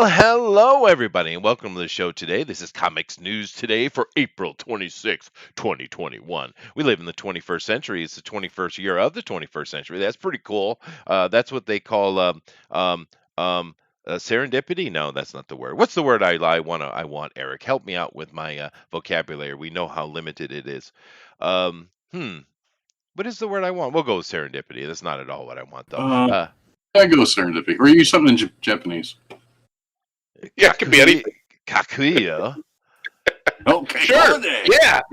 Well, hello, everybody, and welcome to the show today. This is Comics News Today for April 26th, 2021. We live in the 21st century. It's the 21st year of the 21st century. That's pretty cool. That's what they call um, serendipity. No, that's not the word. What's the word I want, Eric? Help me out with my vocabulary. We know how limited it is. Um, hmm. What is the word I want? We'll go with serendipity. That's not at all what I want, though. Uh, I go serendipity. Or use something in Japanese. Yeah, it could be anything. Kakuya. Okay, Sure. holiday.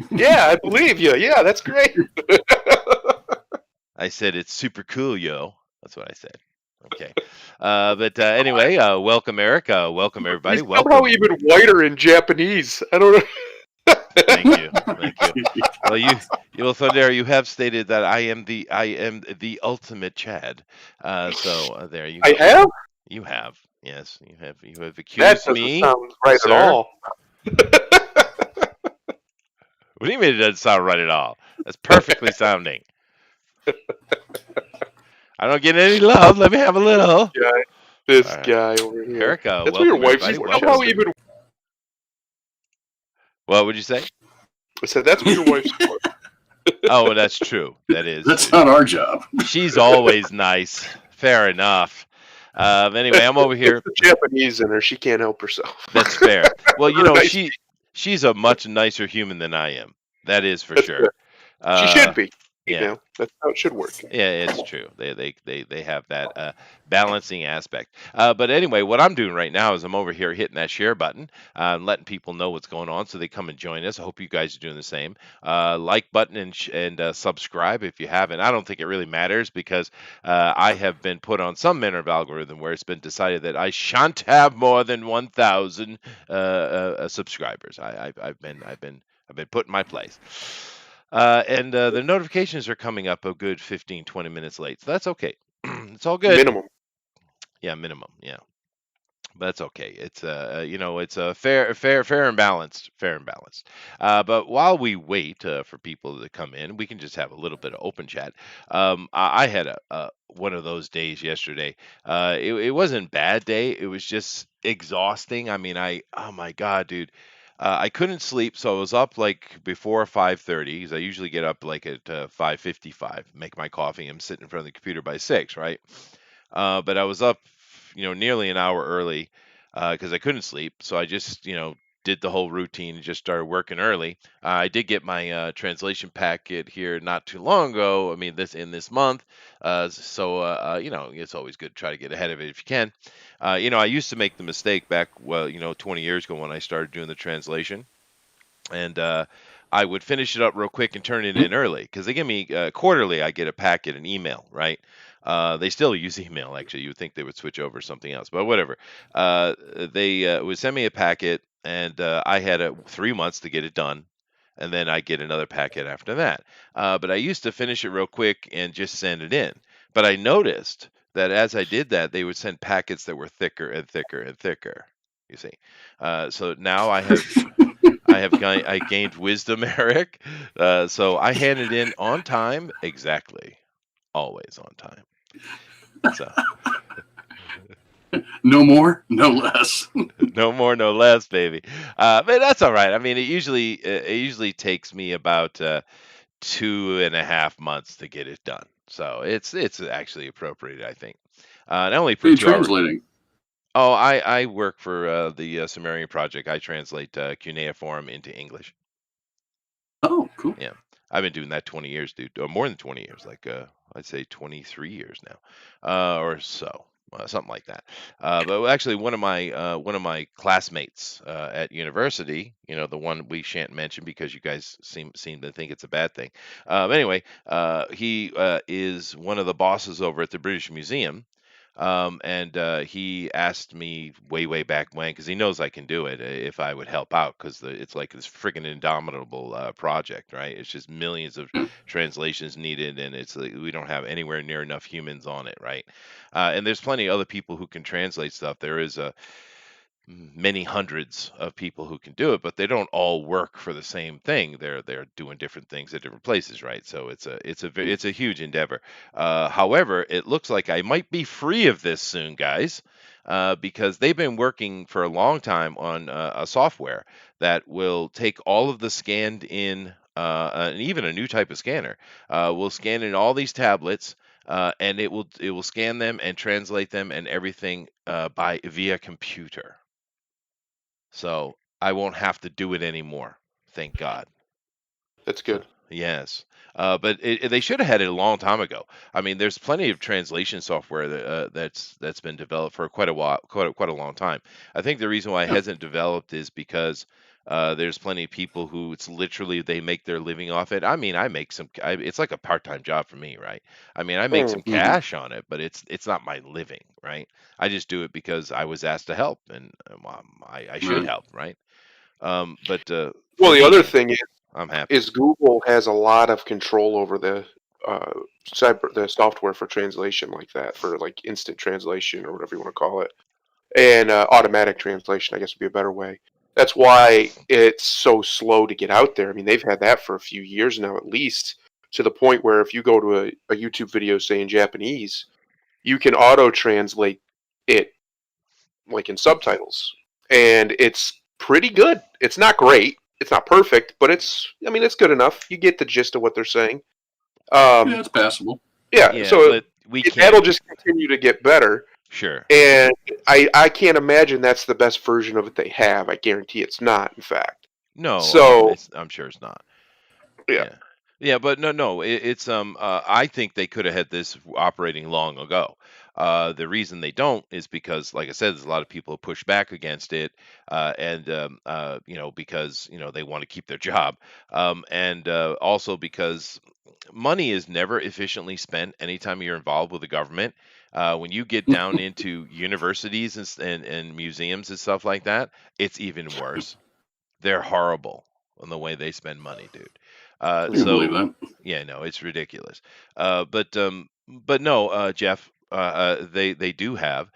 Yeah, I believe you. Yeah, that's great. I said it's super cool, yo. That's what I said. Okay. But anyway, welcome, Eric. Welcome, everybody. He's somehow Welcome. even whiter in Japanese. I don't know. Thank you. Thank you. Well, so there you have stated that I am the ultimate Chad. So there you go. I have? You have. Yes, you have That accused doesn't me. sound right sir. at all. What do you mean it doesn't sound right at all? That's perfectly sounding. I don't get any love. Let me have a little. This All right. guy over here. Erica, That's what your welcome, wife's everybody. for. Somehow Welcome. even. What would you say? I said that's what your wife's for. Oh, that's true. That is. That's true. not our job. She's always nice. Fair enough. Anyway, I'm over here. It's the Japanese in her. She can't help herself. That's fair. Well, you know, Nice. she's a much nicer human than I am. That is for That's sure. She should be. Yeah. You know, that's how it should work. Yeah, it's true. They have that balancing aspect. But anyway, what I'm doing right now is I'm over here hitting that share button, letting people know what's going on, so they come and join us. I hope you guys are doing the same. Like button and subscribe if you haven't. I don't think it really matters because I have been put on some manner of algorithm where it's been decided that I shan't have more than 1,000 subscribers. I've been put in my place. And the notifications are coming up a good 15, 20 minutes late. So that's okay. It's all good. Minimum. Yeah, minimum. Yeah. But that's okay. It's it's fair and balanced. Fair and balanced. But while we wait for people to come in, we can just have a little bit of open chat. I had a one of those days yesterday. It wasn't a bad day. It was just exhausting. I mean, oh my God, dude. I couldn't sleep, so I was up like before 5:30 because I usually get up like at 5:55, make my coffee. I'm sitting in front of the computer by 6, right? But I was up, nearly an hour early because I couldn't sleep. So I just, did the whole routine and just started working early. I did get my translation packet here not too long ago. I mean, this month. It's always good to try to get ahead of it if you can. I used to make the mistake back, 20 years ago when I started doing the translation. And I would finish it up real quick and turn it in early because they give me quarterly. I get a packet, an email, right? They still use email, actually. You would think they would switch over to something else, but whatever. They would send me a packet, and I had 3 months to get it done, and then I get another packet after that. But I used to finish it real quick and just send it in. But I noticed that as I did that, they would send packets that were thicker and thicker and thicker. You see, so now I gained wisdom, Eric. So I hand it in on time, exactly, always on time. So No more, no less. no more, no less, baby. But that's all right. I mean, it usually takes me about 2.5 months to get it done. So it's actually appropriate, I think. Not only What are you for 2 hours. translating? Oh, I work for the Sumerian Project. I translate cuneiform into English. Oh, cool. Yeah, I've been doing that 20 years, dude, or more than 20 years. Like I'd say 23 years now, or so, something like that. But actually, one of my classmates at university, the one we shan't mention because you guys seem to think it's a bad thing. Anyway, he is one of the bosses over at the British Museum. And he asked me way back when, because he knows I can do it, if I would help out, because it's like this freaking indomitable project, right? It's just millions of translations needed, and it's like we don't have anywhere near enough humans on it, right? And there's plenty of other people who can translate stuff. There is many hundreds of people who can do it, but they don't all work for the same thing. They're doing different things at different places, right? So it's a huge endeavor. However, it looks like I might be free of this soon, guys, because they've been working for a long time on a software that will take all of the scanned in. And even a new type of scanner will scan in all these tablets, and it will scan them and translate them and everything by via computer. So I won't have to do it anymore. Thank God. That's So good. yes, but they should have had it a long time ago. I mean, there's plenty of translation software that's been developed for quite a while, quite a long time. I think the reason why it Yeah. hasn't developed is because there's plenty of people who it's literally they make their living off it. I mean, it's like a part-time job for me, right? I mean, I make Mm. some cash on it, but it's not my living, right? I just do it because I was asked to help, and I should Right. help, right? But Well, for the other me, thing I'm happy. is Google has a lot of control over uh, the software for translation like that, for like instant translation or whatever you want to call it, and automatic translation, I guess would be a better way. That's why it's so slow to get out there. I mean, they've had that for a few years now, at least, to the point where if you go to a YouTube video, say in Japanese, you can auto translate it like in subtitles, and it's pretty good. It's not great. It's not perfect, but I mean, it's good enough. You get the gist of what they're saying. Yeah, Um, it's passable. yeah, Yeah, so but we that'll can't. just continue to get better. Sure. And I can't imagine that's the best version of it they have. I guarantee it's not, in fact. No, So, I'm sure it's not. yeah. Yeah. Yeah, but no, it's I think they could have had this operating long ago. The reason they don't is because, like I said, there's a lot of people who push back against it, and because they want to keep their job, and also because money is never efficiently spent anytime you're involved with the government. When you get down into universities and museums and stuff like that, it's even worse. They're horrible on the way they spend money, dude. I can believe So that. yeah, no, it's ridiculous. But no, Jeff, they do have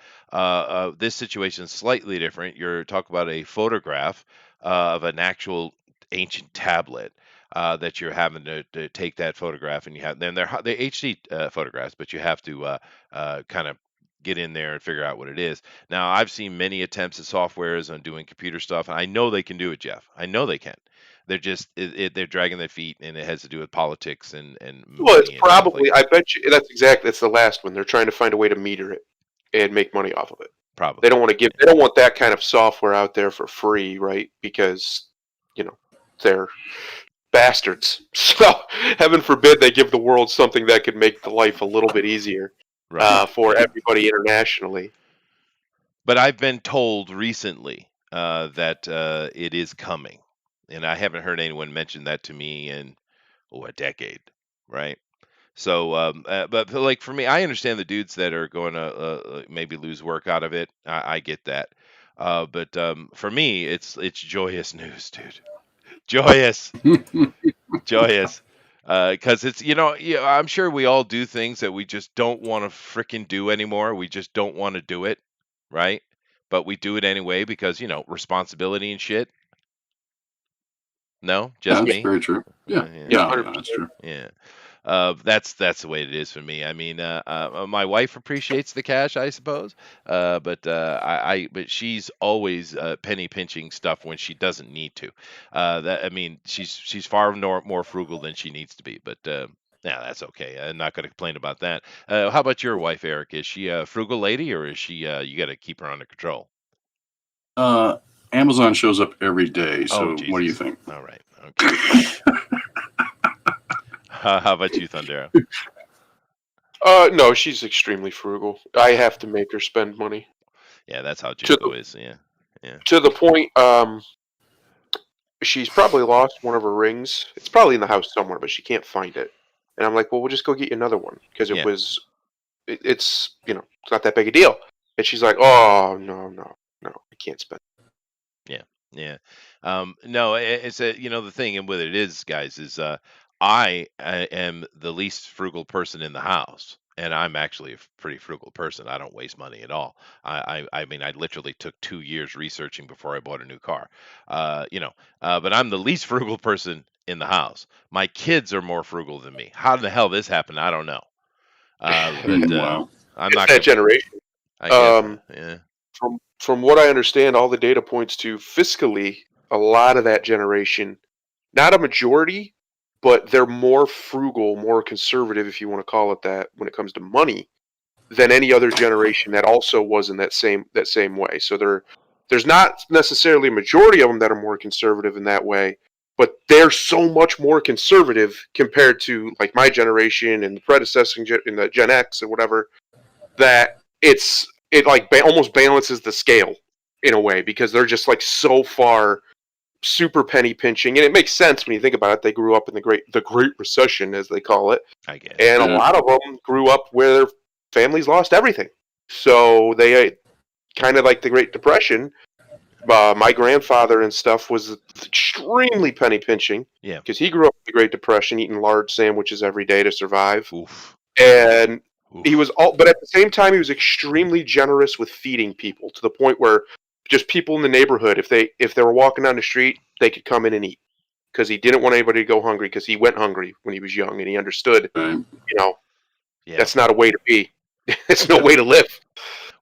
this situation is slightly different. You're talking about a photograph of an actual ancient tablet. That you're having to take that photograph, and you have then they're HD photographs, but you have to kind of get in there and figure out what it is. Now, I've seen many attempts at softwares on doing computer stuff, and I know they can do it, Jeff. I know they can. They're dragging their feet, and it has to do with politics and Well, it's money and stuff like probably, I that. bet you, that's the last one. They're trying to find a way to meter it and make money off of it. Probably. They don't want that kind of software out there for free, right? Because, you know, they're bastards. So, heaven forbid they give the world something that could make the life a little bit easier Right. for Yeah. everybody internationally. But I've been told recently that it is coming, and I haven't heard anyone mention that to me in a decade, right? So, but like for me, I understand the dudes that are going to maybe lose work out of it. I get that. But for me, it's joyous news, dude. Joyous, joyous. Because it's yeah, I'm sure we all do things that we just don't want to frickin' do anymore. We just don't want to do it, right? But we do it anyway because responsibility and shit. No, Yeah, just that's me. very true. Yeah. Yeah. Yeah, No, yeah, that's 100%. true. Yeah. That's the way it is for me. I mean, my wife appreciates the cash, I suppose, but but she's always penny pinching stuff when she doesn't need to. That I mean, she's far more frugal than she needs to be, but yeah, that's okay. I'm not going to complain about that. How about your wife, Eric? Is she a frugal lady, or is she? You got to keep her under control. Uh, Amazon shows up every day. Oh, So what do you Jesus. think? All right. Okay. How about you, Thundero? No, she's extremely frugal. I have to make her spend money Yeah, that's how to Jinko is. Yeah. Yeah. the point. She's probably lost one of her rings. It's probably in the house somewhere, but she can't find it. And I'm like, well, we'll just go get you another one because Yeah. it's it's not that big a deal. And she's like, oh no, I can't spend. Yeah, yeah. No, it's the thing, and with it is, guys, is I am the least frugal person in the house. and I'm actually a pretty frugal person. I don't waste money at all. I mean, I literally took 2 years researching before I bought a new car. But I'm the least frugal person in the house. My kids are more frugal than me. How the hell this happened, I don't know. But Wow. I'm It's not that gonna. generation. I guess. Yeah. From what I understand, all the data points to fiscally, a lot of that generation, not a majority, but they're more frugal, more conservative, if you want to call it that, when it comes to money, than any other generation that also was in that same way. So there's not necessarily a majority of them that are more conservative in that way, but they're so much more conservative compared to like my generation and the predecessor in the Gen X or whatever, that it like almost balances the scale in a way, because they're just like so far super penny pinching, and it makes sense when you think about it. They grew up in the Great Recession, as they call it, I guess. and a Yeah. lot of them grew up where their families lost everything. So they kind of like the Great Depression. My grandfather and stuff was extremely penny pinching Yeah. because he grew up in the Great Depression, eating large sandwiches every day to survive, Oof. and he Oof. was all. But at the same time, he was extremely generous with feeding people to the point where just people in the neighborhood, if they were walking down the street, they could come in and eat because he didn't want anybody to go hungry because he went hungry when he was young and he understood, Right. Yeah. that's not a way to be. It's no Yeah. way to live.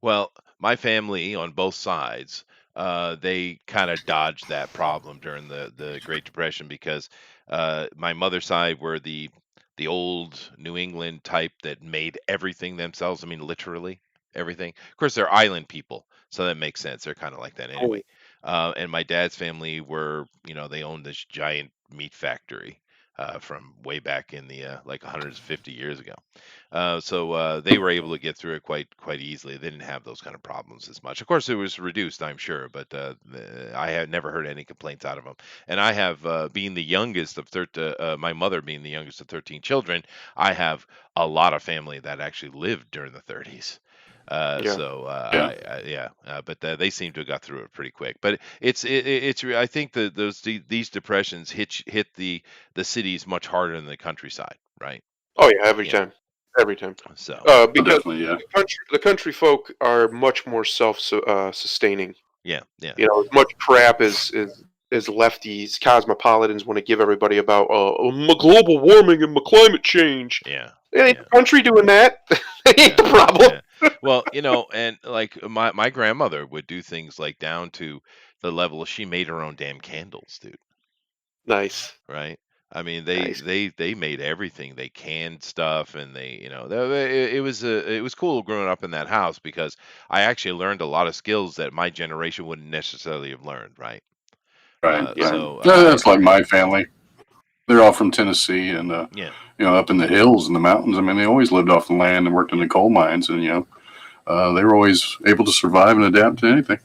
Well, my family on both sides, they kind of dodged that problem during the Great Depression because my mother's side were the old New England type that made everything themselves. I mean, literally everything. Of course, they're island people, so that makes sense. They're kind of like that Oh, anyway. And my dad's family were, they owned this giant meat factory from way back in the like 150 years ago. So they were able to get through it quite easily. They didn't have those kind of problems as much. Of course, it was reduced, I'm sure, but I had never heard any complaints out of them. And I have, being the youngest of my mother being the youngest of 13 children, I have a lot of family that actually lived during the 30s. yeah. Yeah. But they seem to have got through it pretty quick. But I think that these depressions hit the cities much harder than the countryside, right? Oh yeah, every Yeah. time, every time. So Oh, Because definitely, yeah. the country folk are much more sustaining. yeah, yeah, As much crap as lefties, cosmopolitans want to give everybody about global warming and climate change. yeah, It ain't yeah, the country doing that. It ain't yeah, the problem. yeah. Well, and like my grandmother would do things like down to the level she made her own damn candles, dude. Nice, Right? I mean, they nice. they they made everything. They canned stuff, and it was cool growing up in that house because I actually learned a lot of skills that my generation wouldn't necessarily have learned, right? Right, Yeah. right. So That's like my family. They're all from Tennessee and, yeah, up in the hills and the mountains. I mean, they always lived off the land and worked in the coal mines, and they were always able to survive and adapt to anything.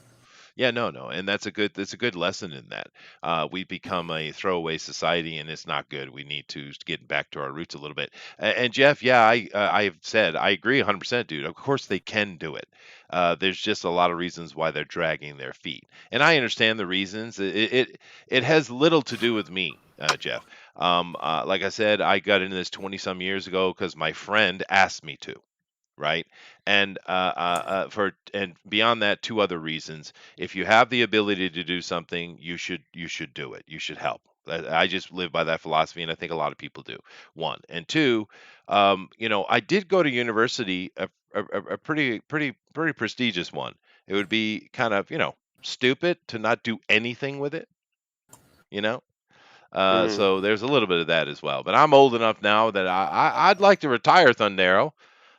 yeah, no, and that's a good lesson in that. We've become a throwaway society, and it's not good. We need to get back to our roots a little bit. And Jeff, yeah, I've said I agree 100%, dude. Of course they can do it. There's just a lot of reasons why they're dragging their feet, and I understand the reasons. It has little to do with me, Jeff. Like I said, I got into this 20 some years ago because my friend asked me to, right? And beyond that, two other reasons. If you have the ability to do something, you should do it. You should help. I just live by that philosophy, and I think a lot of people do. One and two, I did go to university, a pretty prestigious one. It would be kind of stupid to not do anything with it. You know. Mm. So there's a little bit of that as well. But I'm old enough now that I'd like to retire, Thundero.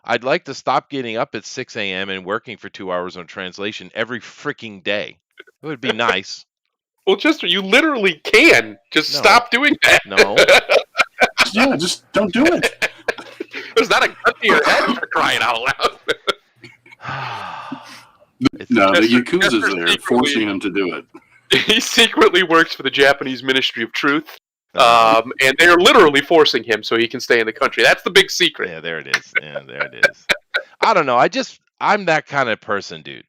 I'd like to stop getting up at 6 a.m. and working for 2 hours on translation every freaking day. It would be nice. Well, Chester, you literally can just No, stop doing that. no. Yeah, just don't do it. There's not a gun to your head for crying out loud. No, the Chester Yakuza's there secretly- forcing him to do it. He secretly works for the Japanese Ministry of Truth, Uh, and they're literally forcing him so he can stay in the country. That's the big secret. yeah, there it is. Yeah, there it is. I don't know. I'm that kind of person, dude.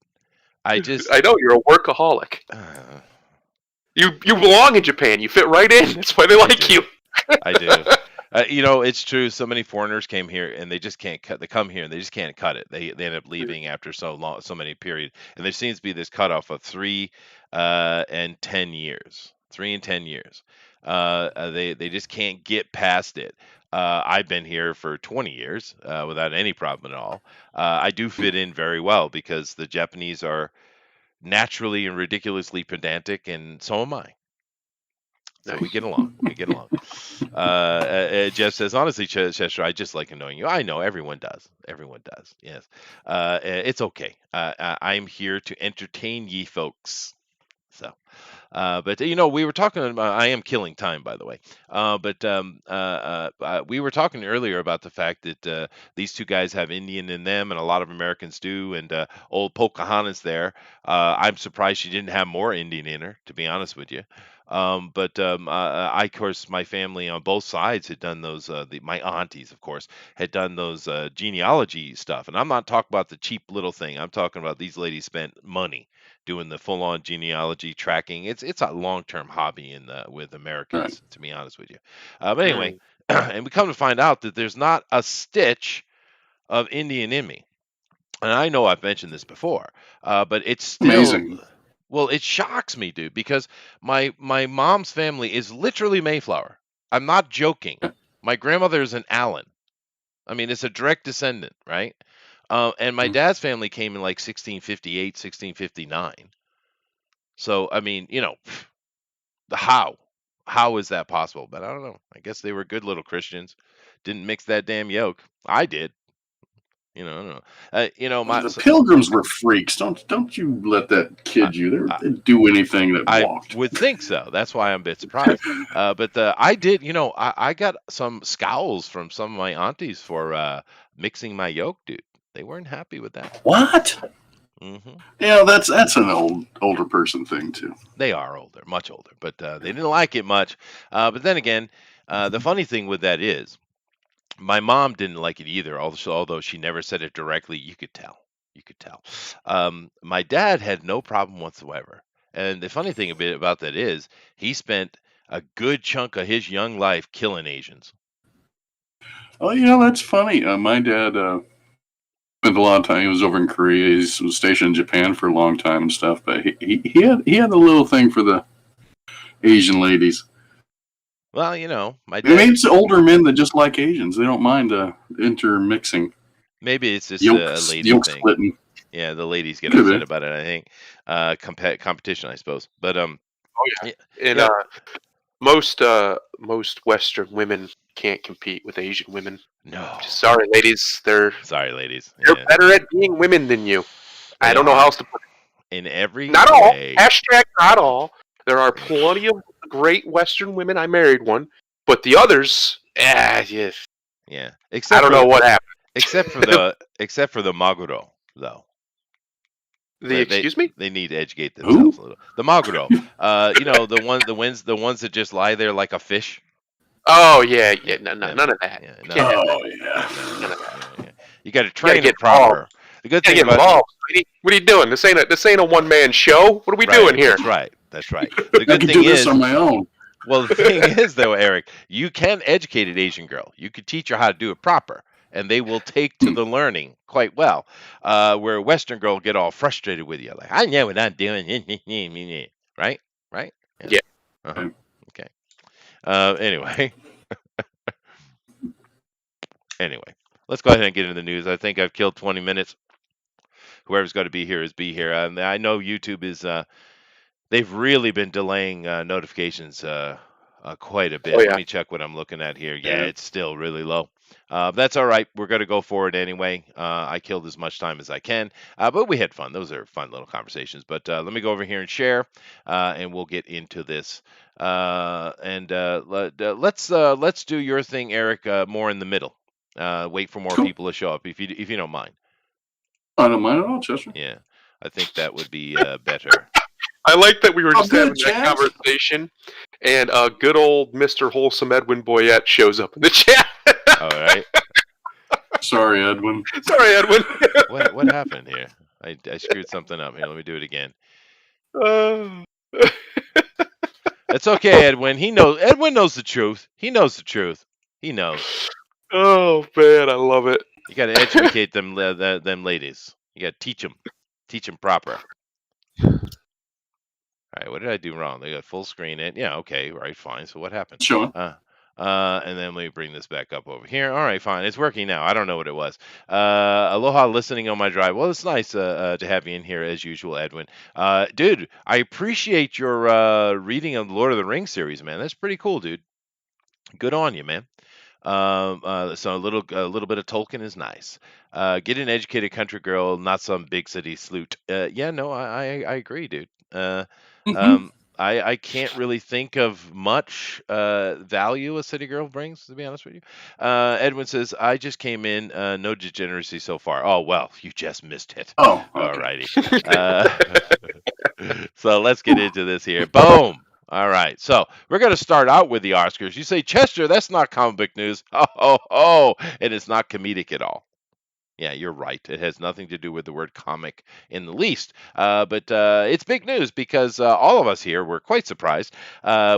I just, I know you're a workaholic. uh, You belong in Japan. You fit right in. That's why they like do. you. I do. It's true. So many foreigners came here and they just can't cut. They come here and they just can't cut it. They end up leaving after so long, so many period. And there seems to be this cutoff of 3 and 10 years. 3 and 10 years. They just can't get past it. I've been here for 20 years without any problem at all. I do fit in very well because the Japanese are naturally and ridiculously pedantic, and so am I. So we Nice. get along. We get along. Jeff says, honestly, Chester, I just like annoying you. I know everyone does. Everyone does. Yes. It's okay. I'm here to entertain ye folks. So, but we were talking about, I am killing time, by the way. We were talking earlier about the fact that these two guys have Indian in them, and a lot of Americans do. And old Pocahontas there, I'm surprised she didn't have more Indian in her, to be honest with you. Of course, my family on both sides had done those. My aunties, of course, had done those genealogy stuff, and I'm not talking about the cheap little thing. I'm talking about these ladies spent money doing the full-on genealogy tracking. It's a long-term hobby with Right. Americans, to be honest with you. But anyway, and we come to find out that there's not a stitch of Indian in me. And I know I've mentioned this before, but it's still, Amazing. well, it shocks me, dude, because my mom's family is literally Mayflower. I'm not joking. My grandmother is an Allen. I mean, it's a direct descendant, right? And my Mhm. dad's family came in like 1658, 1659. So, I mean, how is that possible? But I don't know. I guess they were good little Christians. Didn't mix that damn yolk. I did. I don't know. The Pilgrims were freaks. Don't you let that kid you. They'd do anything that I walked. would think so. That's why I'm a bit surprised. But I did, I got some scowls from some of my aunties for mixing my yolk, dude. They weren't happy with that. What? hmm Yeah, that's an older person thing too. They are older, much older, but they didn't like it much. But then again, the funny thing with that is, my mom didn't like it either. Although she never said it directly, you could tell. You could tell. My dad had no problem whatsoever. And the funny thing a bit about that is, he spent a good chunk of his young life killing Asians. Oh, that's funny. My dad spent a lot of time. He was over in Korea. He was stationed in Japan for a long time and stuff. But he had a little thing for the Asian ladies. Well, my I mean, dad. it's older men that just like Asians. They don't mind intermixing. Maybe it's just a lady Yolk thing. splitting. Yeah, the ladies get Could upset be. about it, I think. Competition, I suppose. But Oh yeah. yeah, And yeah. most Western women can't compete with Asian women. No. Sorry, ladies. They're Sorry, ladies. they're Yeah, better at being women than you. I they don't know how are else to put it. in every Not all. way. Hashtag not all. There are plenty of great Western women. I married one, but the others, yes. Yeah, I don't know what happened. except for the Maguro, though. Excuse me? They need to educate themselves a little. The Maguro, the ones that just lie there like a fish. Oh yeah. None of that. Yeah, You can't have Oh that. yeah. None of that. yeah. You got to You gotta train get it proper. The good You thing gotta get about involved, lady. What are you doing? This ain't a one man show. What are we right, doing here? That's right. That's right. The I good could thing do this is, on my own. well, the thing is though, Eric, you can educate an Asian girl. You could teach her how to do it proper, and they will take to the learning quite well. Where a Western girl get all frustrated with you, like I know what I'm doing, right? Right? Yeah. Uh-huh. Okay. Anyway. Anyway, let's go ahead and get into the news. I think I've killed 20 minutes. Whoever's got to be here is be here. I know YouTube is they've really been delaying notifications quite a bit. Oh, yeah. Let me check what I'm looking at here. Yeah, it's still really low. That's all right. We're going to go forward anyway. I killed as much time as I can, but we had fun. Those are fun little conversations. But let me go over here and share, and we'll get into this. Let's do your thing, Eric. More in the middle. Wait for more Cool. people to show up if you don't mind. I don't mind at all, Chester. Yeah, I think that would be better. I like that we were just having good, that Chaz. conversation, and good old Mr. Wholesome Edwin Boyette shows up in the chat. All right. Sorry, Edwin. Sorry, Edwin. What happened here? I screwed something up here. Let me do it again. It's okay, Edwin. Edwin knows the truth. He knows the truth. He knows. Oh man, I love it. You got to educate them ladies. You got to teach them proper. All right, what did I do wrong? They got full screen it. Yeah, okay, right, fine. So what happened? Sure. And then let me bring this back up over here. All right, fine. It's working now. I don't know what it was. Aloha, listening on my drive. Well, it's nice to have you in here as usual, Edwin. Dude, I appreciate your reading of the Lord of the Rings series, man. That's pretty cool, dude. Good on you, man. So a little bit of Tolkien is nice. Get an educated country girl, not some big city sleut. Yeah, no, I agree, dude. Hmm. Um, I can't really think of much value a city girl brings, to be honest with you. Edwin says, I just came in, no degeneracy so far. Oh, well, you just missed it. Oh, All okay. righty. Uh, so let's get into this here. Boom. All right. So we're going to start out with the Oscars. You say, Chester, that's not comic book news. Oh, and it's not comedic at all. Yeah, you're right. It has nothing to do with the word comic in the least. But it's big news because all of us here were quite surprised.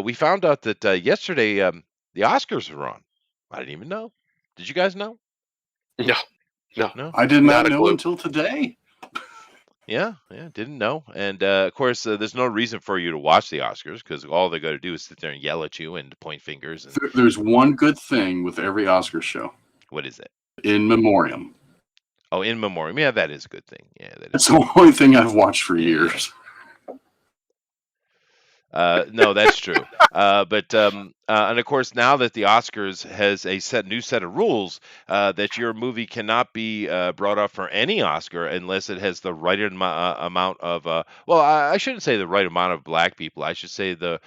We found out that yesterday the Oscars were on. I didn't even know. Did you guys know? No, no, No? I did not not a know clue. until today. Yeah, didn't know. And of course, there's no reason for you to watch the Oscars because all they got to do is sit there and yell at you and point fingers. And There's one good thing with every Oscar show: what is it? in memoriam. Oh, in memoriam. Yeah, that is a good thing. Yeah, that is. It's the only thing I've watched for Yeah. years. No, that's true. And of course, now that the Oscars has a new set of rules, that your movie cannot be brought up for any Oscar unless it has the right amount of. Well, I shouldn't say the right amount of black people. I should say the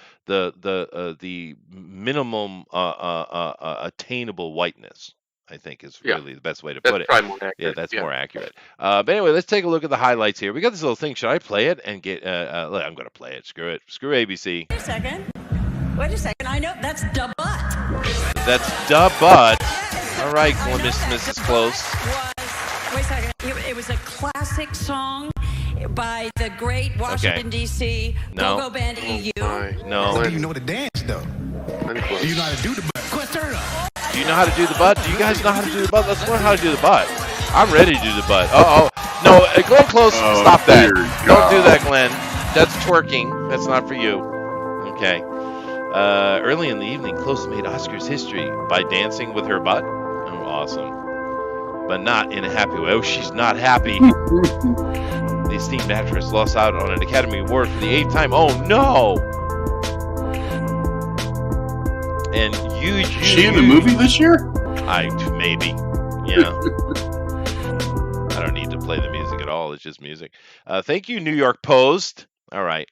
minimum attainable whiteness. I think is Yeah, really the best way to that's put it. probably more Yeah, accurate. that's Yeah. more accurate. But anyway, let's take a look at the highlights here. We got this little thing. Should I play it and get? I'm going to play it. Screw it. Screw ABC. Wait a second. Wait a second. I know that's da butt. That's da butt. Yeah, All right, I know Mrs. that Close. Wait a second. It was a classic song by the great Washington, D.C. No. Go-Go Band EU. No. Do you know the dance though? Do you know how to do the butt? Quit, turn up. Do you know how to do the butt? Do you guys know how to do the butt? Let's learn how to do the butt. I'm ready to do the butt. Uh-oh. No, Glenn Close, Oh, stop that. dear Don't do God. that, Glenn. That's twerking. That's not for you. Okay. Early in the evening, Close made Oscar's history by dancing with her butt. Oh, awesome. But not in a happy way. Oh, she's not happy. The esteemed actress lost out on an Academy Award for the 8th time. Oh, no. And Is she in the movie this year? Maybe. Yeah. I don't need to play the music at all. It's just music. Thank you, New York Post. All right.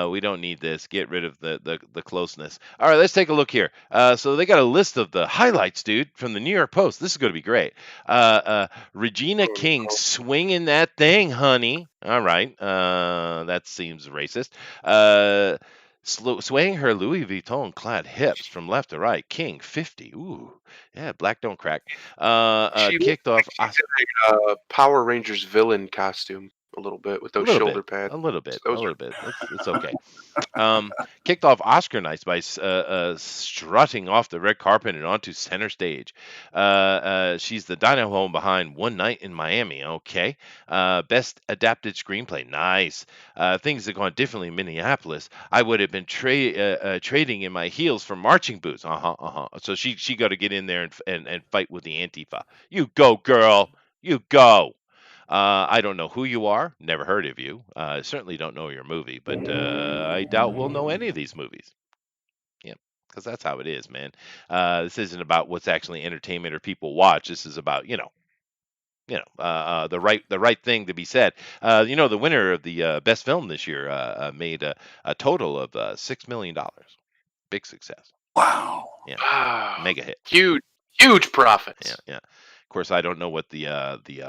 We don't need this. Get rid of the closeness. All right, let's take a look here. So they got a list of the highlights, dude, from the New York Post. This is going to be great. Regina King swinging that thing, honey. All right. That seems racist. Swaying her Louis Vuitton clad hips from left to right. King 50. Ooh, yeah, black don't crack. She Kicked off. looks like she's in a Power Rangers villain costume a little bit with those shoulder pads. A little bit. Those are- It's okay. Kicked off Oscar nights by strutting off the red carpet and onto center stage. She's the dynamo behind One Night in Miami. Okay. Best adapted screenplay. Nice. Things have gone differently in Minneapolis. I would have been trading in my heels for marching boots. So she got to get in there and fight with the Antifa. You go, girl. You go. I don't know who you are. Never heard of you. Certainly don't know your movie, but I doubt we'll know any of these movies. Yeah, because that's how it is, man. This isn't about what's actually entertainment or people watch. This is about the right thing to be said. The winner of the best film this year made a total of $6 million. Big success. Wow. Yeah, Wow. mega hit. Huge profits. Yeah. Of course, I don't know what the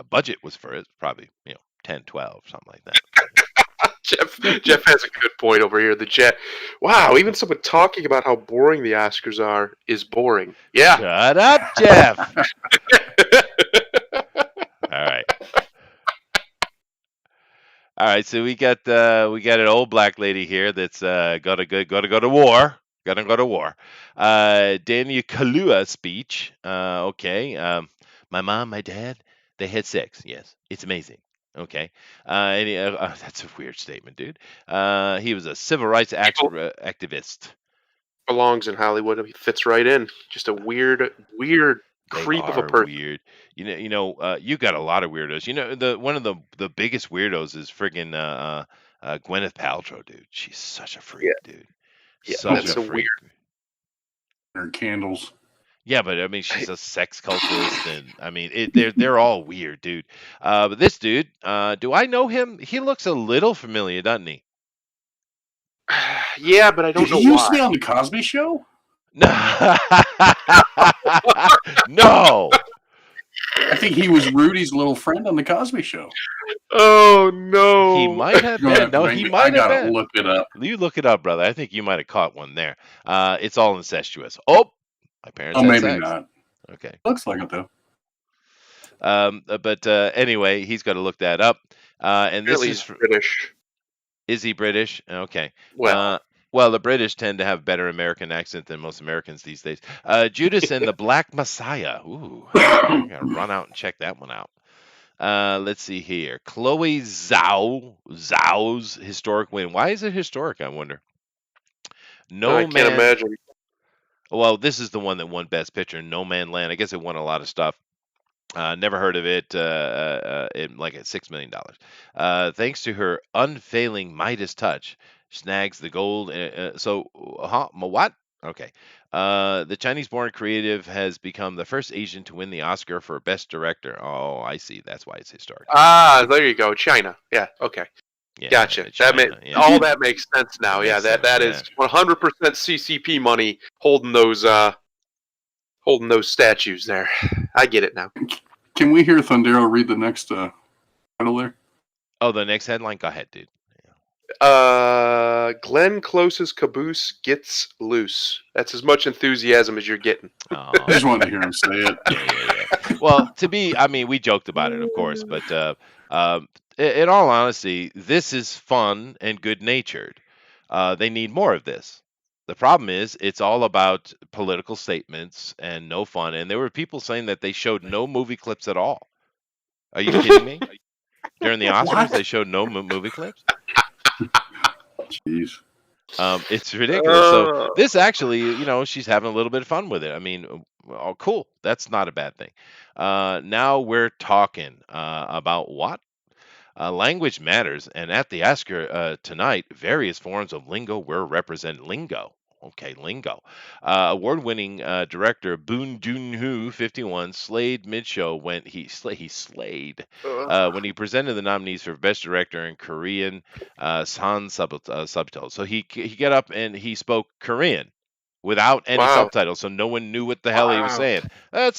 budget was for it. Probably 10, 12, something like that. Jeff has a good point over here in the chat. Wow, even someone talking about how boring the Oscars are is boring. Yeah. Shut up, Jeff. All right. So we got an old black lady here that's got to go to war. Gonna go to war. Daniel Kaluuya speech. Okay. My mom, my dad, they had sex. Yes, it's amazing. Okay. That's a weird statement, dude. He was a civil rights People activist. belongs in Hollywood. He fits right in. Just a weird They creep of a are person. weird. You got a lot of weirdos. The one of the biggest weirdos is friggin' Gwyneth Paltrow, dude. She's such a freak, Yeah, dude. yeah, Such that's a a weird. freak. Or candles. Yeah, but I mean, she's a sex cultist, and I mean, they're all weird, dude. But this dude, do I know him? He looks a little familiar, doesn't he? Yeah, but I don't Did know he used to why. be on the Cosby Show? No. I think he was Rudy's little friend on the Cosby Show. Oh no! He might have You're gonna been. have to No, make he me- might I have gotta been. look it up. You look it up, brother. I think you might have caught one there. It's all incestuous. Oh, my parents Oh, had maybe sex. not. Okay. Looks like it though. But anyway, he's got to look that up. And this Apparently is he's British. Is he British? Okay. Well, Well, the British tend to have better American accent than most Americans these days. Judas and the Black Messiah. Ooh, I gotta run out and check that one out. Let's see here. Chloe Zhao's historic win. Why is it historic? I wonder. I No can't Man. imagine. Well, this is the one that won Best Picture. No Man Land. I guess it won a lot of stuff. Never heard of it. Like at $6 million. Thanks to her unfailing Midas touch, snags the gold. What? Okay. The Chinese-born creative has become the first Asian to win the Oscar for Best Director. Oh, I see. That's why it's historic. Ah, there you go. China. Yeah. Okay. Yeah, Gotcha. China, yeah. All that makes sense now. That Yeah. makes That sense, is 100% CCP money holding those statues there. I get it now. Can we hear Thundero read the next title there? Oh, the next headline. Go ahead, dude. Glenn Close's caboose gets loose. That's as much enthusiasm as you're getting. Oh. I just wanted to hear him say it. Yeah. Well, I mean, we joked about it, of course, but in all honesty, this is fun and good-natured. They need more of this. The problem is, it's all about political statements and no fun. And there were people saying that they showed no movie clips at all. Are you kidding me? During the Oscars, they showed no movie clips. Jeez. It's ridiculous. So this actually, she's having a little bit of fun with it. I mean, oh, cool. That's not a bad thing. Now we're talking about what? Language matters, and at the Oscar tonight, various forms of lingo were represented. Lingo. Okay, lingo. Award-winning director Boon Joon-ho, 51, slayed mid-show when he slayed when he presented the nominees for Best Director in Korean sans subtitles. So he got up and he spoke Korean without any subtitles, so no one knew what the hell he was saying. That's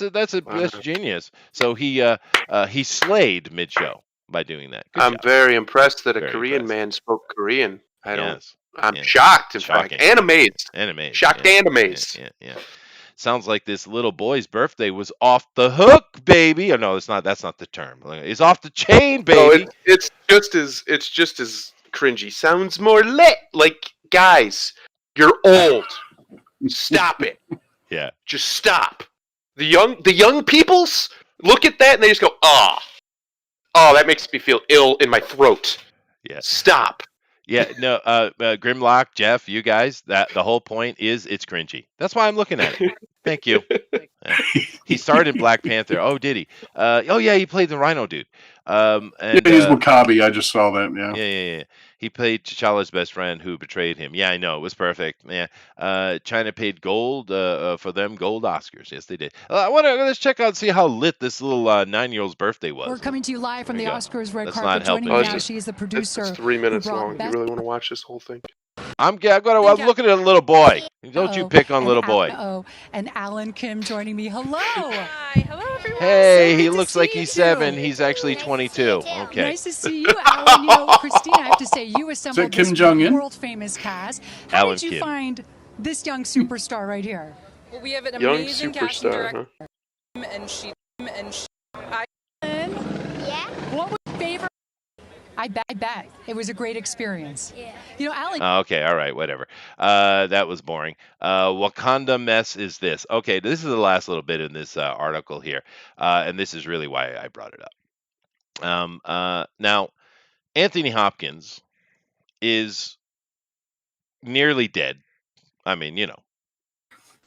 genius. So he slayed mid-show by doing that. Good I'm job. very impressed that a Very Korean impressed. man spoke Korean. I'm Yes. shocked, in fact, Shocking. and amazed. Animated. Shocked and amazed. Yeah. Sounds like this little boy's birthday was off the hook, baby. Oh no, it's not. That's not the term. It's off the chain, baby. No, it's just as cringy. Sounds more lit. Like, guys, you're old. Stop it. Yeah. Just stop. The young peoples look at that and they just go, oh, that makes me feel ill in my throat. Yeah. Stop. Yeah, no, Grimlock, Jeff, you guys, that the whole point is it's cringy. That's why I'm looking at it. Thank you. He starred in Black Panther. Oh, did he? Yeah, he played the Rhino dude. And he's Wakabi. I just saw that. Yeah. Yeah. He played T'Challa's best friend who betrayed him. Yeah, I know. It was perfect. Yeah. China paid gold for them gold Oscars. Yes, they did. Let's check out and see how lit this little 9-year-old's birthday was. We're coming to you live from the Oscars red That's carpet. not helping. Joining me now, she is the producer. It's 3 minutes who brought long. You really want to watch this whole thing? I'm looking at a little boy. Don't you pick on little boy. And Alan Kim joining me. Hello. Hi. Hello, everyone. Hey, So he good to looks like see he's you 7. too. He's actually 22. Okay. Nice to see you, Alan. Christine, I have to say, you assembled Kim this Jong-un? world-famous cast. How Alan did you Kim. find this young superstar right here? Well, we have an Young amazing casting superstar, director, huh? and she. Yeah. What was your favorite I bet. It was a great experience. You know, Alan. Okay, all right, whatever. That was boring. Wakanda mess is this. Okay, this is the last little bit in this article here, and this is really why I brought it up. Now, Anthony Hopkins is nearly dead. I mean,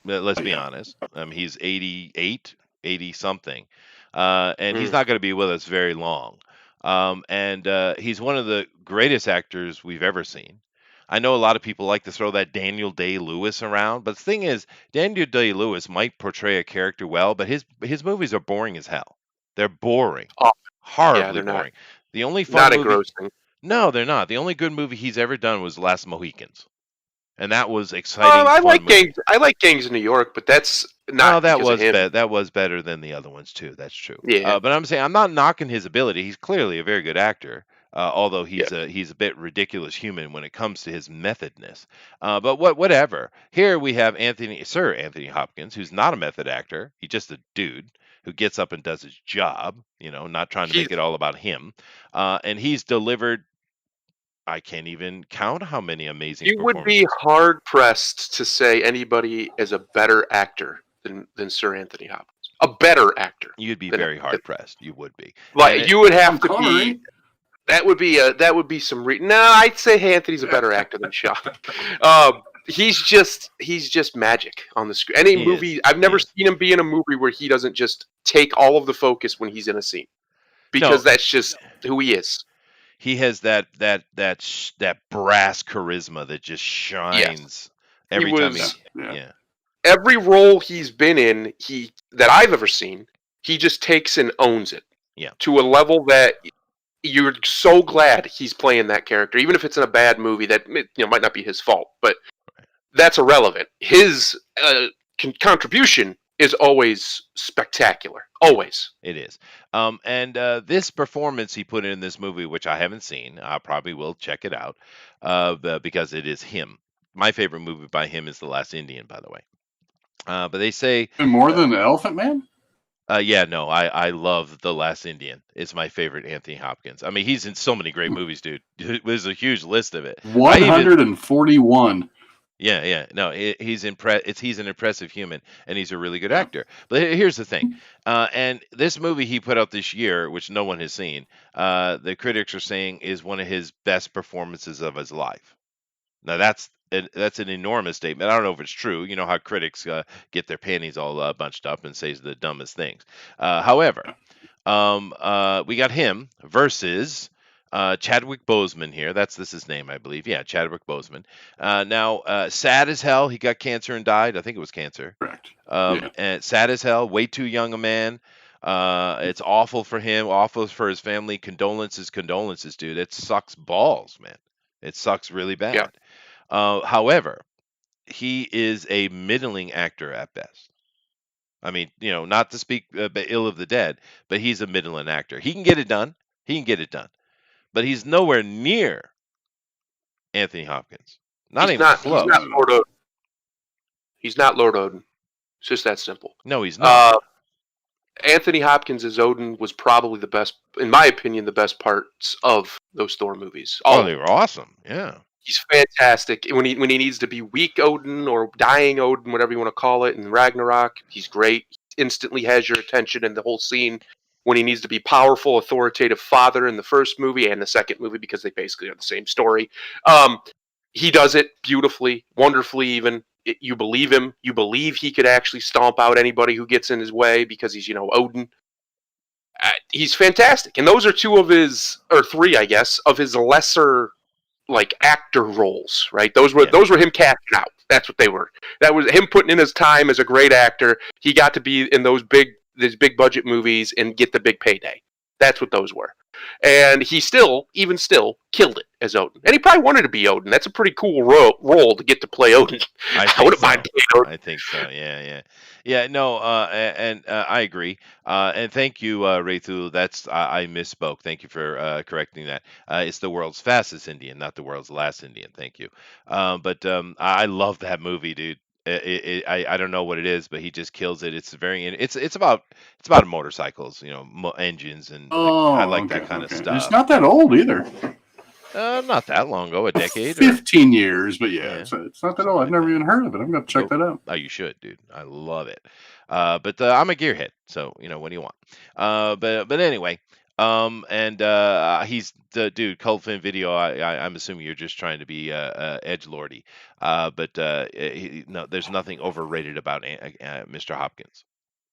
let's be honest. He's 88, 80 something, and he's not going to be with us very long. And he's one of the greatest actors we've ever seen. I know a lot of people like to throw that Daniel Day-Lewis around, but the thing is, Daniel Day-Lewis might portray a character well, but his movies are boring as hell. They're boring, Oh, yeah, horribly they're not boring. The only fun not movie, engrossing. no, they're not. The only good movie he's ever done was Last Mohicans, and that was exciting, I fun like movie. gangs. I like Gangs of New York, but that's No, not that because of was him. that was better than the other ones too. That's true. Yeah, But I'm saying I'm not knocking his ability. He's clearly a very good actor. Although yeah. he's a bit ridiculous human when it comes to his methodness. But whatever. Here we have Sir Anthony Hopkins, who's not a method actor. He's just a dude who gets up and does his job. Not trying to He's make it all about him. And he's delivered. I can't even count how many amazing You would be performances. hard pressed to say anybody is a better actor than Sir Anthony Hopkins. A better actor. You'd be than- very hard pressed. You would be. Like And you would have Sean to Connery. be. That would be some. No, I'd say Anthony's a better actor than Sean. He's just magic on the screen. Any He movie is. I've never He is. seen him be in a movie where he doesn't just take all of the focus when he's in a scene, because that's just who he is. He has that brass charisma that just shines every time was- yeah. Every role he's been in, that I've ever seen, he just takes and owns it. Yeah. To a level that you're so glad he's playing that character, even if it's in a bad movie that might not be his fault, but that's irrelevant. His contribution is always spectacular. Always. It is. And this performance he put in this movie, which I haven't seen, I probably will check it out because it is him. My favorite movie by him is The Last Indian, by the way. But they say more than Elephant Man. I love The Last Indian. It's my favorite Anthony Hopkins. I mean, he's in so many great movies, dude. There's a huge list of it. 141. Yeah. No, he's an impressive human, and he's a really good actor. But here's the thing, and this movie he put out this year, which no one has seen, the critics are saying is one of his best performances of his life. Now that's an enormous statement. I don't know if it's true. You know how critics get their panties all bunched up and say the dumbest things. However, we got him versus Chadwick Boseman here. This is his name, I believe. Yeah, Chadwick Boseman. Now, sad as hell. He got cancer and died. I think it was cancer. Correct. And sad as hell. Way too young a man. It's awful for him. Awful for his family. Condolences, dude. It sucks balls, man. It sucks really bad. Yeah. However, he is a middling actor at best. I mean, not to speak ill of the dead, but he's a middling actor. He can get it done. But he's nowhere near Anthony Hopkins. Not even close. He's not Lord Odin. He's not Lord Odin. It's just that simple. No, he's not. Anthony Hopkins' Odin was probably the best, in my opinion, the best parts of those Thor movies. They were awesome. Yeah. He's fantastic. When he needs to be weak Odin or dying Odin, whatever you want to call it, in Ragnarok, he's great. He instantly has your attention in the whole scene. When he needs to be powerful, authoritative father in the first movie and the second movie, because they basically are the same story. He does it beautifully, wonderfully even. You believe him. You believe he could actually stomp out anybody who gets in his way because he's, Odin. He's fantastic. And those are three, I guess, of his lesser actor roles, right? Those were him cashing out. That's what they were. That was him putting in his time as a great actor. He got to be in these big budget movies and get the big payday. That's what those were. And he even still killed it as Odin. And he probably wanted to be Odin. That's a pretty cool role to get to play Odin. I wouldn't mind playing Odin. I think so. Yeah. No, and I agree. And thank you, Raythu. I misspoke. Thank you for correcting that. It's the world's fastest Indian, not the world's last Indian. Thank you. But I love that movie, dude. I don't know what it is, but he just kills it. It's about motorcycles, engines, and I Oh, like okay, that kind of okay. It's stuff. not that old either. Not that long ago, a decade or 15 years, but yeah, yeah, it's not that something old. I've like never that. even heard of it. I'm going to check Go. that out. Oh, you should, dude. I love it. But I'm a gearhead, so what do you want? But anyway, and he's the dude. Cult Film Video. I'm assuming you're just trying to be edge lordy. But no, there's nothing overrated about Mr. Hopkins,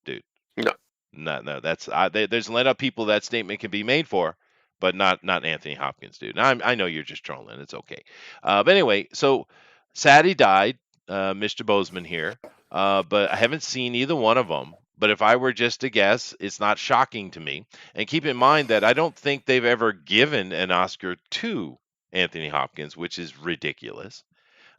dude. No. No. That's there's a lot of people that statement can be made for, but not Anthony Hopkins, dude. And I know you're just trolling. It's okay. But anyway, so sad he died, Mr. Bozeman here. But I haven't seen either one of them. But if I were just to guess, it's not shocking to me. And keep in mind that I don't think they've ever given an Oscar to Anthony Hopkins, which is ridiculous.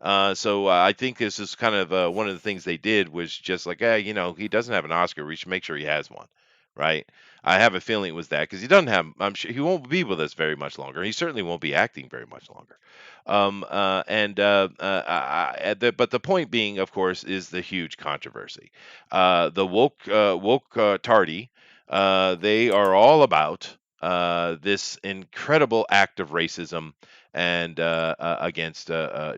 So I think this is kind of one of the things they did was just like, he doesn't have an Oscar. We should make sure he has one, right? I have a feeling it was that because he doesn't have. I'm sure he won't be with us very much longer. He certainly won't be acting very much longer. But the point being, of course, is the huge controversy. The woke tardy. They are all about this incredible act of racism and against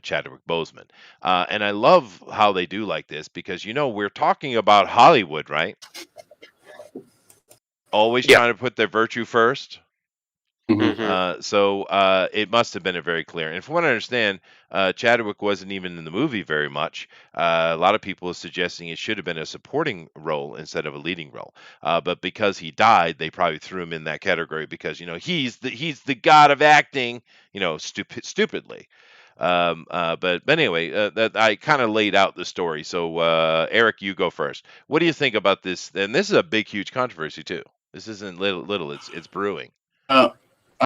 Chadwick Boseman. And I love how they do like this because we're talking about Hollywood, right? Always Yeah. trying to put their virtue first. Mhm. So it must have been a very clear. And from what I understand, Chadwick wasn't even in the movie very much. A lot of people are suggesting it should have been a supporting role instead of a leading role. But because he died, they probably threw him in that category because he's the god of acting. Stupidly. But anyway, that I kind of laid out the story. So Eric, you go first. What do you think about this? And this is a big, huge controversy too. This isn't little. It's brewing. Uh,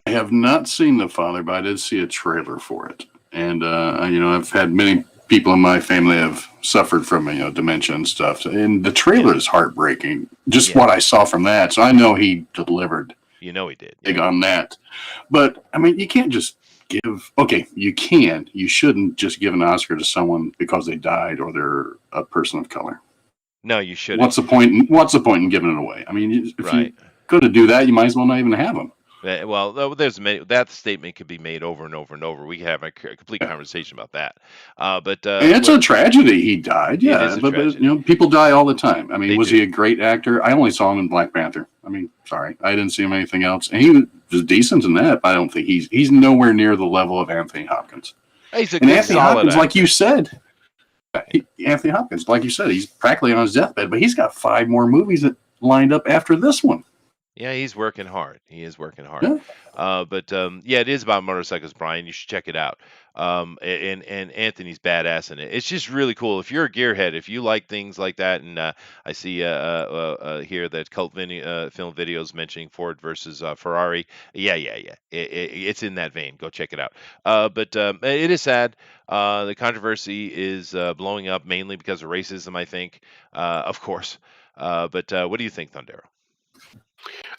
I have not seen The Father, but I did see a trailer for it. And, I've had many people in my family have suffered from, dementia and stuff. And the trailer is heartbreaking. Just what I saw from that. So I know he delivered He did. big on that. But, you can't just you can. You shouldn't just give an Oscar to someone because they died or they're a person of color. No, you shouldn't. What's the point in giving it away? If Right. you're going to do that, you might as well not even have them. Well, there's that statement could be made over and over and over. We can have a complete conversation about that. But it's a tragedy he died. Yeah, it is a tragedy. people die all the time. Was do. he a great actor? I only saw him in Black Panther. Sorry, I didn't see him in anything else. And he was decent in that. But I don't think he's nowhere near the level of Anthony Hopkins. He's a and good, Anthony solid Hopkins, actor. like you said, Anthony Hopkins, like you said, he's practically on his deathbed, but he's got 5 more movies that lined up after this one. Yeah, he's working hard. He is working hard. Yeah. But it is about motorcycles, Brian. You should check it out. And Anthony's badass in it. It's just really cool. If you're a gearhead, if you like things like that, and I see here that Cult Film Videos mentioning Ford versus Ferrari. Yeah. It's in that vein. Go check it out. But it is sad. The controversy is blowing up mainly because of racism, I think, of course. But what do you think, Thundero?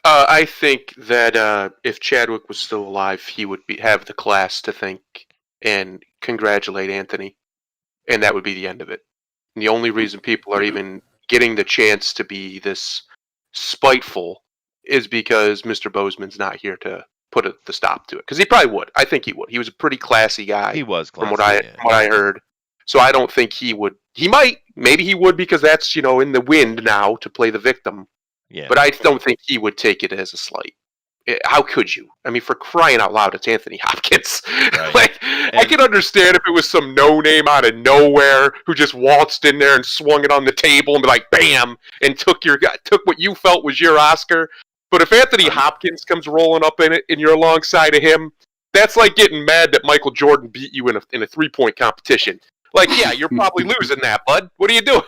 I think that if Chadwick was still alive, he would have the class to thank and congratulate Anthony, and that would be the end of it. And the only reason people are even getting the chance to be this spiteful is because Mr. Bozeman's not here to put the stop to it. Because he probably would. I think he would. He was a pretty classy guy. He was classy, from what I heard. So I don't think he would. He might. Maybe he would because that's in the wind now to play the victim. Yeah. But I don't think he would take it as a slight. How could you? For crying out loud, it's Anthony Hopkins. Right. I can understand if it was some no-name out of nowhere who just waltzed in there and swung it on the table and be like, bam, and took what you felt was your Oscar. But if Anthony Hopkins comes rolling up in it and you're alongside of him, that's like getting mad that Michael Jordan beat you in a 3-point competition. Yeah, you're probably losing that, bud. What are you doing?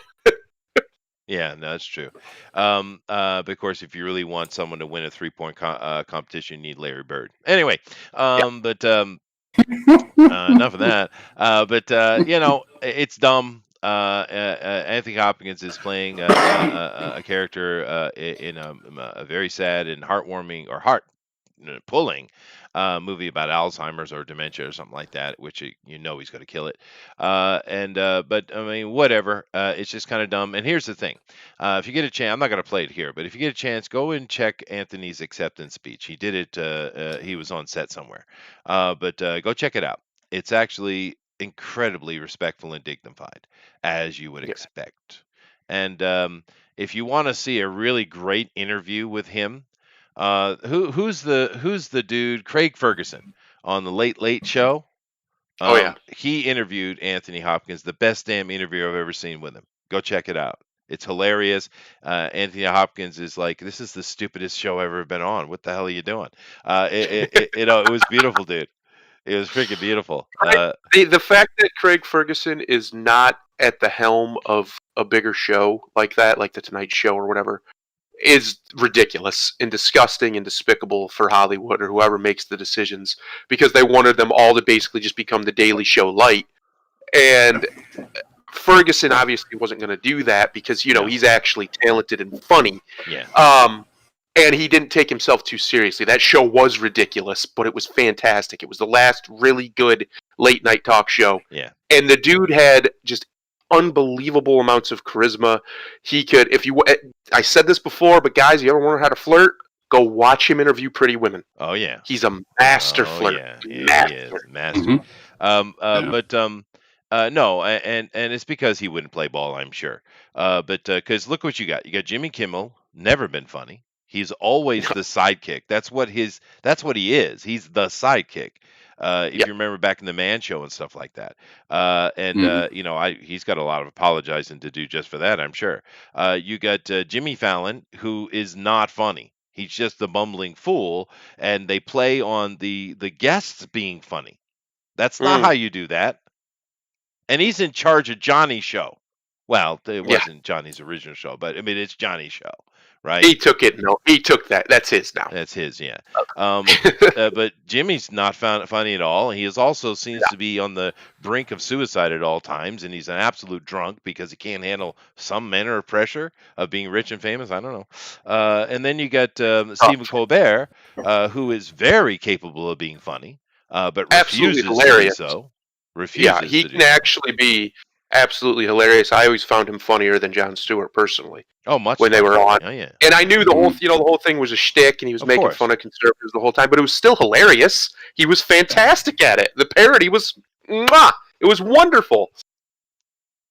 Yeah, no, that's true. But of course, if you really want someone to win a 3-point competition, you need Larry Bird. Anyway, but enough of that. It's dumb. Anthony Hopkins is playing a character in a very sad and heartwarming or heart pulling movie about Alzheimer's or dementia or something like that, which you know he's going to kill it. But I mean, whatever. It's just kind of dumb. And here's the thing: if you get a chance, I'm not going to play it here, but if you get a chance, go and check Anthony's acceptance speech. He did it. He was on set somewhere, but go check it out. It's actually incredibly respectful and dignified, as you would Yeah. expect. And if you want to see a really great interview with him, who's the dude? Craig Ferguson on the Late Late Show. Oh, yeah. He interviewed Anthony Hopkins, the best damn interview I've ever seen with him. Go check it out. It's hilarious. Anthony Hopkins is like, "This is the stupidest show I've ever been on. What the hell are you doing?" It was beautiful, dude. It was freaking beautiful. The fact that Craig Ferguson is not at the helm of a bigger show like that, like the Tonight Show or whatever, is ridiculous and disgusting and despicable for Hollywood or whoever makes the decisions, because they wanted them all to basically just become the Daily Show light. And Ferguson obviously wasn't going to do that because, you know, he's actually talented and funny. Yeah. And he didn't take himself too seriously. That show was ridiculous, but it was fantastic. It was the last really good late night talk show. Yeah. And the dude had just unbelievable amounts of charisma. He could, I said this before, but guys, you ever wonder how to flirt? Go watch him interview pretty women. Oh yeah. He's a master flirt. Yeah, Master. he is master. No, and it's because he wouldn't play ball, I'm sure. But because look what you got. You got Jimmy Kimmel, never been funny. He's always the sidekick. That's what he is. He's the sidekick. If you remember back in the Man Show and stuff like that. You know, he's got a lot of apologizing to do just for that, I'm sure. You got Jimmy Fallon, who is not funny. He's just the bumbling fool, and they play on the guests being funny. That's not how you do that. And he's in charge of Johnny's show. Well, it wasn't Johnny's original show, but I mean, it's Johnny's show, right? He took it. No, he took that. That's his now. That's his, yeah. But Jimmy's not funny at all. He also seems to be on the brink of suicide at all times, and he's an absolute drunk because he can't handle some manner of pressure of being rich and famous. I don't know. And then you got Stephen Colbert, who is very capable of being funny, but refuses to be so. Yeah, he can actually be absolutely hilarious. I always found him funnier than Jon Stewart personally. Oh, much when they were on. Oh, yeah. And I knew the whole thing was a shtick, and he was making fun of conservatives the whole time, but it was still hilarious. He was fantastic at it. The parody was, it was wonderful.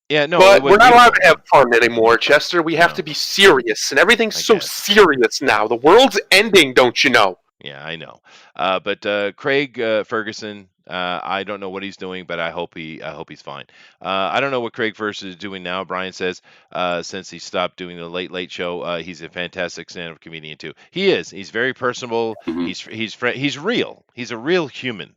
Yeah, no, but we're not allowed to have fun anymore, Chester. We have to be serious, and everything's so serious now. The world's ending, don't you know? Yeah, I know. But Craig Ferguson, I don't know what he's doing, but I hope he's fine. I don't know what Craig Ferguson is doing now. Brian says since he stopped doing the Late Late Show, he's a fantastic stand-up comedian too. He is. He's very personable. He's real. He's a real human,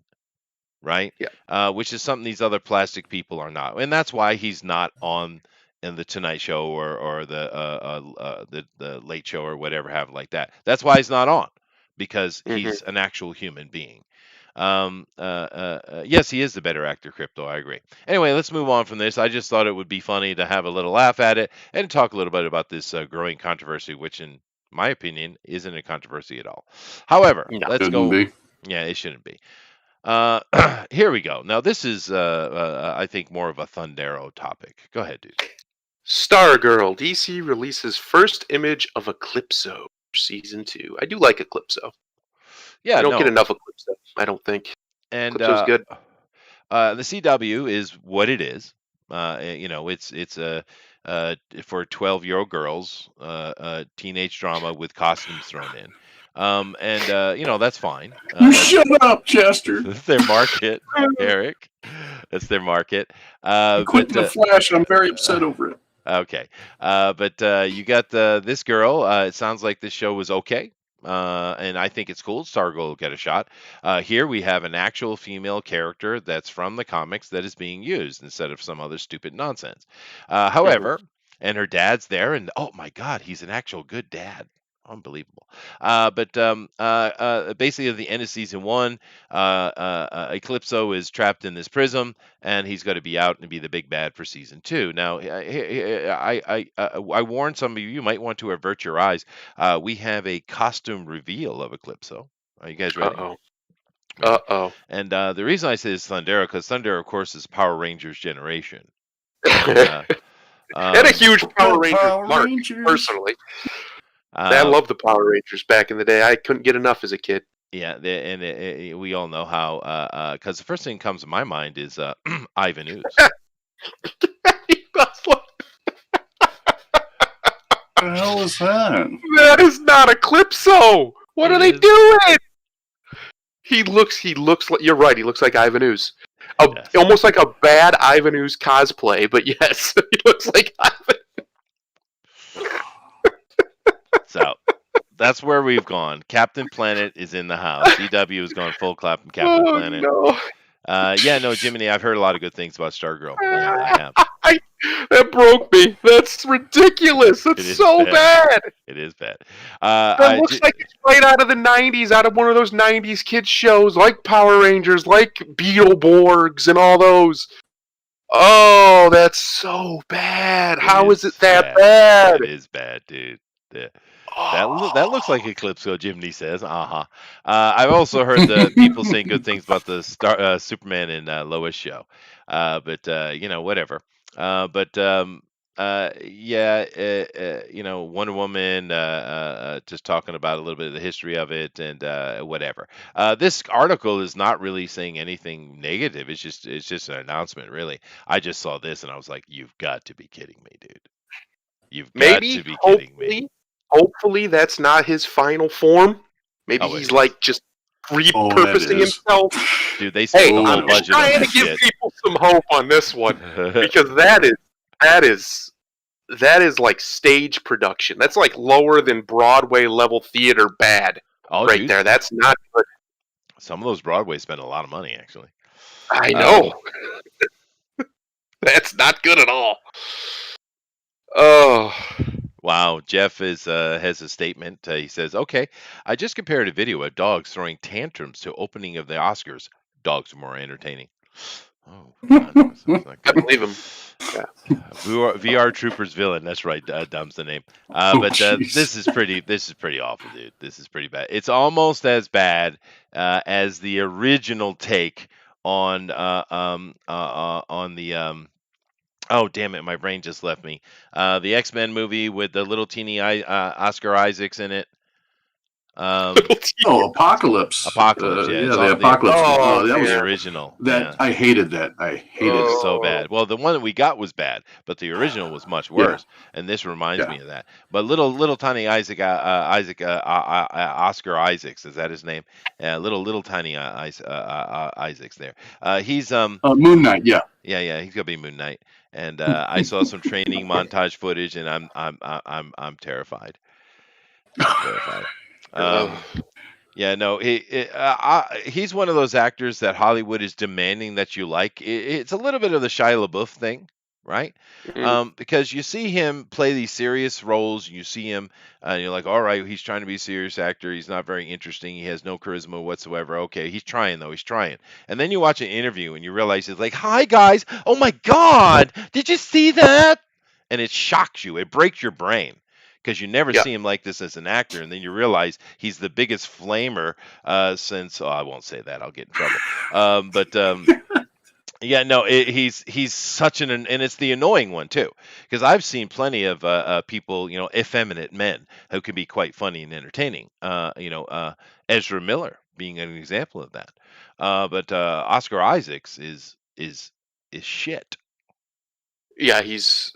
right? Yeah. Which is something these other plastic people are not, and that's why he's not on in the Tonight Show or the Late Show or whatever have like that. That's why he's not on. Because he's an actual human being. Yes, he is the better actor, Crypto. I agree. Anyway, let's move on from this. I just thought it would be funny to have a little laugh at it and talk a little bit about this growing controversy, which, in my opinion, isn't a controversy at all. However, let's go. Yeah, it shouldn't be. Here we go. Now, this is, I think, more of a Thundero topic. Go ahead, dude. Stargirl. DC releases first image of Eclipso. Season 2. I do like Eclipso. Yeah, I don't get enough Eclipso, I don't think. And Eclipso's good. The CW is what it is. You know, it's for 12-year-old girls, teenage drama with costumes thrown in. You know, that's fine. Shut up, Chester. That's their market, Eric. That's their market. Quit the Flash. I'm very upset over it. Okay. You got this girl. It sounds like this show was okay. And I think it's cool. Stargirl will get a shot. Here we have an actual female character that's from the comics that is being used instead of some other stupid nonsense. However, and her dad's there, and oh my God, he's an actual good dad. Unbelievable. Basically at the end of season 1, Eclipso is trapped in this prism, and he's got to be out and be the big bad for season 2. Now, I warn some of you, you might want to avert your eyes. We have a costume reveal of Eclipso. Are you guys ready? Uh-oh. Uh-oh. And the reason I say it's Thundera, because Thundera, of course, is Power Rangers generation. And, And a huge Power Rangers Power mark, Rangers. personally. I love the Power Rangers back in the day. I couldn't get enough as a kid. Yeah, we all know how, because the first thing that comes to my mind is Ivan Ooze. What the hell is that? That is not Eclipso! What are they doing? He looks like, you're right, he looks like Ivan Ooze. Yes. Almost like a bad Ivan Ooze cosplay, but yes, he looks like Ivan. So that's where we've gone. Captain Planet is in the house. CW has gone full clap on Captain Planet. No. Jiminy, I've heard a lot of good things about Stargirl. Yeah, I have. That broke me. That's ridiculous. That's so bad. It is bad. That looks like it's right out of the 90s, out of one of those 90s kids shows, like Power Rangers, like Beetleborgs, and all those. Oh, that's so bad. How is it that bad? It is bad, dude. That looks like Eclipso, Jiminy says. I've also heard the people saying good things about the Superman and Lois show. Whatever. Wonder Woman, just talking about a little bit of the history of it and whatever. This article is not really saying anything negative. It's just an announcement, really. I just saw this and I was like, you've got to be kidding me, dude. You've got to be kidding me. Hopefully that's not his final form. Maybe he's like just repurposing himself. Dude, they spent the whole budget on trying that to give shit. people some hope on this one because that is like stage production. That's like lower than Broadway level theater bad right there. That's not good. Some of those Broadway spend a lot of money, actually. I know. That's not good at all. Oh. Wow, Jeff has a statement. He says, "Okay, I just compared a video of dogs throwing tantrums to opening of the Oscars. Dogs are more entertaining." Oh, God, I believe him. Yeah. VR Troopers villain. That's right. Dumb's the name. This is pretty awful, dude. This is pretty bad. It's almost as bad as the original take on the. Oh, damn it. My brain just left me. The X-Men movie with the little teeny Oscar Isaacs in it. Apocalypse. Apocalypse, yeah. The Apocalypse. That was the original. I hated that. I hated it so bad. Well, the one that we got was bad, but the original was much worse. Yeah. And this reminds me of that. But little tiny Oscar Isaacs, is that his name? Little tiny Isaacs there. He's Moon Knight. Yeah. Yeah. He's gonna be Moon Knight. And I saw some training montage footage, and I'm terrified. Terrified. He's one of those actors that Hollywood is demanding that you like. It's a little bit of the Shia LaBeouf thing, right? Mm-hmm. Because you see him play these serious roles, and you see him, and you're like, all right, he's trying to be a serious actor. He's not very interesting. He has no charisma whatsoever. Okay, he's trying, though. He's trying. And then you watch an interview, and you realize it's like, hi, guys. Oh, my God. Did you see that? And it shocks you. It breaks your brain. Because you never see him like this as an actor, and then you realize he's the biggest flamer since. Oh, I won't say that; I'll get in trouble. He's such and it's the annoying one too. Because I've seen plenty of people, effeminate men who can be quite funny and entertaining. Ezra Miller being an example of that. But Oscar Isaacs is shit. Yeah, he's.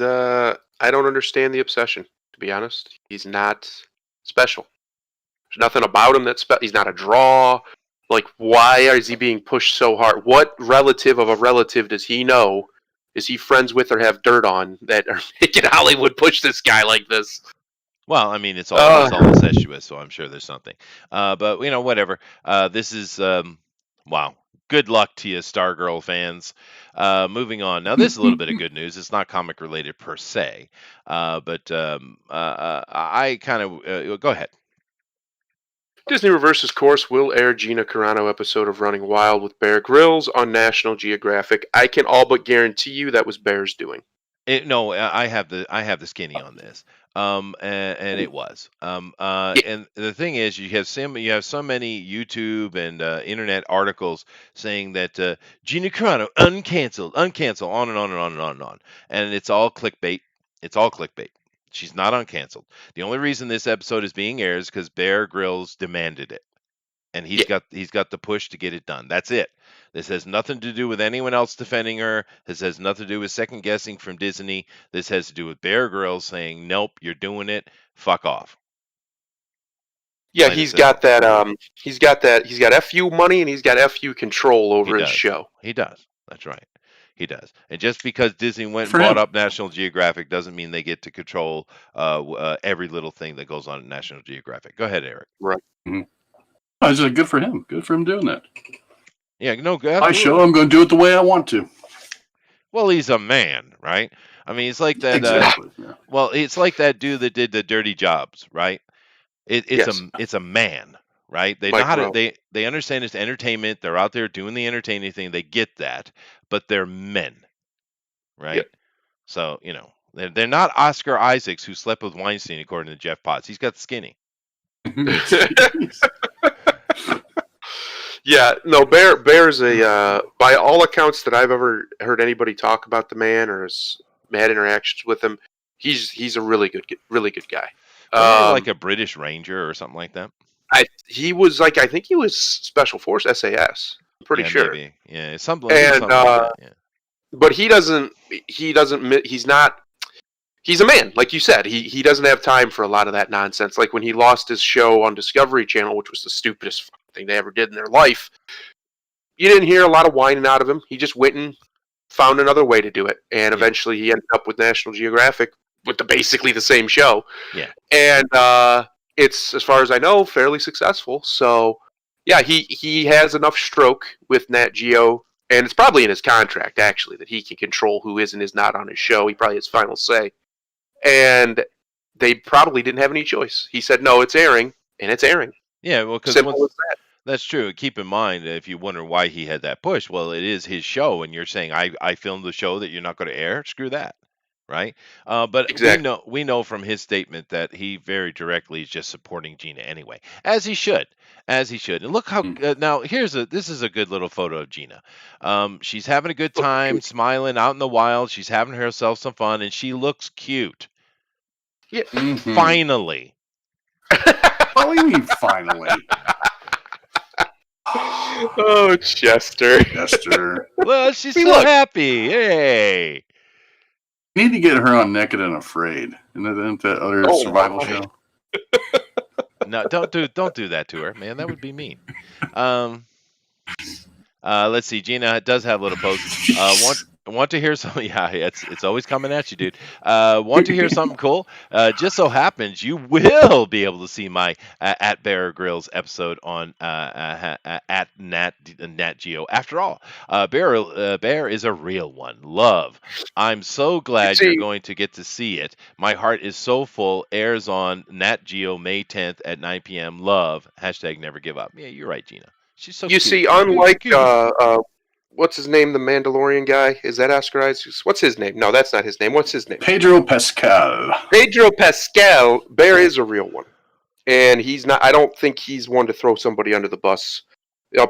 I don't understand the obsession. To be honest, he's not special. There's nothing about him that's he's not a draw. Like, why is he being pushed so hard? What relative of a relative does he know? Is he friends with or have dirt on that are making Hollywood push this guy like this? Well, I mean, it's all incestuous, so I'm sure there's something. But whatever. This is wow. Good luck to you, Stargirl fans. Moving on. Now, this is a little bit of good news. It's not comic related per se, but I kind of go ahead. Disney reverses course. Will air Gina Carano episode of Running Wild with Bear Grylls on National Geographic. I can all but guarantee you that was Bear's doing. No, I have the skinny on this. And it was. Yeah, And the thing is, you have so many YouTube and internet articles saying that Gina Carano uncancelled, on and on and on and on and on, and it's all clickbait. It's all clickbait. She's not uncanceled. The only reason this episode is being aired is because Bear Grylls demanded it, and yeah, he's got the push to get it done. That's it. This has nothing to do with anyone else defending her. This has nothing to do with second guessing from Disney. This has to do with Bear Grylls saying, "Nope, you're doing it. Fuck off." yeah. Plain and He's got simple. that. He's got that. He's got FU money and he's got FU control He over his does. show. He does. That's right. He does. And just because Disney went and For bought him. up National Geographic doesn't mean they get to control every little thing that goes on at National Geographic. Go ahead, Eric. Right. I was like, good for him. Good for him doing that. Yeah, no, My absolutely. show, I'm going to do it the way I want to. Well, he's a man, right? I mean, it's like that. Exactly. Yeah. Well, it's like that dude that did the Dirty Jobs, right? It's Yes. it's a man, right? They know Mike how to Rowe. they understand it's entertainment. They're out there doing the entertaining thing. They get that, but they're men, right? Yep. So they're not Oscar Isaacs who slept with Weinstein, according to Jeff Potts. He's got skinny. Yeah, no, Bear's a by all accounts that I've ever heard anybody talk about the man or has had interactions with him, he's a really good guy. Wasn't he like a British Ranger or something like that? He was like I think he was Special Force SAS. I'm pretty Yeah, sure. maybe. Yeah, something And like that. Yeah. but he's not he's a man, like you said. He doesn't have time for a lot of that nonsense. Like when he lost his show on Discovery Channel, which was the stupidest fucking thing they ever did in their life. You didn't hear a lot of whining out of him. He just went and found another way to do it, and eventually he ended up with National Geographic with basically the same show. Yeah. And it's, as far as I know, fairly successful. So yeah, he has enough stroke with Nat Geo, and it's probably in his contract actually that he can control who is and is not on his show. He probably has final say, and they probably didn't have any choice. He said, "No, it's airing," and it's airing. Yeah, well, because Simple as that. that's true. Keep in mind, if you wonder why he had that push, well, it is his show, and you're saying I filmed the show that you're not going to air. Screw that, right? But Exactly. we know from his statement that he very directly is just supporting Gina anyway, as he should, And look how now this is a good little photo of Gina. She's having a good time, smiling out in the wild. She's having herself some fun, and she looks cute. Yeah. Mhm. Finally. What do you mean, finally? Oh, Chester. Chester. Well, she's See, so look. happy. Hey. You need to get her on Naked and Afraid. Isn't that other Oh, survival my. show? No, don't do that to her, man. That would be mean. Let's see. Gina does have a little post. Want to hear something? Yeah, it's always coming at you, dude. Want to hear something cool? Just so happens you will be able to see my at Bear Grylls episode on at Nat Geo. After all, Bear is a real one. Love. I'm so glad you're going to get to see it. My heart is so full. Airs on Nat Geo May 10th at 9 p.m. Love. # never give up. Yeah, you're right, Gina. She's so You cute. see, unlike what's his name, the Mandalorian guy? Is that Oscar Isaacs? What's his name? No, that's not his name. What's his name? Pedro Pascal. Pedro Pascal. Bear is a real one, and he's not. I don't think he's one to throw somebody under the bus.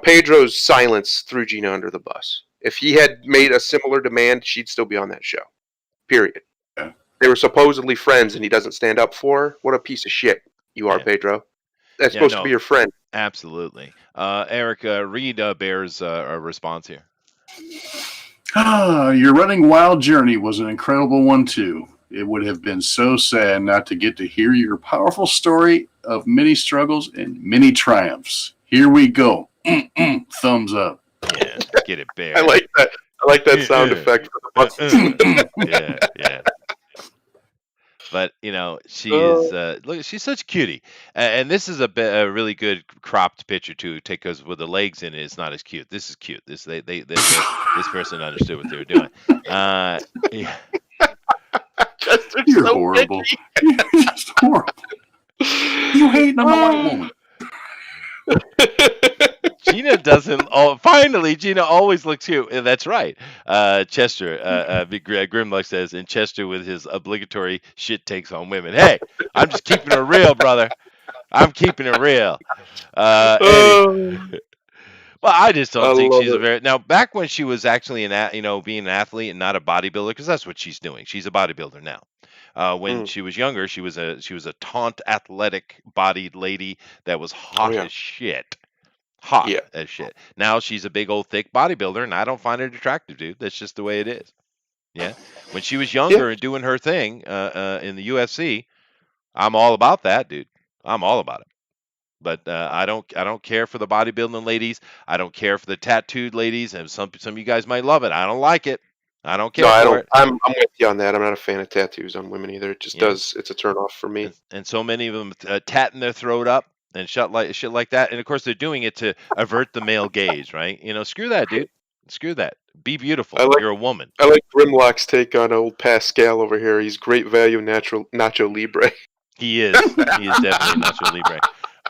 Pedro's silence threw Gina under the bus. If he had made a similar demand, she'd still be on that show. Period. Yeah. They were supposedly friends, and he doesn't stand up for her. What a piece of shit you are, Yeah. Pedro. That's supposed to be your friend. Absolutely. Eric, read Bear's response here. Your Running Wild journey was an incredible one, too. It would have been so sad not to get to hear your powerful story of many struggles and many triumphs. Here we go. Thumbs up. Yeah, get it, Bear. I like that. I like that sound effect for the buses. Yeah. But she is look. She's such a cutie, and this is a really good cropped picture too. Because with the legs in it, it's not as cute. This is cute. This this person understood what they were doing. Yeah. You're so horrible. You're just horrible. You hating on the white woman. Gina doesn't. Oh, finally. Finally, Gina always looks cute. That's right. Chester, Grimlock says, and Chester with his obligatory shit takes on women. Hey, I'm just keeping it real, brother. I'm keeping it real. Eddie. Well, I just I don't think love she's a it. very now. Back when she was actually being an athlete and not a bodybuilder, because that's what she's doing. She's a bodybuilder now. When Mm. she was younger, she was a taunt, athletic, bodied lady that was Oh hot yeah. as shit. Hot Yeah. as shit. Now she's a big old thick bodybuilder, and I don't find it attractive, dude. That's just the way it is. Yeah. When she was Yeah. younger and doing her thing in the UFC, I'm all about that, dude. I'm all about it. But I don't care for the bodybuilding ladies. I don't care for the tattooed ladies, and some of you guys might love it. I don't like it. I don't No, care I for don't. it. I'm with you on that. I'm not a fan of tattoos on women either. It just Yeah. does. It's a turn off for me. And so many of them tatting their throat up and shit like that. And of course, they're doing it to avert the male gaze, right? Screw that, dude. Screw that. Be beautiful. I like You're a woman. I like Grimlock's take on old Pascal over here. He's great value natural Nacho Libre. He is. He is definitely Nacho Libre.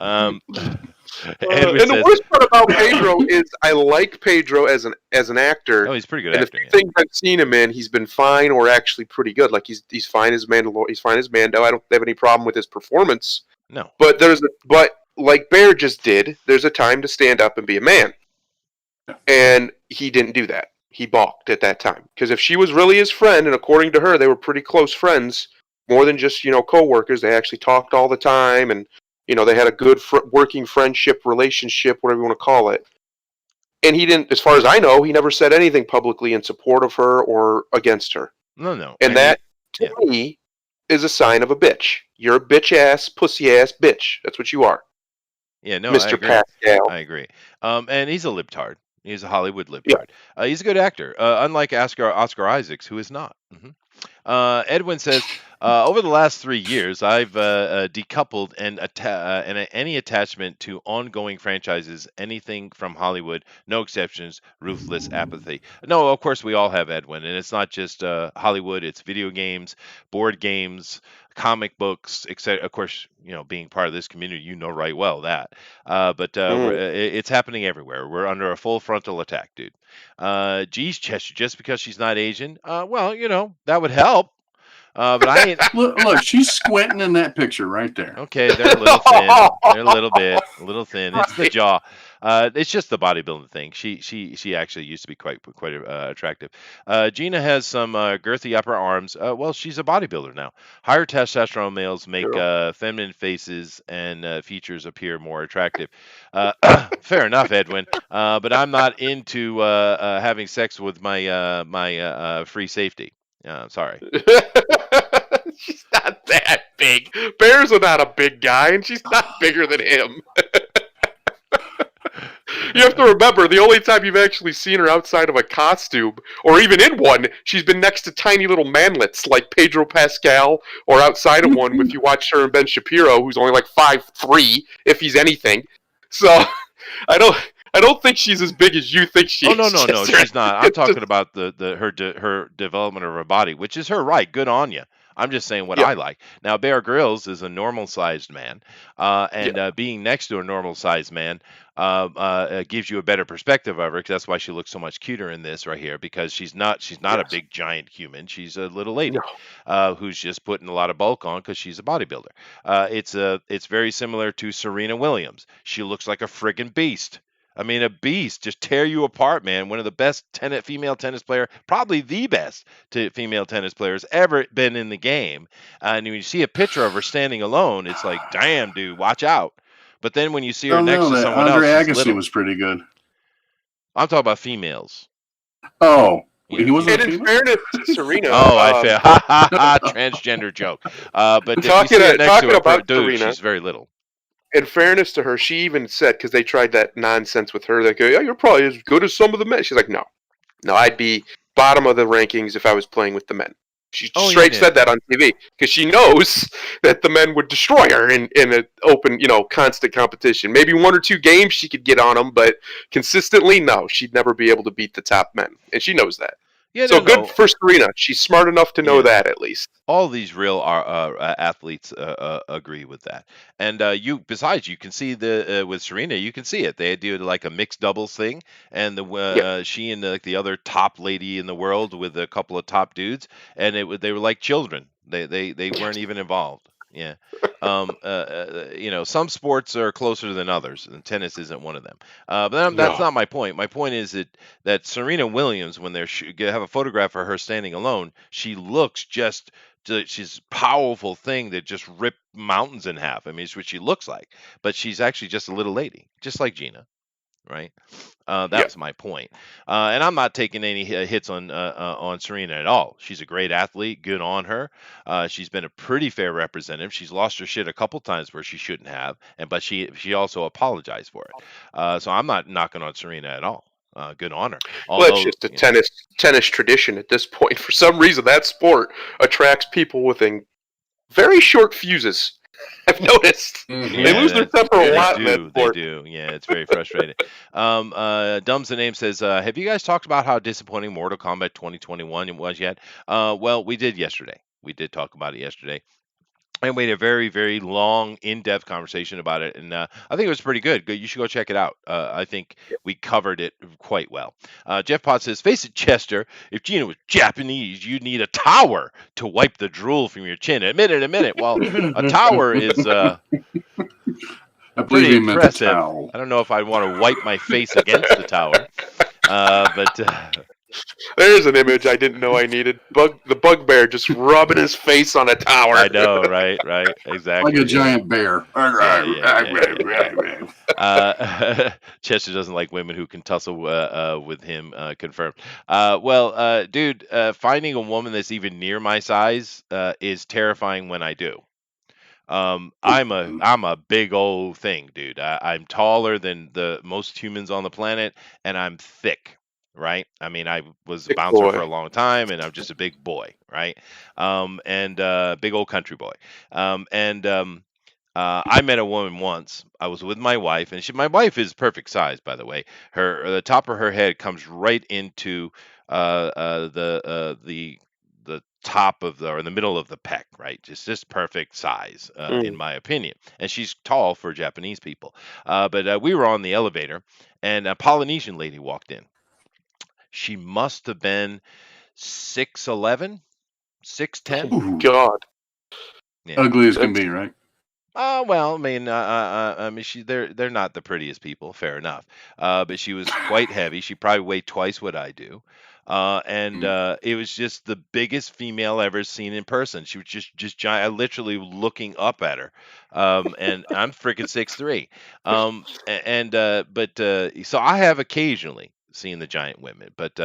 Edwin And the says, worst part about Pedro is I like Pedro as an actor. "Oh, he's a pretty good And the actor." few Yeah. things I've seen him in, he's been fine or actually pretty good. Like he's fine as Mandalorian. He's fine as Mando. I don't have any problem with his performance. No. But like Bear just did, there's a time to stand up and be a man. And he didn't do that. He balked at that time. Because if she was really his friend, and according to her, they were pretty close friends, more than just, co-workers, they actually talked all the time, and, they had a good working friendship, relationship, whatever you want to call it. And he didn't, as far as I know, he never said anything publicly in support of her or against her. No. And that, to me, is a sign of a bitch. You're a bitch-ass, pussy-ass bitch. That's what you are. Yeah, no, I Mr. agree. Pascal. I agree. And he's a libtard. He's a Hollywood Yeah. libtard. He's a good actor, unlike Oscar Isaacs, who is not. Edwin says, over the last 3 years, I've decoupled and any attachment to ongoing franchises, anything from Hollywood, no exceptions, ruthless apathy. No, of course we all have, Edwin, and it's not just Hollywood. It's video games, board games, comic books, etc. Of course, being part of this community, right well that. But it's happening everywhere. We're under a full frontal attack, dude. Geez, Chester, just because she's not Asian, well, that would help. But I ain't. Look, she's squinting in that picture right there. Okay, they're a little thin. They're a little thin. It's the jaw. It's just the bodybuilding thing. She actually used to be quite attractive. Gina has some girthy upper arms. Well, she's a bodybuilder now. Higher testosterone males make feminine faces and features appear more attractive. Fair enough, Edwin. But I'm not into having sex with my free safety. Sorry. She's not that big. Bears are not a big guy, and she's not bigger than him. You have to remember, the only time you've actually seen her outside of a costume, or even in one, she's been next to tiny little manlets like Pedro Pascal, or outside of one if you watch her and Ben Shapiro, who's only like 5'3", if he's anything. So, I don't think she's as big as you think she is. No, she's not. I'm talking about her development of her body, which is her right. Good on you. I'm just saying what I like. Now, Bear Grylls is a normal-sized man, and being next to a normal-sized man gives you a better perspective of her, because that's why she looks so much cuter in this right here, because she's not a big giant human. She's a little lady who's just putting a lot of bulk on because she's a bodybuilder. It's very similar to Serena Williams. She looks like a friggin' beast. I mean, a beast, just tear you apart, man. One of the best female tennis player, probably the best female tennis players ever been in the game. And when you see a picture of her standing alone, it's like, damn, dude, watch out. But then when you see her next to someone Andre else, Agassi was pretty good. I'm talking about females. Oh, he wasn't. And in fairness to Serena, I feel transgender joke. But if you see her next to a dude, she's very little. In fairness to her, she even said, because they tried that nonsense with her, they go, yeah, you're probably as good as some of the men. She's like, no, I'd be bottom of the rankings if I was playing with the men. She straight said that on TV, because she knows that the men would destroy her in an open, constant competition. Maybe 1 or 2 games she could get on them, but consistently, no, she'd never be able to beat the top men, and she knows that. Yeah, so good for Serena. She's smart enough to know that, at least. All these real athletes agree with that. And besides, you can see with Serena, you can see it. They do like a mixed doubles thing, and Yeah. she and the other top lady in the world with a couple of top dudes, and they were like children. They weren't even involved. Yeah. Some sports are closer than others, and tennis isn't one of them. That's No. not my point. My point is that Serena Williams, when have a photograph of her standing alone, she looks she's a powerful thing that just ripped mountains in half. I mean, it's what she looks like, but she's actually just a little lady, just like Gina, right? Yeah. That's my point. And I'm not taking any hits on Serena at all. She's a great athlete, good on her. She's been a pretty fair representative. She's lost her shit a couple times where she shouldn't have, but she also apologized for it. So I'm not knocking on Serena at all. Good on her. Well, it's Although, just a tennis tradition at this point. For some reason, that sport attracts people with very short fuses. I've noticed. They lose their temper a lot in that They sport. do. Yeah, it's very frustrating. Dumbs the Name says, have you guys talked about how disappointing Mortal Kombat 2021 was yet? Well, we did yesterday. We did talk about it yesterday. And we had a very, very long, in-depth conversation about it, and I think it was pretty good. You should go check it out. I think we covered it quite well. Jeff Potts says, "Face it, Chester. If Gina was Japanese, you'd need a tower to wipe the drool from your chin. Admit it. Well, a tower is I believe pretty he meant the impressive. towel. I don't know if I'd want to wipe my face against the tower, but." There's an image I didn't know I needed. The bugbear just rubbing his face on a tower. I know, right, exactly. Like a giant bear. Chester doesn't like women who can tussle with him. Confirmed. Dude, finding a woman that's even near my size is terrifying when I do. I'm a big old thing, dude. I'm taller than the most humans on the planet, and I'm thick. Right? I mean, I was a Thick bouncer boy. for a long time, and I'm just a big boy, right? And big old country boy. I met a woman once. I was with my wife, and my wife is perfect size, by the way. The top of her head comes right into the top of or in the middle of the pec, right? Just perfect size, in my opinion. And she's tall for Japanese people. But we were on the elevator, and a Polynesian lady walked in. She must have been 6'11", 6'10". Oh, God. Yeah. Ugly as can be, right? Well, I mean, they're not the prettiest people, fair enough. But she was quite heavy. She probably weighed twice what I do. And it was just the biggest female ever seen in person. She was just giant. I literally looking up at her. And I'm freaking 6'3". So I have occasionally seen the giant women, but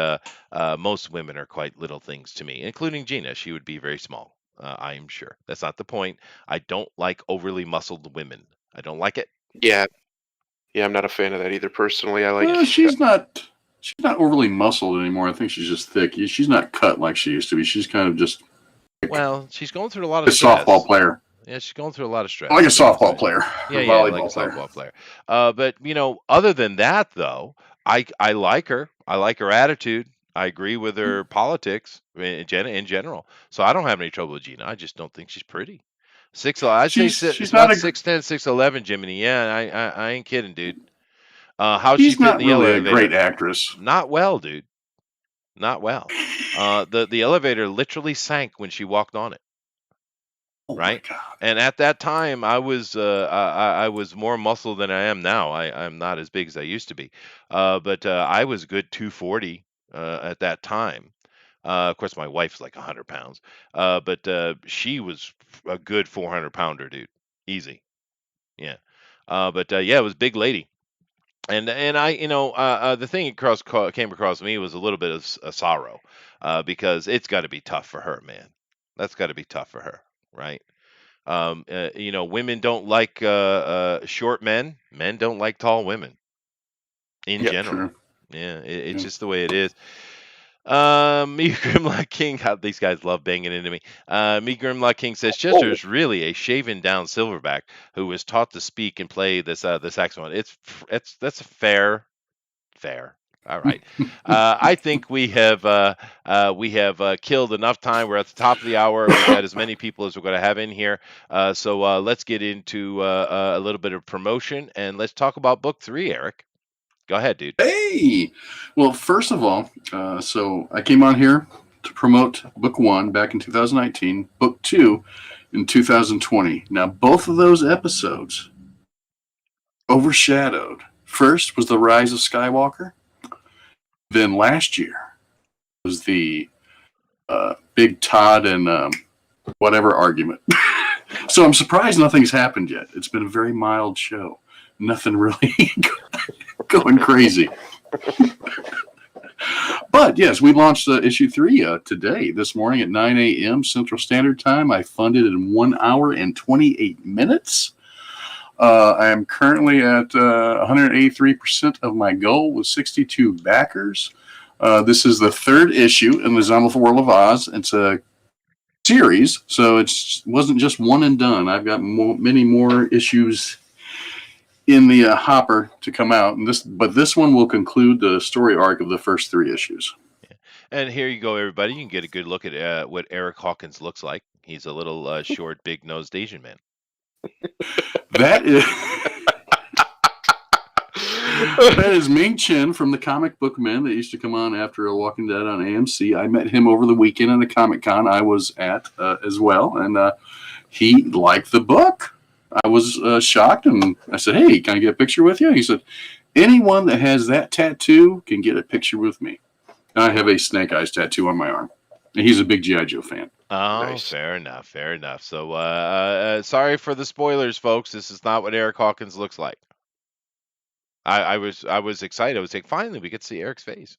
most women are quite little things to me, including Gina. She would be very small. I am sure. That's not the point. I don't like overly muscled women. I don't like it. Yeah. Yeah, I'm not a fan of that either. Personally, I like. Well, she's not overly muscled anymore. I think she's just thick. She's not cut like she used to be. She's kind of just Well, she's going through a lot a of stress. softball player. Yeah, she's going through a lot of stress. Like a softball player. Yeah, A yeah, like a volleyball player. softball player. But other than that, though, I like her. I like her attitude. I agree with her politics in general. So I don't have any trouble with Gina. I just don't think she's pretty. I'd say She's it's not about a- 6'10", 6'11", Jiminy. Yeah, I ain't kidding, dude. How'd She's she fit not in the really elevator? a great actress. Not well, dude. Not well. The elevator literally sank when she walked on it. Oh Right? my God. And at that time, I was more muscle than I am now. I'm not as big as I used to be, but I was a good 240 at that time. Of course, my wife's like 100 pounds, but she was a good 400-pounder, dude, easy. Yeah, yeah, it was a big lady. And I, the thing came across me was a little bit of a sorrow, because it's got to be tough for her, man. That's got to be tough for her, right? Women don't like short men. Men don't like tall women in Yep, general. True. Yeah, it's Yeah. just the way it is. Me Grimlock King, God, these guys love banging into me. Me Grimlock King says Chester is really a shaven down silverback who was taught to speak and play the saxophone. That's fair. All right. I think we have killed enough time. We're at the top of the hour. We've got as many people as we're going to have in here. So let's get into a little bit of promotion, and let's talk about book 3, Eric. Go ahead, dude. Hey! Well, first of all, so I came on here to promote book 1 back in 2019, book 2 in 2020. Now, both of those episodes overshadowed. First was The Rise of Skywalker. Then last year was the Big Todd and whatever argument. So I'm surprised nothing's happened yet. It's been a very mild show. Nothing really going crazy. But yes, we launched issue 3 today, this morning at 9 a.m. Central Standard Time. I funded in 1 hour and 28 minutes. I am currently at 183% of my goal with 62 backers. This is the 3rd issue in the Zombie World of Oz. It's a series, so it wasn't just one and done. I've got many more issues in the hopper to come out, but this one will conclude the story arc of the first 3 issues. Yeah. And here you go, everybody. You can get a good look at what Eric Hawkins looks like. He's a little short, big-nosed Asian man. That is Ming Chen from the Comic Book Men that used to come on after Walking Dead on AMC. I met him over the weekend at a Comic-Con I was at as well, and he liked the book. I was shocked, and I said, "Hey, can I get a picture with you?" And he said, "Anyone that has that tattoo can get a picture with me." And I have a Snake Eyes tattoo on my arm, and he's a big G.I. Joe fan. Oh, nice. Fair enough. So, sorry for the spoilers, folks. This is not what Eric Hawkins looks like. I was excited. I was like, finally, we get to see Eric's face.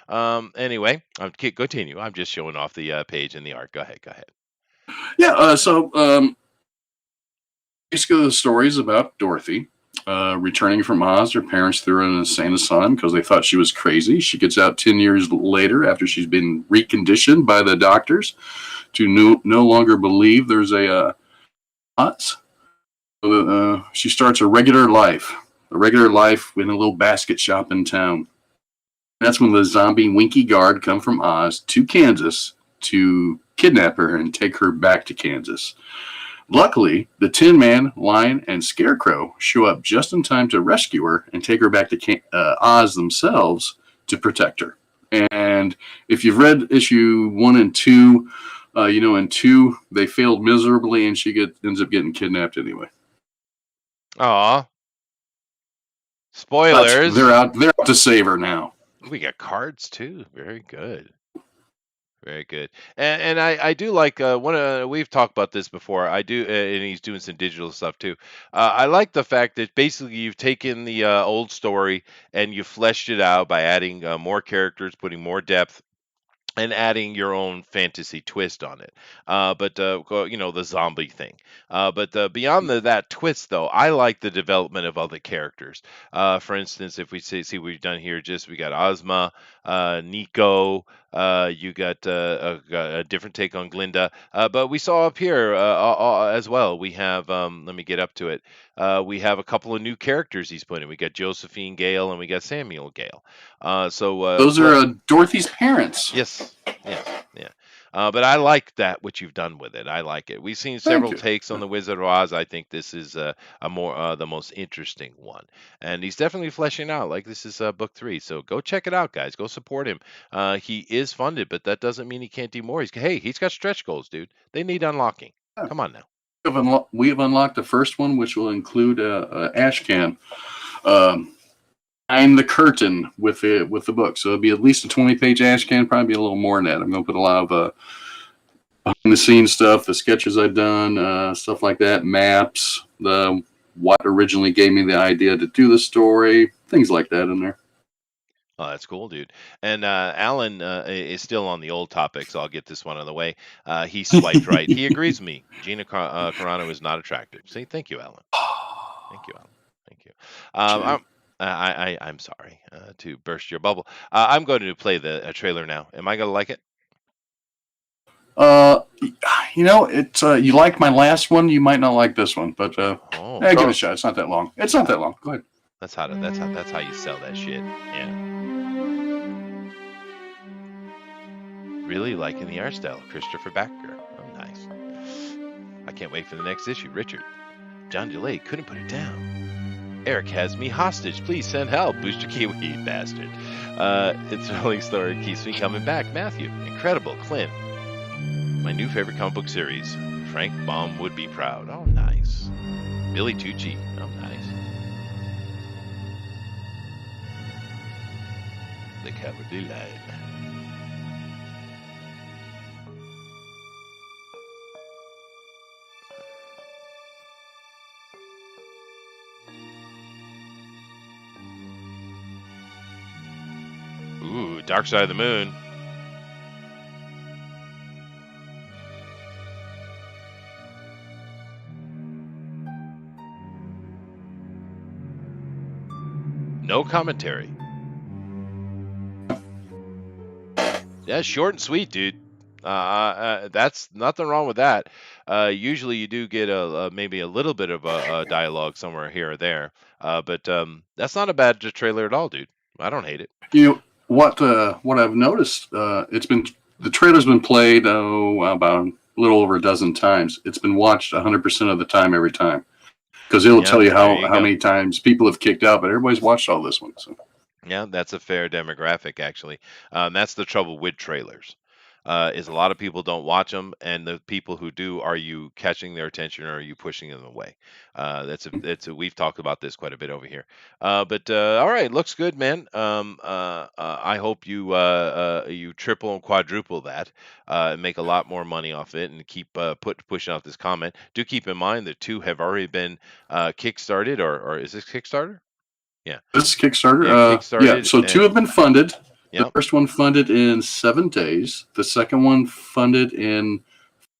Anyway, I'll continue. I'm just showing off the page and the art. Go ahead. Yeah. So, basically, the story is about Dorothy returning from Oz. Her parents threw her in an insane asylum because they thought she was crazy. She gets out 10 years later after she's been reconditioned by the doctors to no longer believe there's a Oz. She starts a regular life in a little basket shop in town. That's when the zombie Winky Guard come from Oz to Kansas to kidnap her and take her back to Kansas. Luckily, the Tin Man, Lion, and Scarecrow show up just in time to rescue her and take her back to Oz themselves to protect her. And if you've read issue 1 and 2, in 2, they failed miserably and she ends up getting kidnapped anyway. Aw. Spoilers. They're out to save her now. We got cards, too. Very good. Very good, and I do like we've talked about this before. I do, and he's doing some digital stuff too. I like the fact that basically you've taken the old story and you fleshed it out by adding more characters, putting more depth, and adding your own fantasy twist on it. But the zombie thing. But beyond that twist, though, I like the development of other characters. For instance, if we see what we've done here, we got Ozma, Nico. You got a different take on Glinda. But we saw up here as well. We have, let me get up to it. We have a couple of new characters he's put in. We got Josephine Gale and we got Samuel Gale. Those are Dorothy's parents. Yes. Yeah. But I like that, what you've done with it. I like it. We've seen several takes on the Wizard of Oz. I think this is the most interesting one. And he's definitely fleshing out, like this is book 3. So go check it out, guys. Go support him. He is funded, but that doesn't mean he can't do more. He's got stretch goals, dude. They need unlocking. Come on now. We have unlocked the first one, which will include a ash can behind the curtain with the book. So it'll be at least a 20-page ash can, probably be a little more than that. I'm going to put a lot of behind-the-scenes stuff, the sketches I've done, stuff like that, maps, what originally gave me the idea to do the story, things like that in there. Oh, that's cool, dude. And Alan is still on the old topic, so I'll get this one out of the way. He swiped right. He agrees with me. Gina Carano is not attractive. See, thank you, Alan. Thank you. I'm sorry to burst your bubble. I'm going to play the trailer now. Am I going to like it? You liked my last one. You might not like this one, but give it a shot. It's not that long. Go ahead. That's how you sell that shit. Yeah. really liking the art style. Christopher Backer. Oh, nice. I can't wait for the next issue. Richard. John DeLay couldn't put it down. Eric has me hostage. Please send help. Booster Kiwi, bastard. Thrilling story keeps me coming back. Matthew. Incredible. Clint. My new favorite comic book series. Frank Baum would be proud. Oh, nice. Billy Tucci. Oh, nice. The Cowardly Lion. Ooh, Dark Side of the Moon. No commentary. Yeah, short and sweet, dude. That's nothing wrong with that. Usually you do get maybe a little bit of a dialogue somewhere here or there, but that's not a bad trailer at all, dude. I don't hate it. You know what I've noticed? The trailer's been played about a little over a dozen times. It's been watched 100% of the time every time because it'll tell you how many times people have kicked out, but everybody's watched all this one. So. Yeah, that's a fair demographic, actually. That's the trouble with trailers. Is a lot of people don't watch them, and the people who do, are you catching their attention or are you pushing them away? We've talked about this quite a bit over here. But all right, looks good, man. I hope you triple and quadruple that, and make a lot more money off it, and keep pushing out this comment. Do keep in mind that 2 have already been kickstarted, or is this Kickstarter? Yeah. This is Kickstarter. Kickstarted, so 2 have been funded. Yep. The first one funded in 7 days. The second one funded in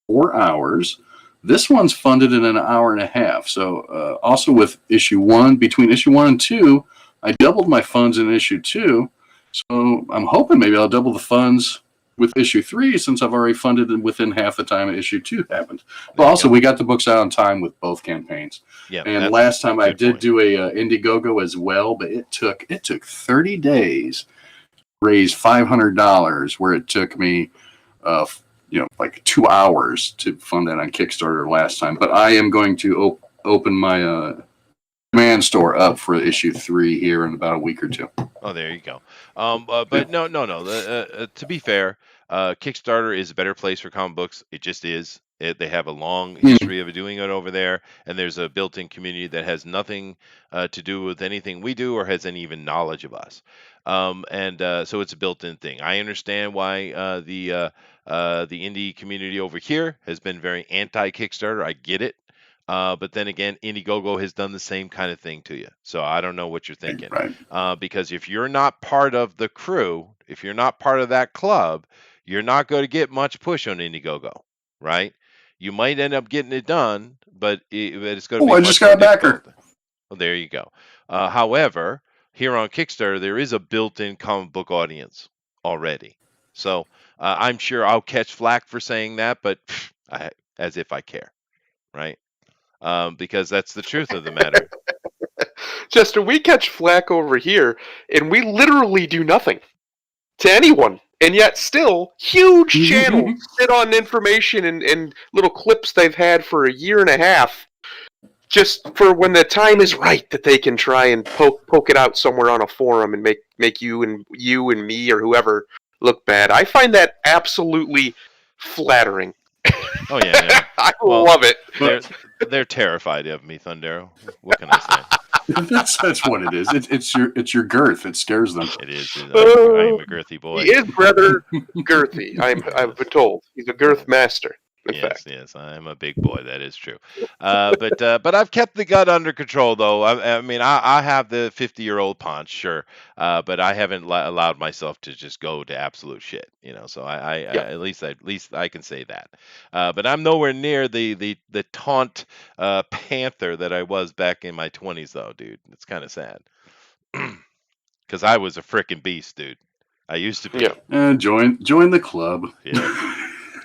4 hours. This one's funded in an hour and a half. So also with issue 1, between issue 1 and 2, I doubled my funds in issue 2. So I'm hoping maybe I'll double the funds with issue 3 since I've already funded it within half the time issue 2 happened. But also we got the books out on time with both campaigns. Yeah, and last time I did do a Indiegogo as well, but it took 30 days. Raise $500, where it took me, like 2 hours to fund that on Kickstarter last time. But I am going to open my command store up for issue 3 here in about a week or 2. Oh, there you go. But no. To be fair, Kickstarter is a better place for comic books. It just is. They have a long history of doing it over there, and there's a built-in community that has nothing to do with anything we do or has any even knowledge of us. So it's a built-in thing. I understand why the indie community over here has been very anti-Kickstarter. I get it. But then again, Indiegogo has done the same kind of thing to you. So I don't know what you're thinking. Right. Because if you're not part of the crew, if you're not part of that club, you're not going to get much push on Indiegogo, right? You might end up getting it done, but it's going to be. I just got a backer. Well, there you go. However, here on Kickstarter, there is a built-in comic book audience already. So I'm sure I'll catch flack for saying that, but as if I care, right? Because that's the truth of the matter. Chester, we catch flack over here, and we literally do nothing to anyone. And yet still, huge channels sit on information and little clips they've had for a year and a half, just for when the time is right that they can try and poke it out somewhere on a forum and make you and me or whoever look bad. I find that absolutely flattering. Oh yeah. I love it. They're terrified of me, Thundero. What can I say? That's what it is. It's your girth. It scares them. It is. I am a girthy boy. He is rather girthy. I've been told he's a girth master. Yes, I am a big boy. That is true. But I've kept the gut under control, though. I mean, I have the 50-year-old paunch, sure, but I haven't allowed myself to just go to absolute shit. So at least I can say that. But I'm nowhere near the taunt panther that I was back in my 20s, though, dude. It's kind of sad because I was a frickin' beast, dude. I used to be. Yeah. Join the club. Yeah.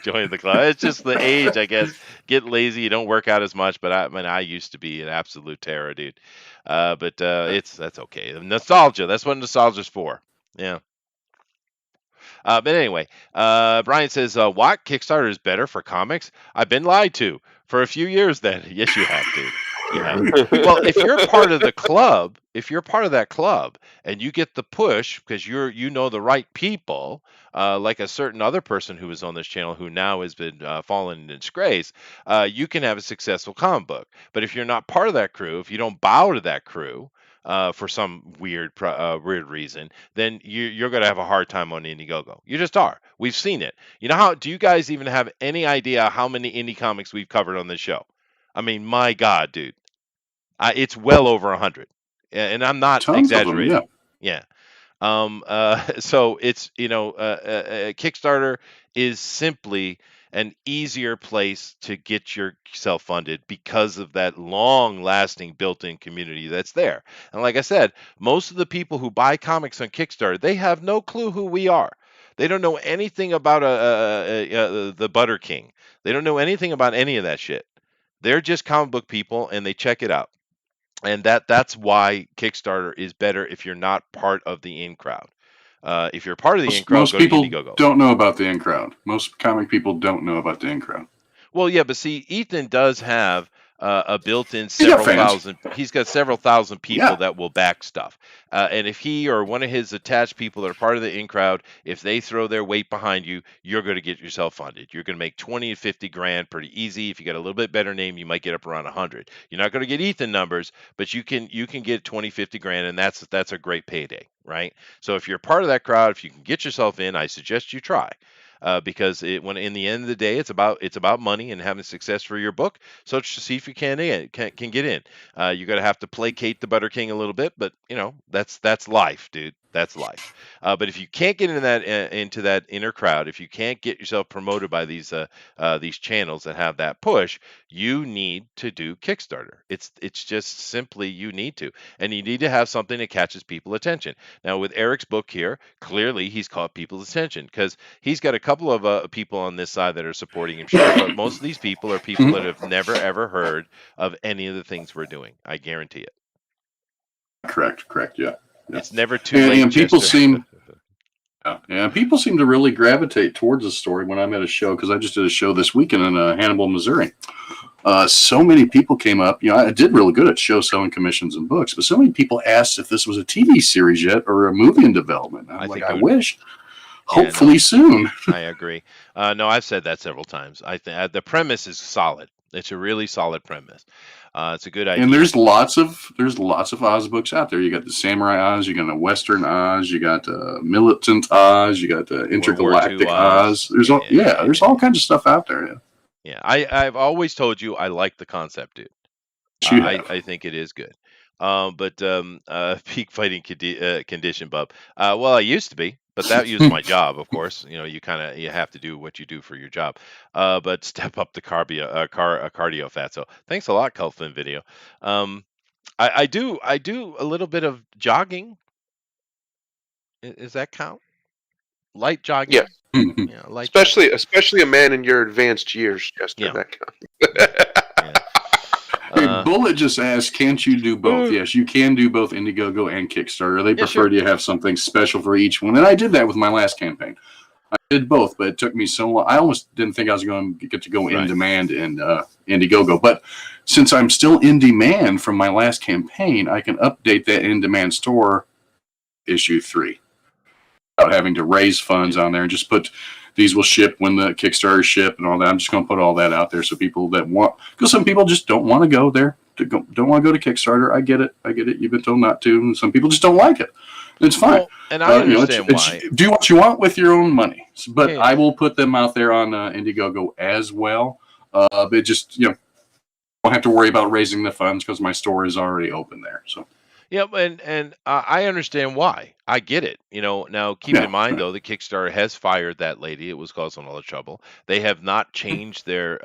Join the club. It's just the age, I guess. Get lazy. You don't work out as much. But I used to be an absolute terror, dude. But that's okay. Nostalgia. That's what nostalgia's for. Yeah. But anyway, Brian says, "What Kickstarter is better for comics? I've been lied to for a few years. Then, yes, you have, dude. You have. Well, if you're part of the club, if you're part of that club, and you get the push because you know the right people, like a certain other person who was on this channel who now has been fallen in disgrace, you can have a successful comic book. But if you're not part of that crew, if you don't bow to that crew." For some weird reason, then you're going to have a hard time on Indiegogo. You just are. We've seen it. You know how? Do you guys even have any idea how many indie comics we've covered on this show? I mean, my God, dude, it's well over 100, and I'm not Tons of them, yeah. exaggerating. Yeah. So it's Kickstarter is simply an easier place to get yourself funded because of that long-lasting built-in community that's there. And like I said, most of the people who buy comics on Kickstarter, they have no clue who we are. They don't know anything about the Butter King. They don't know anything about any of that shit. They're just comic book people, and they check it out. And that's why Kickstarter is better if you're not part of the in crowd. If you're part of the in crowd, Most go to people Indiegogo. don't know about the in crowd. Most comic people don't know about the in crowd. Well, yeah, but see, Ethan does have a built-in He's got several fans. thousand. He's got several thousand people Yeah. that will back stuff. And if he or one of his attached people that are part of the in crowd, if they throw their weight behind you, you're going to get yourself funded. You're going to make 20 to 50 grand pretty easy. If you got a little bit better name, you might get up around 100. You're not going to get Ethan numbers, but you can get 20, 50 grand, and that's a great payday, right? So if you're part of that crowd, if you can get yourself in, I suggest you try. Because when in the end of the day, it's about money and having success for your book. So to see if you can get in. You're gonna have to placate the Butter King a little bit, but that's life, dude. That's life. But if you can't get into that inner crowd, if you can't get yourself promoted by these channels that have that push, you need to do Kickstarter. It's just simply you need to, and you need to have something that catches people's attention. Now with Eric's book here, clearly he's caught people's attention because he's got a couple of people on this side that are supporting him, sure, but most of these people are people that have never ever heard of any of the things we're doing. I guarantee it. Correct, yeah. It's never too late. And people seem to really gravitate towards the story when I'm at a show, because I just did a show this weekend in Hannibal, Missouri. So many people came up. I did really good at show selling commissions and books, but so many people asked if this was a TV series yet or a movie in development. I'm like, I wish. Hopefully soon. I agree. No, I've said that several times. I think the premise is solid. It's a really solid premise. It's a good idea. And there's lots of Oz books out there. You got the Samurai Oz, you got the Western Oz, you got Militant Oz, you got the Intergalactic Oz. There's there's all kinds of stuff out there. Yeah, I've always told you I like the concept, dude. I think it is good. But peak fighting condition, bub. Well, I used to be, but that was my job, of course. You have to do what you do for your job. But step up the cardio fat. So thanks a lot, Culfin Video. I do a little bit of jogging. Does that count? Light jogging. Yeah. Yeah, light especially a man in your advanced years, Chester. Yeah. That Hey, Bullet just asked, can't you do both? Yes, you can do both Indiegogo and Kickstarter. They prefer you have something special for each one. And I did that with my last campaign. I did both, but it took me so long. I almost didn't think I was going to get to go in demand in Indiegogo. But since I'm still in demand from my last campaign, I can update that in-demand store issue 3 without having to raise funds on there and just put these will ship when the Kickstarter ship and all that. I'm just going to put all that out there so people that want, because some people just don't want to go there, don't want to go to Kickstarter. I get it. You've been told not to. And some people just don't like it. It's fine. Well, and I understand why. Do what you want with your own money. But I will put them out there on Indiegogo as well. But just, don't have to worry about raising the funds because my store is already open there. So. Yeah, and I understand why. I get it. Now keep in mind though, the Kickstarter has fired that lady. It was causing all the trouble. They have not changed their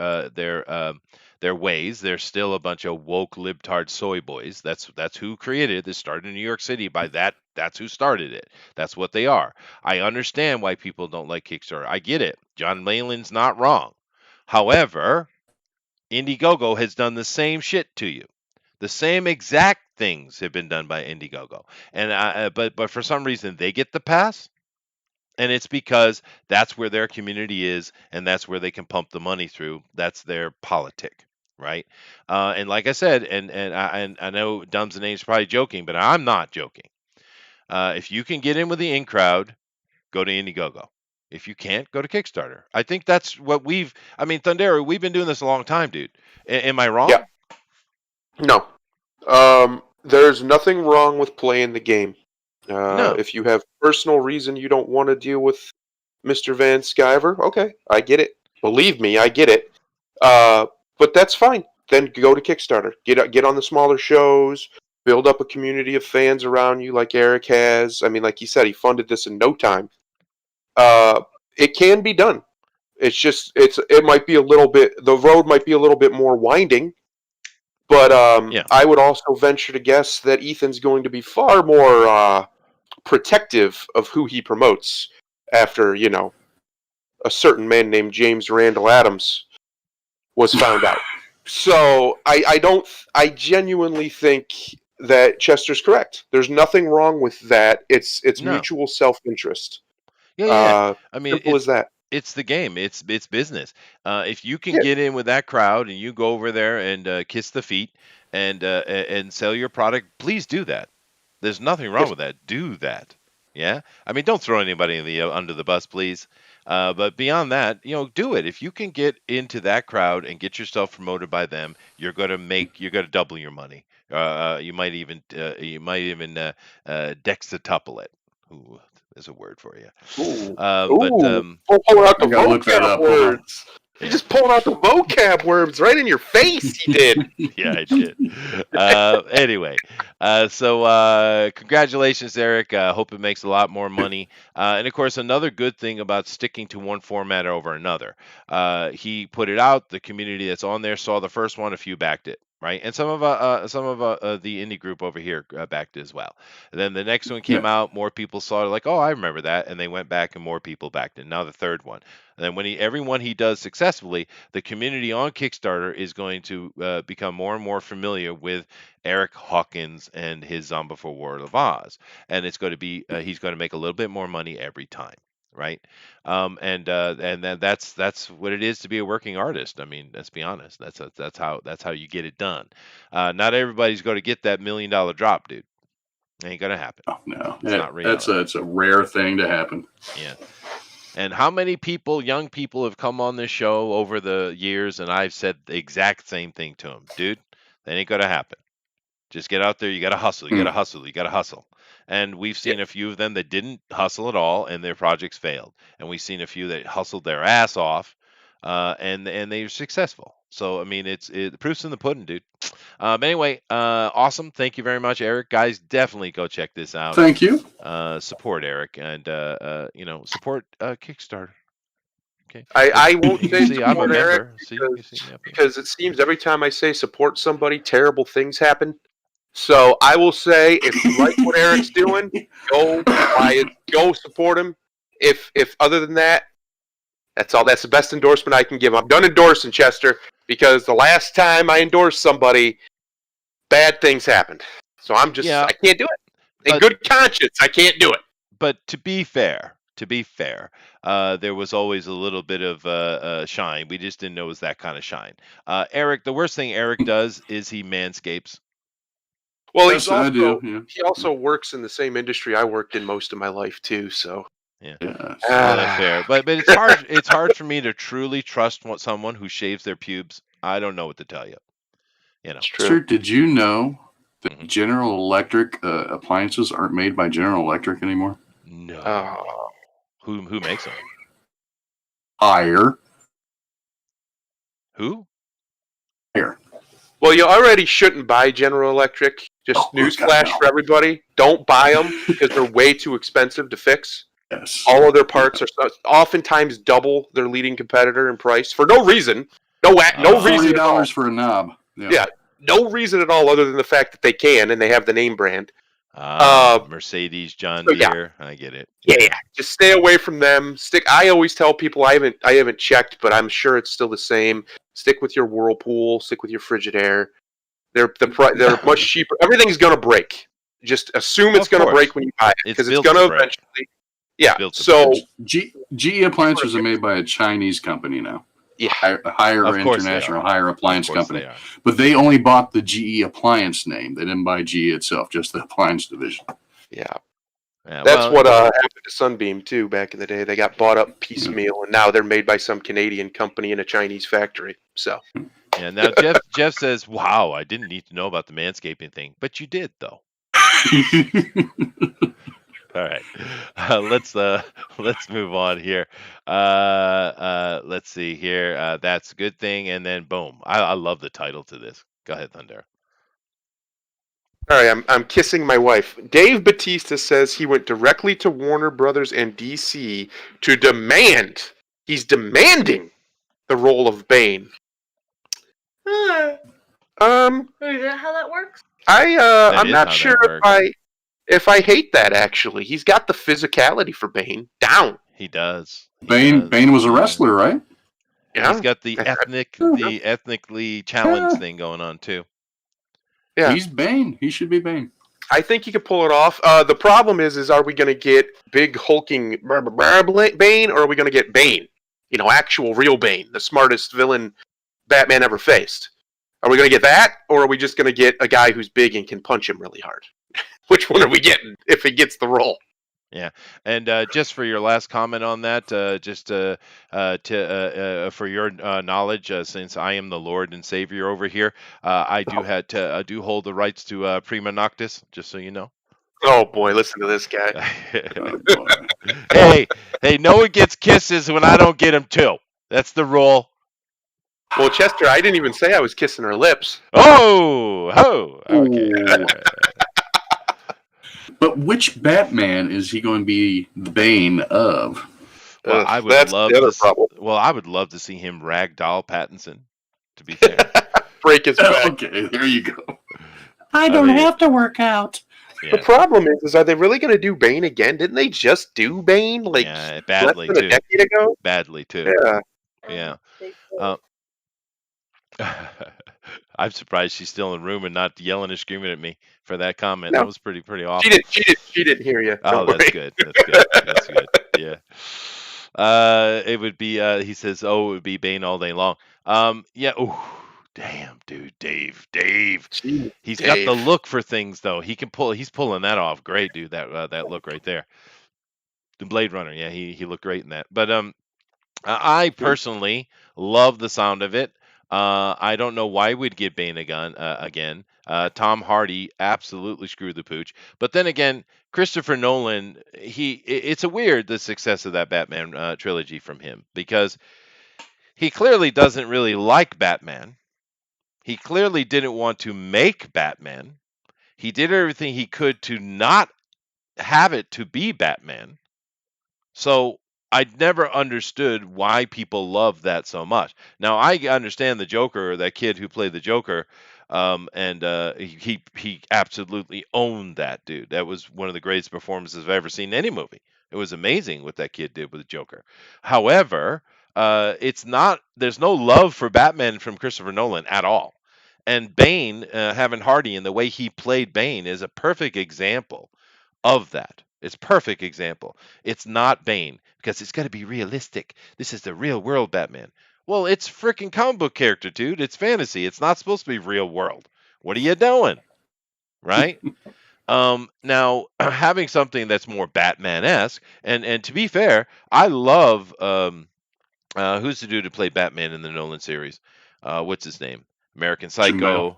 ways. They're still a bunch of woke libtard soy boys. That's who created it. This started in New York City by that's who started it. That's what they are. I understand why people don't like Kickstarter. I get it. John Maylin's not wrong. However, Indiegogo has done the same shit to you. The same exact things have been done by Indiegogo, and but for some reason they get the pass, And it's because that's where their community is, and that's where they can pump the money through. That's their politic, right? And like I said, and I know Dumbs and Names probably joking, but I'm not joking. If you can get in with the in crowd, go to Indiegogo. If you can't, go to Kickstarter. I think that's what I mean, Thundera, we've been doing this a long time, dude. Am I wrong? Yeah. No. There's nothing wrong with playing the game. No. If you have personal reason you don't want to deal with Mr. Van Sciver, okay, I get it. Believe me, I get it. But that's fine. Then go to Kickstarter. Get on the smaller shows. Build up a community of fans around you, like Eric has. I mean, like he said, he funded this in no time. It can be done. It's just it might be a little bit. The road might be a little bit more winding. But Yeah. I would also venture to guess that Ethan's going to be far more protective of who he promotes after, a certain man named James Randall Adams was found out. So I genuinely think that Chester's correct. There's nothing wrong with that. It's No. mutual self-interest. Yeah. I mean, Simple as that. It's the game. It's business. If you can Yeah. get in with that crowd and you go over there and kiss the feet and sell your product, please do that. There's nothing wrong with that. Do that. Yeah. I mean, don't throw anybody in the under the bus, please. But beyond that, do it. If you can get into that crowd and get yourself promoted by them, you're gonna double your money. You might even dextuple it. Ooh, there's a word for you. Ooh. But pulling out the I gotta look that vocab up. Hold on. words. You just pulling out the vocab words right in your face. He did. yeah, I did. Anyway, so congratulations, Eric. Hope it makes a lot more money. And of course, another good thing about sticking to one format over another. He put it out. The community that's on there saw the first one. A few backed it. Right, and some of the indie group over here backed it as well. And then the next one came out, more people saw it, like, oh, I remember that, and they went back and more people backed it. Now the third one, and then everyone he does successfully, the community on Kickstarter is going to become more and more familiar with Eric Hawkins and his Zombie for World of Oz, and it's going to be he's going to make a little bit more money every time. Right, and that's what it is to be a working artist. I mean, let's be honest. That's how you get it done. Not everybody's going to get that $1 million drop, dude. Ain't gonna happen. Oh, no, It's not reality. it's a rare thing to happen. Yeah. And how many young people, have come on this show over the years, and I've said the exact same thing to them, dude. That ain't gonna happen. Just get out there. You got to hustle. You got to hustle. You got to hustle. And we've seen a few of them that didn't hustle at all, and their projects failed. And we've seen a few that hustled their ass off, and they were successful. So I mean, the proof's in the pudding, dude. Anyway, awesome. Thank you very much, Eric. Guys, definitely go check this out. Thank you. Support Eric, and support Kickstarter. Okay. I won't say See, I'm a support Eric member. because it seems every time I say support somebody, terrible things happen. So I will say, if you like what Eric's doing, go buy it, go support him. If other than that, that's all. That's the best endorsement I can give. I'm done endorsing Chester because the last time I endorsed somebody, bad things happened. So I can't do it. In good conscience, I can't do it. But to be fair, there was always a little bit of shine. We just didn't know it was that kind of shine. Eric, the worst thing Eric does is he manscapes. Well, Yes, I do. he also works in the same industry I worked in most of my life too. So yeah, Yes. that's fair. But it's hard. It's hard for me to truly trust someone who shaves their pubes. I don't know what to tell you. it's true. Sir, did you know that Mhm. General Electric appliances aren't made by General Electric anymore? No. Who makes them? Higher. Who? Higher. Well, you already shouldn't buy General Electric. Just newsflash for everybody: don't buy them because they're way too expensive to fix. Yes. All of their parts are oftentimes double their leading competitor in price for no reason. No reason at all. $40 for a knob. Yeah, no reason at all other than the fact that they can and they have the name brand. Mercedes, John so, yeah. Deere. I get it. Yeah, just stay away from them. I always tell people I haven't checked, but I'm sure it's still the same. Stick with your Whirlpool. Stick with your Frigidaire. They're much cheaper. Everything's gonna break. Just assume it's gonna break when you buy it because it's gonna eventually. Yeah. Built the So bridge. GE appliances are made by a Chinese company now. yeah, A higher Of course they international, are. higher appliance Of course company. they are. But they only bought the GE appliance name. They didn't buy GE itself, just the appliance division. yeah. Yeah, That's well, what happened to Sunbeam too back in the day. They got bought up Yeah. piecemeal, and now they're made by some Canadian company in a Chinese factory. So yeah. Now Jeff says, "Wow, I didn't need to know about the manscaping thing, but you did, though." All right, let's move on here. Let's see here. That's a good thing, and then boom. I love the title to this. Go ahead, Thunder. all right, I'm kissing my wife. Dave Bautista says he went directly to Warner Brothers and DC to demand. He's demanding the role of Bane. Is that how that works? I'm is not how sure that if I hate that. Actually, he's got the physicality for Bane down. He does. He Bane does. was a wrestler, right? Yeah, He's got the ethnically challenged thing going on too. yeah. He's Bane. He should be Bane. I think he could pull it off. The problem is are we going to get big hulking Bane, or are we going to get Bane? You know, actual real Bane, the smartest villain Batman ever faced. Are we going to get that, or are we just going to get a guy who's big and can punch him really hard? Which one are we getting if he gets the role? Yeah, and just for your last comment on that, for your knowledge, since I am the Lord and Savior over here, I do hold the rights to Prima Noctis, just so you know. Oh boy, listen to this guy. Oh, boy. hey, no one gets kisses when I don't get them too. That's the rule. Well, Chester, I didn't even say I was kissing her lips. Oh, okay. But which Batman is he going to be the Bane of? Well, I would That's love the other to. problem. Well, I would love to see him ragdoll Pattinson. To be fair, Break his back. Okay, there you go. I don't have to work out. yeah, The problem is are they really going to do Bane again? Didn't they just do Bane like yeah, less badly than a too. decade ago? Badly too. Yeah. Yeah. I'm surprised she's still in the room and not yelling and screaming at me for that comment. No. That was pretty awful. She didn't hear you. Oh, Don't that's worry. good. That's good. Yeah. It would be. He says, "Oh, it would be Bane all day long." Yeah. Oh, damn, dude, Dave. Jeez, He's got the Dave. look for things, though. He's pulling that off. Great, dude. That look right there. The Blade Runner. Yeah, he looked great in that. But I personally love the sound of it. I don't know why we'd get Bane again. Tom Hardy absolutely screwed the pooch. But then again, Christopher Nolan, it's a weird the success of that Batman trilogy from him, because he clearly doesn't really like Batman. He clearly didn't want to make Batman. He did everything he could to not have it to be Batman. So I never understood why people love that so much. Now I understand the Joker, that kid who played the Joker, and he absolutely owned that dude. That was one of the greatest performances I've ever seen in any movie. It was amazing what that kid did with the Joker. However, it's not. There's no love for Batman from Christopher Nolan at all. And Bane, having Hardy and the way he played Bane is a perfect example of that. It's perfect example. It's not Bane because it's got to be realistic. This is the real world Batman. Well, it's freaking comic book character, dude. It's fantasy. It's not supposed to be real world. What are you doing? Right? Now having something that's more Batman-esque, and to be fair, I love who's the dude who played Batman in the Nolan series? What's his name? American Psycho.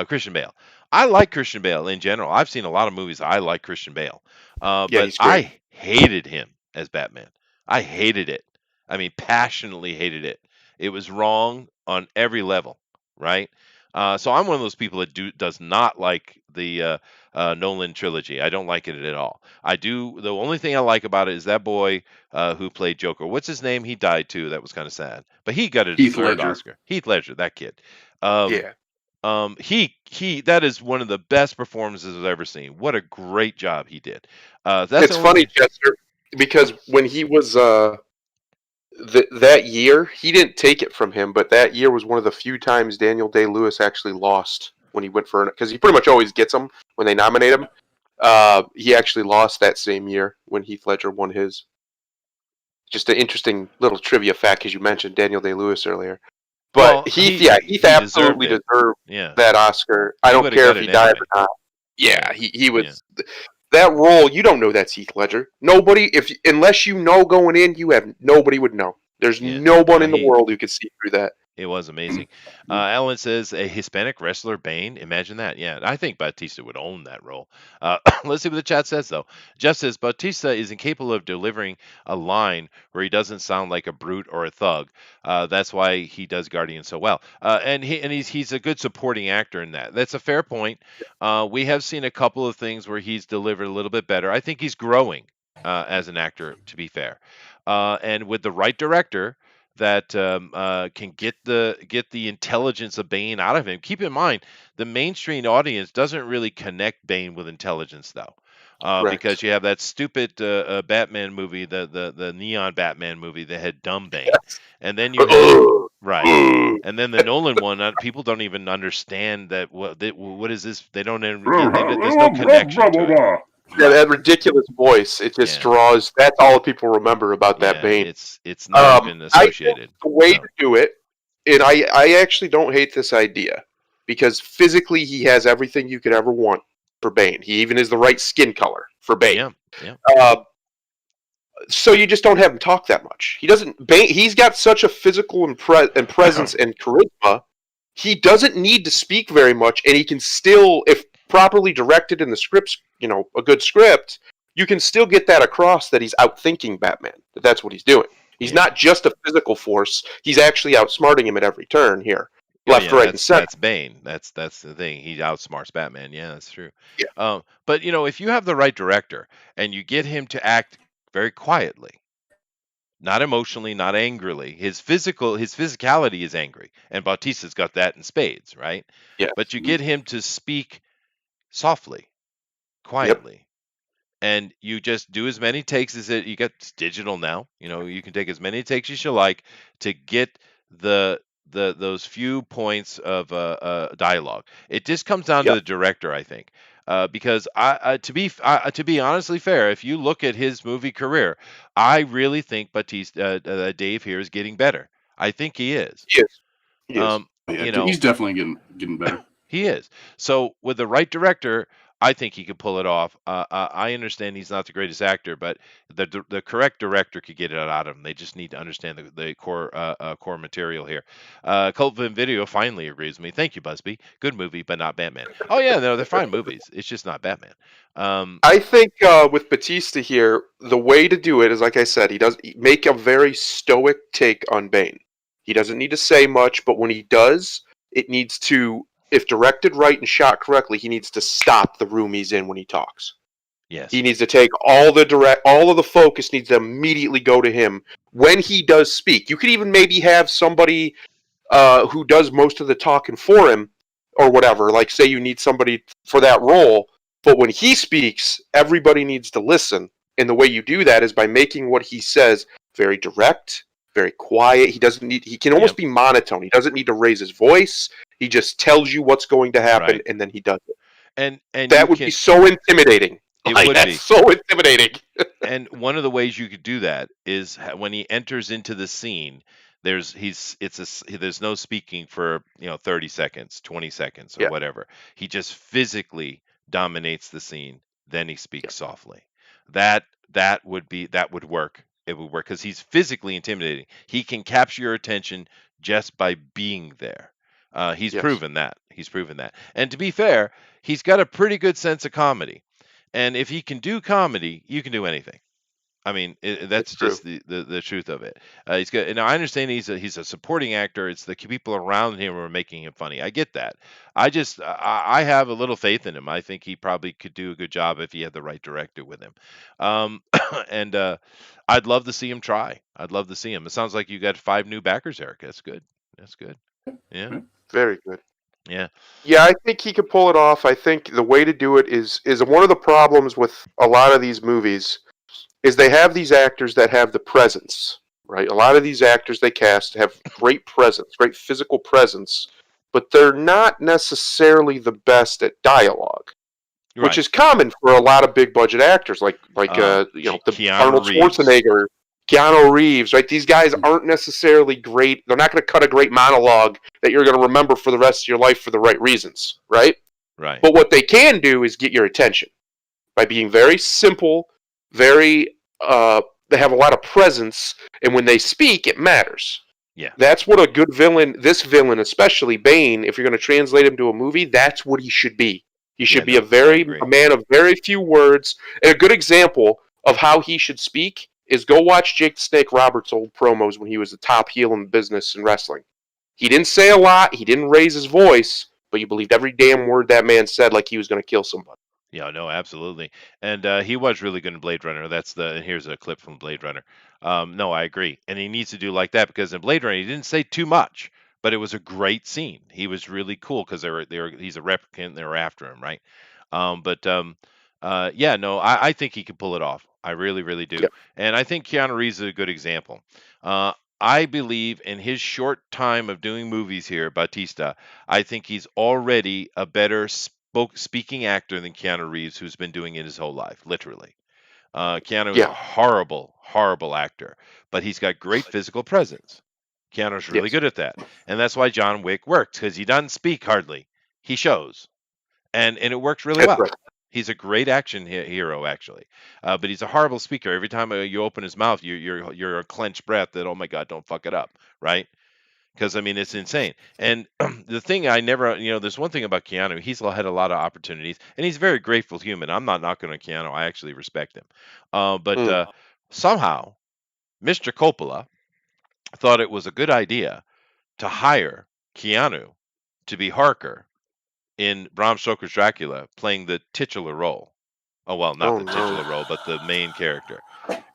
Christian Bale. I like Christian Bale in general. I've seen a lot of movies. I like Christian Bale. Yeah, But he's great. I hated him as Batman. I hated it. I mean, passionately hated it. It was wrong on every level, right? So I'm one of those people that does not like the Nolan trilogy. I don't like it at all. I do. The only thing I like about it is that boy who played Joker. What's his name? He died too. That was kind of sad. But he got a Heath deserved Ledger. Oscar. Heath Ledger, that kid. Yeah. He that is one of the best performances I've ever seen. What a great job he did. That's It's funny, Chester, because when he was that year, he didn't take it from him, but that year was one of the few times Daniel Day-Lewis actually lost when he went for because he pretty much always gets them when they nominate him. He actually lost that same year when Heath Ledger won his. Just an interesting little trivia fact, because you mentioned Daniel Day-Lewis earlier. But Heath absolutely deserved that Oscar. I don't care if he died or not. Yeah, he was that role. You don't know that's Heath Ledger. Nobody, unless you know going in, nobody would know. There's no one in the world who could see through that. It was amazing. Ellen says a Hispanic wrestler, Bane. Imagine that. Yeah, I think Bautista would own that role. Let's see what the chat says, though. Jeff says Bautista is incapable of delivering a line where he doesn't sound like a brute or a thug. That's why he does Guardian so well. And he's a good supporting actor in that. That's a fair point. We have seen a couple of things where he's delivered a little bit better. I think he's growing as an actor, to be fair. And with the right director that can get the intelligence of Bane out of him. Keep in mind, the mainstream audience doesn't really connect Bane with intelligence, though, because you have that stupid Batman movie, the neon Batman movie that had dumb Bane, and then you have, and then the Nolan one. People don't even understand that. What is this? They don't. There's no connection to it. Yeah, that ridiculous voice. It just draws. That's all people remember about that Bane. It's not even associated. I think the way to do it, and I actually don't hate this idea, because physically he has everything you could ever want for Bane. He even is the right skin color for Bane. So you just don't have him talk that much. He doesn't. Bane. He's got such a physical and presence and charisma. He doesn't need to speak very much, and he can still, if properly directed in the scripts, a good script, you can still get that across that he's outthinking Batman. That's what he's doing. He's not just a physical force. He's actually outsmarting him at every turn here, left, right, and center. That's Bane. That's the thing. He outsmarts Batman. Yeah, that's true. Yeah. But if you have the right director and you get him to act very quietly, not emotionally, not angrily. His physicality is angry, and Bautista's got that in spades, right? Yeah. But you get him to speak softly, quietly, and you just do as many takes as you get. It's digital now. You can take as many takes as you like to get those few points of dialogue. It just comes down to the director, I think. Because to be honestly fair, if you look at his movie career, I really think Dave here is getting better. I think he is. He is. He's definitely getting better. He is. So with the right director, I think he could pull it off. I understand he's not the greatest actor, but the correct director could get it out of him. They just need to understand the core material here. Cult Video finally agrees with me. Thank you, Busby. Good movie, but not Batman. Oh yeah, no, they're fine movies. It's just not Batman. I think with Bautista here, the way to do it is, like I said, he does make a very stoic take on Bane. He doesn't need to say much, but when he does, it needs to, if directed right and shot correctly, he needs to stop the room he's in when he talks. Yes. He needs to take all of the focus needs to immediately go to him when he does speak. You could even maybe have somebody who does most of the talking for him or whatever. Like, say you need somebody for that role, but when he speaks, everybody needs to listen. And the way you do that is by making what he says very direct, very quiet. He can almost be monotone. He doesn't need to raise his voice. He just tells you what's going to happen, and then he does it. And that would be so intimidating. It would be so intimidating. And one of the ways you could do that is when he enters into the scene. There's no speaking for 30 seconds, 20 seconds, or whatever. He just physically dominates the scene. Then he speaks softly. That would work. It would work because he's physically intimidating. He can capture your attention just by being there. He's proven that. And to be fair, he's got a pretty good sense of comedy. And if he can do comedy, you can do anything. I mean, that's just the truth of it. He's got. Now I understand he's a supporting actor. It's the people around him who are making him funny. I get that. I have a little faith in him. I think he probably could do a good job if he had the right director with him. And I'd love to see him try. I'd love to see him. It sounds like you got 5 new backers, Eric. That's good. Yeah. Very good. Yeah. Yeah, I think he could pull it off. I think the way to do it is one of the problems with a lot of these movies is they have these actors that have the presence, right? A lot of these actors they cast have great presence, great physical presence, but they're not necessarily the best at dialogue. which is common for a lot of big budget actors, like Keanu Arnold Reeves. Schwarzenegger, Keanu Reeves, right? These guys aren't necessarily great. They're not going to cut a great monologue that you're going to remember for the rest of your life for the right reasons, right? Right. But what they can do is get your attention by being very simple, very. They have a lot of presence, and when they speak, it matters. Yeah. That's what a good villain, this villain, especially Bane, if you're going to translate him to a movie, that's what he should be. He should be a man of very few words. And a good example of how he should speak is go watch Jake the Snake Roberts' old promos when he was the top heel in the business in wrestling. He didn't say a lot. He didn't raise his voice, but you believed every damn word that man said like he was going to kill somebody. Yeah, no, absolutely. And he was really good in Blade Runner. Here's a clip from Blade Runner. No, I agree. And he needs to do like that because in Blade Runner, he didn't say too much, but it was a great scene. He was really cool because he's a replicant. They were after him, right? Yeah, no, I think he can pull it off. I really, really do. Yep. And I think Keanu Reeves is a good example. I believe in his short time of doing movies here, Bautista, I think he's already a better speaking actor than Keanu Reeves, who's been doing it his whole life, literally. Keanu is a horrible, horrible actor, but he's got great physical presence. Keanu's really good at that. And that's why John Wick works, because he doesn't speak hardly. He shows. And it works really well. Right. He's a great action hero, actually, but he's a horrible speaker. Every time you open his mouth, you're a clenched breath that, oh my God, don't fuck it up, right? Because I mean, it's insane. And the thing I never, there's one thing about Keanu. He's had a lot of opportunities, and he's a very grateful human. I'm not knocking on Keanu. I actually respect him. But somehow, Mr. Coppola thought it was a good idea to hire Keanu to be Harker in Bram Stoker's Dracula, playing the titular role. Oh, well, not the titular role, but the main character.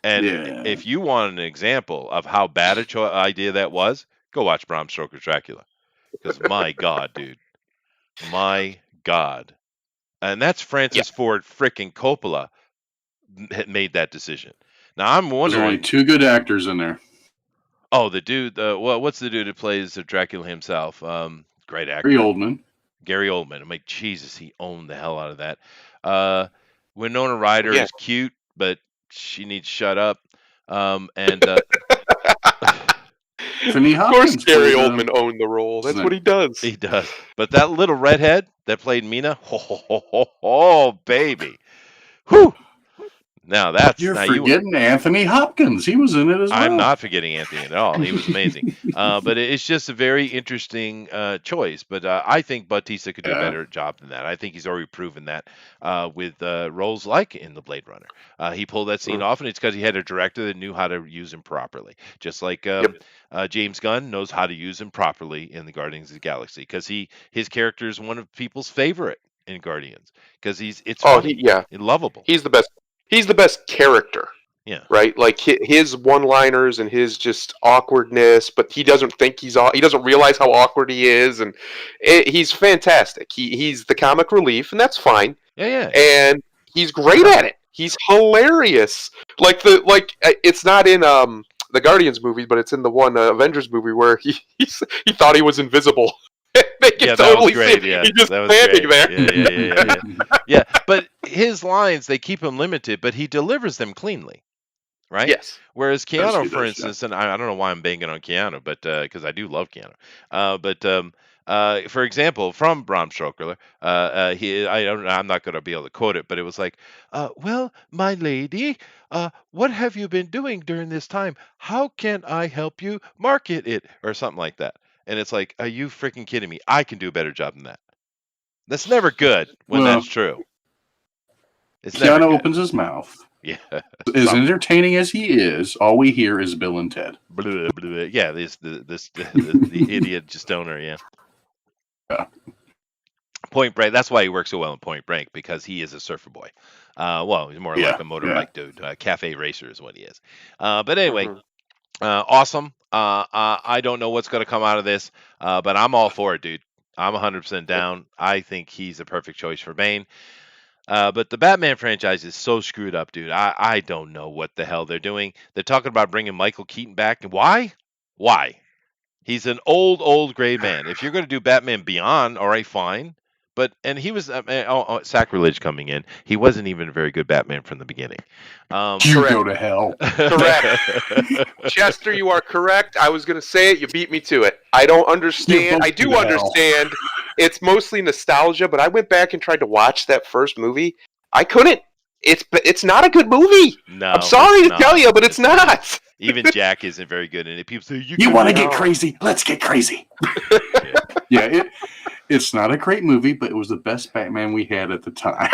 And if you want an example of how bad a idea that was, go watch Bram Stoker's Dracula. Because my God, dude. My God. And that's Francis Ford frickin' Coppola made that decision. Now, I'm wondering... There's only two good actors in there. Oh, the dude... what's the dude who plays Dracula himself? Great actor. Gary Oldman. I'm like, Jesus, he owned the hell out of that. Winona Ryder is cute, but she needs to shut up. Of course, Gary Oldman owned the role. That's what he does. He does. But that little redhead that played Mina, oh baby. Whew. Now you're forgetting Anthony Hopkins. He was in it as well. I'm not forgetting Anthony at all. He was amazing. But it's just a very interesting choice. But I think Bautista could do a better job than that. I think he's already proven that with roles like in the Blade Runner. He pulled that scene off, and it's because he had a director that knew how to use him properly. Just like James Gunn knows how to use him properly in the Guardians of the Galaxy, because his character is one of people's favorite in Guardians, because it's funny, lovable. He's the best. He's the best character. Yeah. Right? Like his one-liners and his just awkwardness, but he doesn't think he doesn't realize how awkward he is, and he's fantastic. He's the comic relief, and that's fine. Yeah. And he's great at it. He's hilarious. It's not in the Guardians movie, but it's in the one Avengers movie where he thought he was invisible. That was great. Yeah, he's just standing there. Yeah, but his lines, they keep him limited, but he delivers them cleanly, right? Yes. Whereas Keanu, for instance, and I don't know why I'm banging on Keanu, but because I do love Keanu. For example, from Bram Stoker, I'm not going to be able to quote it, but it was like, well, my lady, what have you been doing during this time? How can I help you market it? Or something like that. And it's like, are you freaking kidding me? I can do a better job than that. That's never good when that's true. Keanu opens his mouth. Yeah. As entertaining as he is, all we hear is Bill and Ted. Yeah, the idiot stoner, yeah. Point Break. That's why he works so well in Point Break, because he is a surfer boy. Well, he's more like a motorbike dude. Cafe racer is what he is. But anyway, awesome. I don't know what's going to come out of this, but I'm all for it, dude. I'm 100% down. I think he's a perfect choice for Bane. But the Batman franchise is so screwed up, dude. I don't know what the hell they're doing. They're talking about bringing Michael Keaton back. Why? Why? He's an old gray man. If you're going to do Batman Beyond, all right, fine. and he was sacrilege coming in. He wasn't even a very good Batman from the beginning. You go to hell. Correct. Chester, you are correct. I was going to say it. You beat me to it. I don't understand. I do understand. It's mostly nostalgia, but I went back and tried to watch that first movie. I couldn't. It's not a good movie. No, I'm sorry to tell you, but it's not. Even Jack isn't very good in it. People say you want to get crazy? Let's get crazy. Yeah, it's not a great movie, but it was the best Batman we had at the time.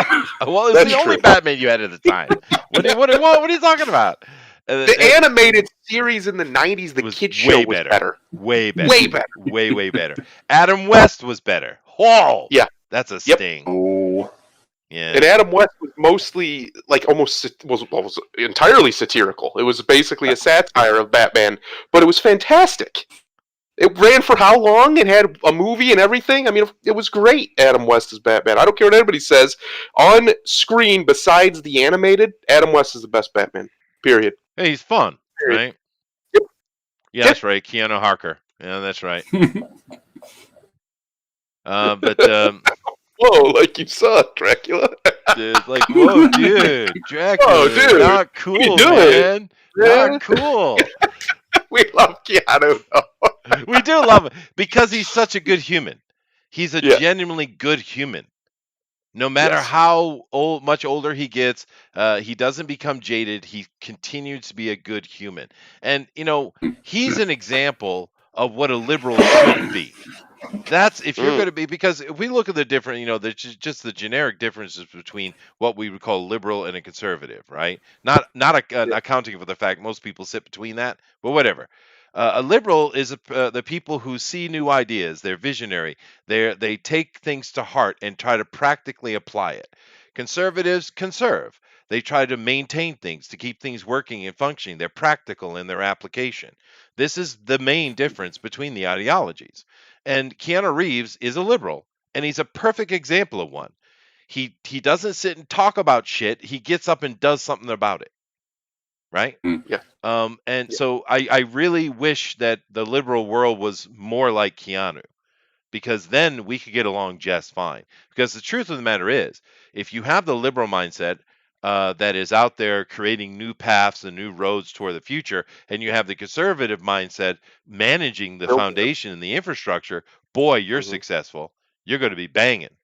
Well, it's the only Batman you had at the time. What are you talking about? The animated series in the 90s, the kid show was better. Way better. Way better. Way better. Adam West was better. Whoa! Yeah. That's a sting. Oh. Yeah. And Adam West was mostly, was entirely satirical. It was basically a satire of Batman, but it was fantastic. It ran for how long? It had a movie and everything. I mean, it was great, Adam West as Batman. I don't care what anybody says. On screen, besides the animated, Adam West is the best Batman. Period. Hey, he's fun, Period. right? Yep. Yeah, that's right. Keanu Harker. Yeah, that's right. But whoa, like you saw Dracula. Dude, like, whoa, dude, Dracula. Whoa, dude. Not cool, man. Not cool. We love Keanu, though. We do love him because he's such a good human. He's a genuinely good human. No matter how much older he gets, he doesn't become jaded. He continues to be a good human. And, he's an example of what a liberal should be. That's if you're going to be, because if we look at the different, just the generic differences between what we would call liberal and a conservative, right? Not accounting for the fact most people sit between that, but whatever. A liberal is the people who see new ideas. They're visionary. They take things to heart and try to practically apply it. Conservatives conserve. They try to maintain things, to keep things working and functioning. They're practical in their application. This is the main difference between the ideologies. And Keanu Reeves is a liberal, and he's a perfect example of one. He doesn't sit and talk about shit. He gets up and does something about it. Right? Yeah. So I really wish that the liberal world was more like Keanu, because then we could get along just fine. Because the truth of the matter is, if you have the liberal mindset that is out there creating new paths and new roads toward the future, and you have the conservative mindset managing the foundation and the infrastructure, boy, you're successful. You're going to be banging,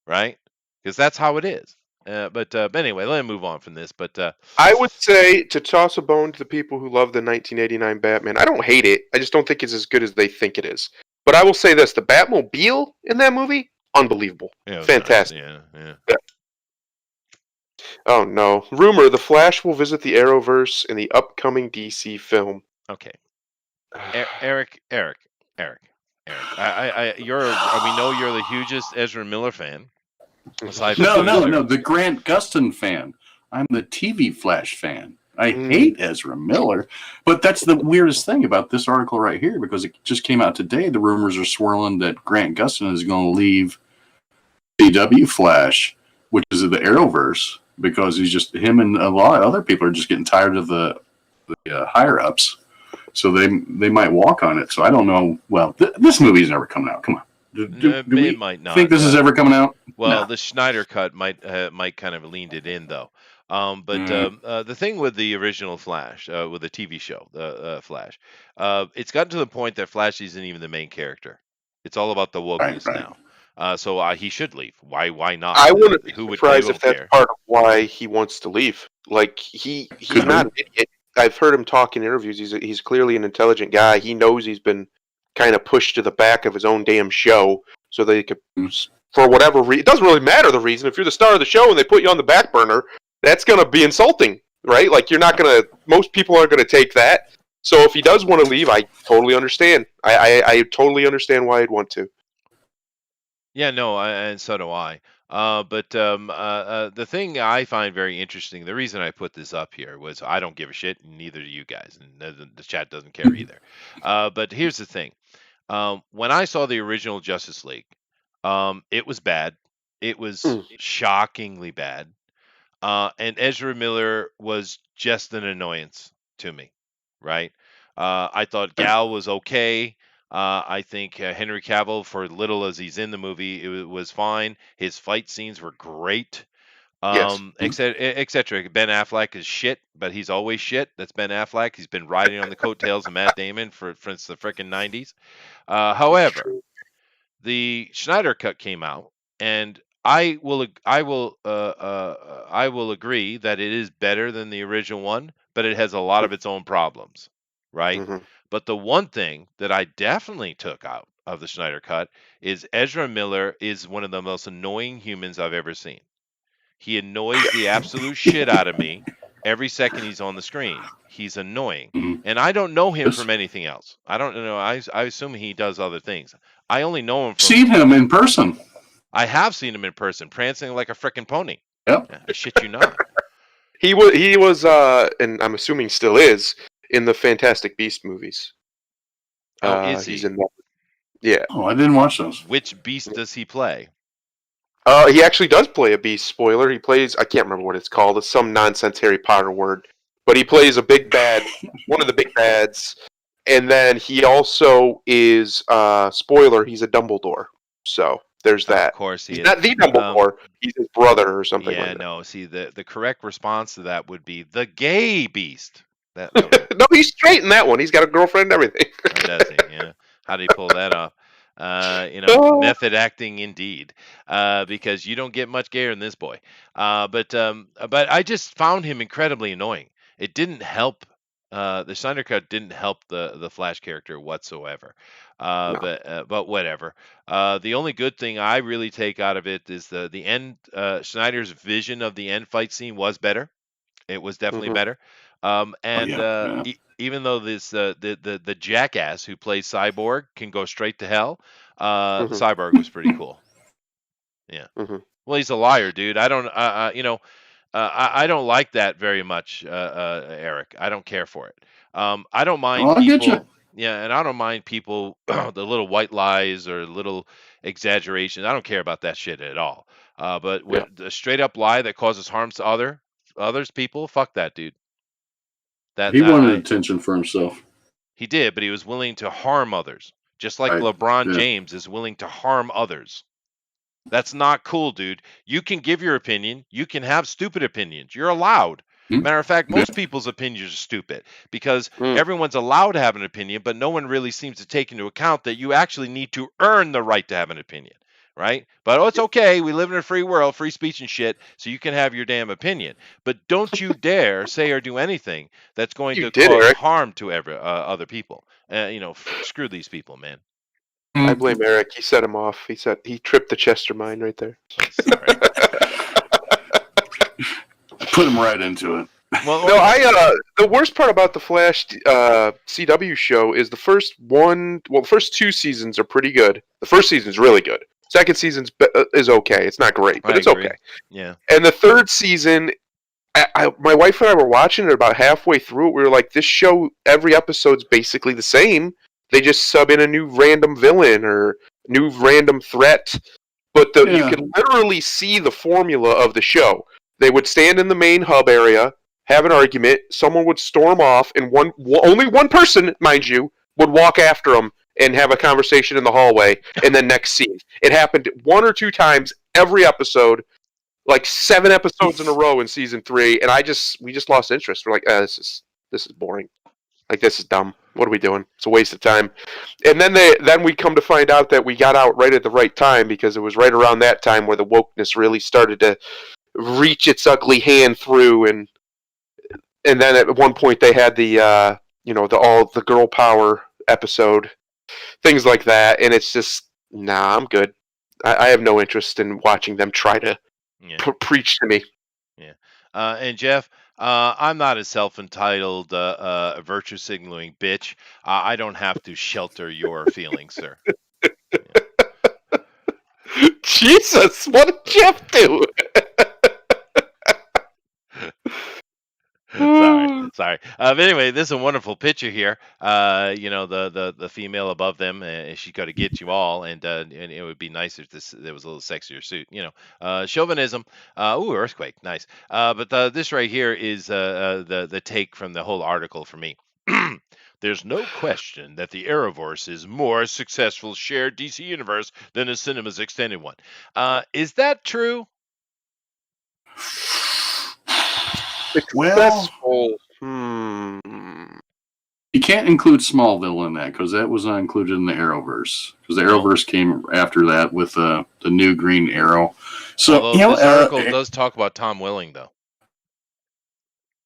right? Because that's how it is. But anyway, let me move on from this. But I would say to toss a bone to the people who love the 1989 Batman. I don't hate it. I just don't think it's as good as they think it is. But I will say this: the Batmobile in that movie, unbelievable, fantastic. Nice. Yeah. Oh no! Rumor: the Flash will visit the Arrowverse in the upcoming DC film. Okay. Eric. We know you're the hugest Ezra Miller fan. No, the Grant Gustin fan. I'm the TV Flash fan. I hate Ezra Miller, but that's the weirdest thing about this article right here, because it just came out today. The rumors are swirling that Grant Gustin is going to leave CW Flash, which is the Arrowverse, because him and a lot of other people are just getting tired of the higher ups, so they might walk on it. So I don't know. Well, this movie's never coming out. Come on. Do we might not think this is ever coming out? Well, No. the Schneider cut might kind of leaned it in, though. The thing with the original Flash, with the TV show, the Flash, it's gotten to the point that Flash isn't even the main character. It's all about the wokeness now. So he should leave. Why not? I wouldn't be surprised if that's part of why he wants to leave. Like he's not an idiot. I've heard him talk in interviews. He's clearly an intelligent guy. He knows he's been kind of pushed to the back of his own damn show, so they could, for whatever reason, it doesn't really matter the reason. If you're the star of the show and they put you on the back burner, that's going to be insulting, right? Like most people aren't going to take that. So if he does want to leave, I totally understand. I totally understand why he'd want to. Yeah, no, and so do I. The thing I find very interesting, the reason I put this up here was I don't give a shit, and neither do you guys, and the chat doesn't care either. But here's the thing. When I saw the original Justice League, it was bad. It was shockingly bad. And Ezra Miller was just an annoyance to me, right? I thought Gal was okay. I think Henry Cavill, for little as he's in the movie, was fine. His fight scenes were great. Yes. Et cetera. Ben Affleck is shit, but he's always shit. That's Ben Affleck. He's been riding on the coattails of Matt Damon since the frickin' 90s. It's However, true. the Schneider cut came out, and I will agree that it is better than the original one, but it has a lot of its own problems, right? Hmm. But the one thing that I definitely took out of the Schneider cut is Ezra Miller is one of the most annoying humans I've ever seen. He annoys the absolute shit out of me every second he's on the screen. He's annoying. Mhm. And I don't know him Yes. from anything else. I don't know. I assume he does other things. I only know him from. Seen him in person. I have seen him in person, prancing like a frickin' pony. Yep. I shit you not. He was, and I'm assuming still is, in the Fantastic Beast movies. Oh, is he? He's in that. Yeah. Oh, I didn't watch those. Which beast does he play? He actually does play a beast. Spoiler. He plays. I can't remember what it's called. It's some nonsense Harry Potter word. But he plays a big bad, one of the big bads, and then he also is. Spoiler. He's a Dumbledore. So there's that. Of course he He's is. not the Dumbledore. He's his brother or something Yeah, like that. no. See, the correct response to that would be the gay beast. That would, No, he's straight in that one. He's got a girlfriend and everything. or does he? Yeah. How did he pull that off? Method acting indeed, because you don't get much gayer than this boy. But I just found him incredibly annoying. It didn't help. The Snyder Cut didn't help the Flash character whatsoever. No. But whatever. The only good thing I really take out of it is the end. Snyder's vision of the end fight scene was better. It was definitely Mhm. better. And yeah. even though the jackass who plays Cyborg can go straight to hell, Mhm. Cyborg was pretty cool. Yeah. Mhm. Well, he's a liar, dude. I don't, I don't like that very much, Eric. I don't care for it. I don't mind Oh, I get you. people. Yeah, and I don't mind people the little white lies or little exaggerations. I don't care about that shit at all. But Yeah. the straight up lie that causes harms to others people, fuck that dude. He wanted attention for himself. He did, but he was willing to harm others, just like Right. LeBron Yeah. James is willing to harm others. That's not cool, dude. You can give your opinion. You can have stupid opinions. You're allowed. Hmm. Matter of fact, Yeah. most people's opinions are stupid because Mm. everyone's allowed to have an opinion, but no one really seems to take into account that you actually need to earn the right to have an opinion, right? But it's okay. We live in a free world, free speech and shit, so you can have your damn opinion. But don't you dare say or do anything that's going You to did, cause Eric. harm to other people. Screw these people, man. I blame Eric. He set him off. He tripped the Chester mine right there. Sorry. Put him right into it. Well, No, the worst part about the Flash CW show is the first two seasons are pretty good. The first season's really good. Second season's is okay. It's not great, but I it's agree. okay. Yeah. And the third season, my wife and I were watching it about halfway through it. We were like, this show, every episode's basically the same. They just sub in a new random villain or new random threat. But you Yeah. can literally see the formula of the show. They would stand in the main hub area, have an argument, someone would storm off, and only one person, mind you, would walk after them and have a conversation in the hallway, and then next scene. It happened one or two times every episode, like 7 episodes in a row in season 3, and we just lost interest. We're like, this is boring. Like, this is dumb. What are we doing? It's a waste of time. And then we come to find out that we got out right at the right time, because it was right around that time where the wokeness really started to reach its ugly hand through, and then at one point they had the the girl power episode, things like that, and it's just, nah, I'm good. I have no interest in watching them try to preach to me. Yeah. And Jeff, I'm not a self-entitled, virtue signaling bitch. I don't have to shelter your feelings, sir. Jesus, what did Jeff do? Sorry. But anyway, this is a wonderful picture here. The female above them, she got to get you all, and it would be nice if there was a little sexier suit. Chauvinism. Earthquake, nice. But this right here is the take from the whole article for me. There's no question that the Arrowverse is more successful shared DC universe than the cinema's extended one. Is that true? Successful. You can't include Smallville in that because that was not included in the Arrowverse. Because the Arrowverse came after that with the new Green Arrow. So although this article does talk about Tom Welling, though.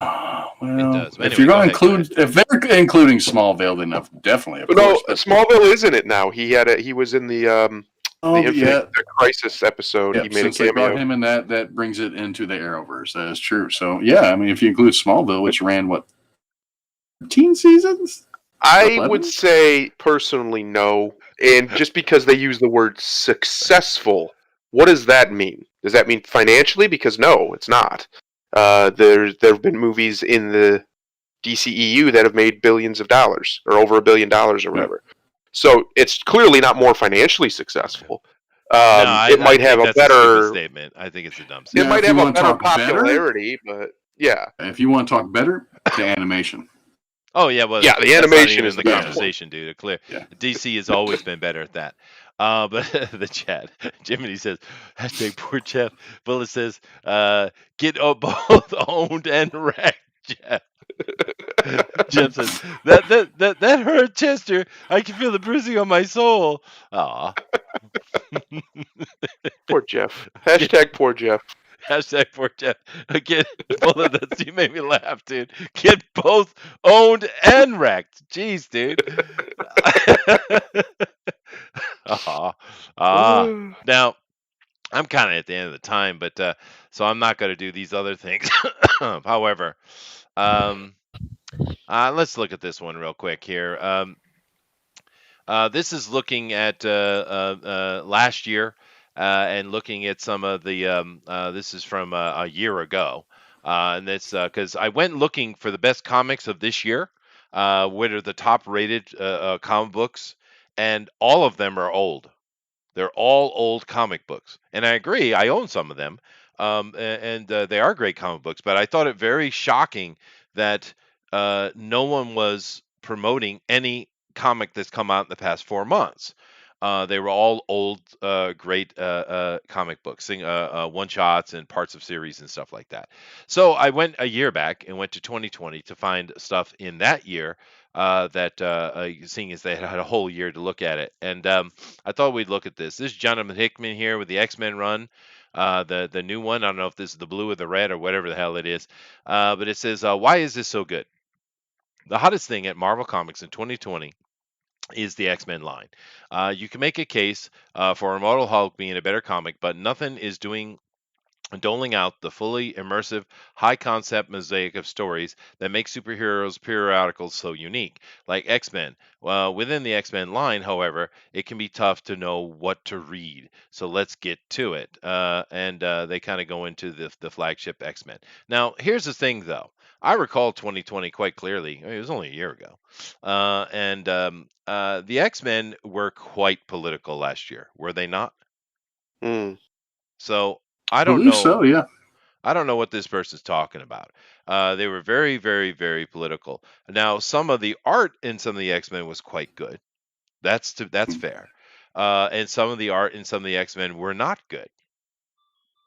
Well, it does. If you're going to include, if they're including Smallville, then definitely, of course. No, Smallville is in it now. He was in the Infinite Crisis episode. Yep, he made since a cameo. They brought him in that brings it into the Arrowverse. That is true. So yeah, I mean, if you include Smallville, which ran what 13 seasons, I 11? would say personally no, and just because they use the word successful, what does that mean? Does that mean financially? Because no, it's not. There have been movies in the DCEU that have made billions of dollars, or over $1 billion, or whatever. So it's clearly not more financially successful. It might have a better statement. I think it's a dumb statement. It might have a better popularity, but yeah. If you want to talk better, the animation. Oh yeah, well yeah, the animation is the conversation, dude. Clear. Yeah. DC has always been better at that. But the chat, Jiminy says, hashtag poor Jeff. Bullet says, get both owned and wrecked, Jeff. Jeff says, that hurt, Chester. I can feel the bruising on my soul. Aw. Poor Jeff. Hashtag poor Jeff. Hashtag poor Jeff. Again, Bullet, you made me laugh, dude. Get both owned and wrecked. Jeez, dude. Now, I'm kind of at the end of the time, but so I'm not going to do these other things. However, let's look at this one real quick here. This is looking at last year and looking at some of the. This is from a year ago, and it's because I went looking for the best comics of this year. What are the top-rated comic books? And all of them are old. They're all old comic books, and I agree. I own some of them, and they are great comic books. But I thought it very shocking that no one was promoting any comic that's come out in the past 4 months. They were all old, great comic books, one shots and parts of series and stuff like that. So I went a year back and went to 2020 to find stuff in that year that seeing as they had a whole year to look at it. And I thought we'd look at this. This is Jonathan Hickman here with the X-Men run. The new one. I don't know if this is the blue or the red or whatever the hell it is. But it says, why is this so good? The hottest thing at Marvel Comics in 2020 is the X-Men line. You can make a case for Immortal Hulk being a better comic, but nothing is doling out the fully immersive, high-concept mosaic of stories that make superheroes periodicals so unique, like X-Men. Within the X-Men line, however, it can be tough to know what to read. So let's get to it. And they kind of go into the flagship X-Men. Now, here's the thing, though. I recall 2020 quite clearly. I mean, it was only a year ago. And the X-Men were quite political last year, were they not? So I don't know. So, yeah. I don't know what this person's talking about. They were very, very, very political. Now, some of the art in some of the X-Men was quite good. That's fair. And some of the art in some of the X-Men were not good.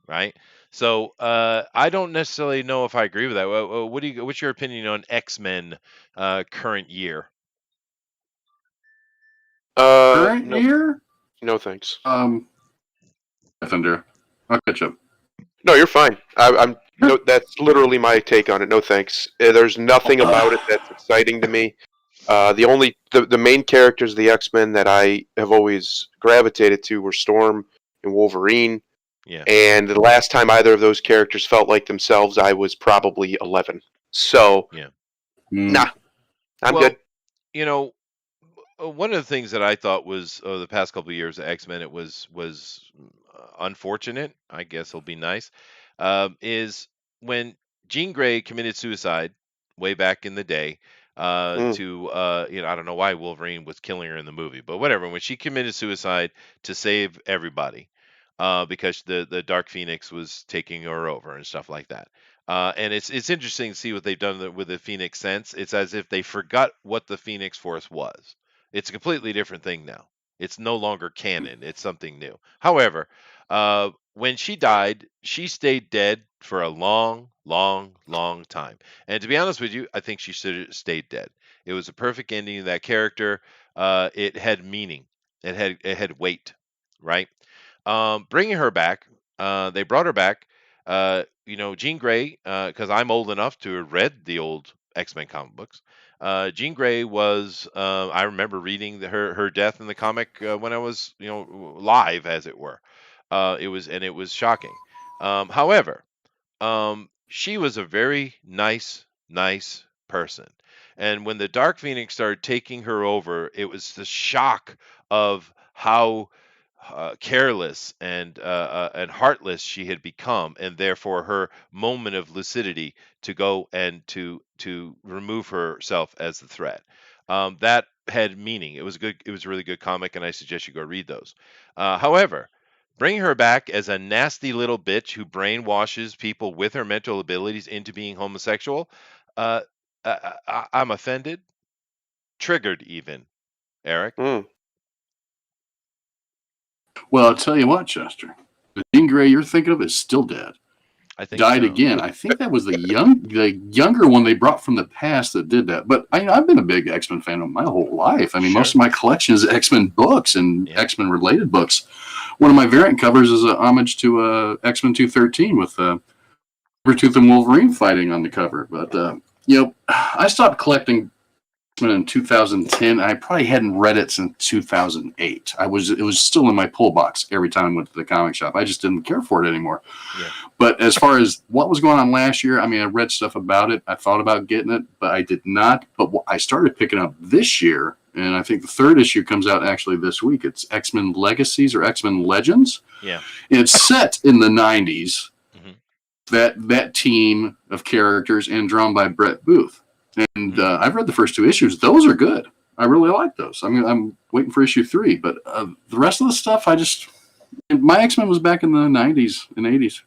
Right? So I don't necessarily know if I agree with that. What's your opinion on X-Men current year? Current year? No, thanks. Thunder. I'll catch up. No, you're fine. No, that's literally my take on it. No, thanks. There's nothing about it that's exciting to me. The main characters of the X-Men that I have always gravitated to were Storm and Wolverine. Yeah. And the last time either of those characters felt like themselves, I was probably 11. So, yeah. Nah, I'm good. You know, one of the things that I thought was the past couple of years of X-Men, it was unfortunate, I guess it'll be nice, is when Jean Grey committed suicide way back in the day to, I don't know why Wolverine was killing her in the movie, but whatever, when she committed suicide to save everybody because the Dark Phoenix was taking her over and stuff like that. And it's interesting to see what they've done with the Phoenix Sense. It's as if they forgot what the Phoenix Force was. It's a completely different thing now. It's no longer canon. It's something new. However, when she died, she stayed dead for a long, long, long time. And to be honest with you, I think she should have stayed dead. It was a perfect ending to that character. It had meaning. It had weight, right? Bringing her back, they brought her back. Jean Grey, because I'm old enough to have read the old X-Men comic books. Jean Grey was, I remember reading her death in the comic when I was, live, as it were. It was shocking. However, she was a very nice person. And when the Dark Phoenix started taking her over, it was the shock of how careless and heartless she had become, and therefore her moment of lucidity to go and to remove herself as the threat. That had meaning. It was good. It was a really good comic, and I suggest you go read those. However, bring her back as a nasty little bitch who brainwashes people with her mental abilities into being homosexual. Uh, I'm offended, triggered even, Eric. Well, I'll tell you what, Chester. The Jean Grey you're thinking of is still dead. I think Died so. again. I think that was the younger one they brought from the past that did that. But I've been a big X-Men fan my whole life. I mean, Sure. most of my collection is X-Men books and Yeah. X-Men related books. One of my variant covers is a homage to X-Men 213 with Sabretooth and Wolverine fighting on the cover. But I stopped collecting in 2010. I probably hadn't read it since 2008. It was still in my pull box every time I went to the comic shop. I just didn't care for it anymore. Yeah. But as far as what was going on last year, I mean, I read stuff about it. I thought about getting it, but I did not. But I started picking up this year, and I think the third issue comes out actually this week. It's X-Men Legacies or X-Men Legends. Yeah. And it's set in the 90s. Mm-hmm. That team of characters and drawn by Brett Booth. And I've read the first 2 issues. Those are good. I really like those. I mean, I'm waiting for issue 3, but the rest of the stuff, my X-Men was back in the 90s and 80s.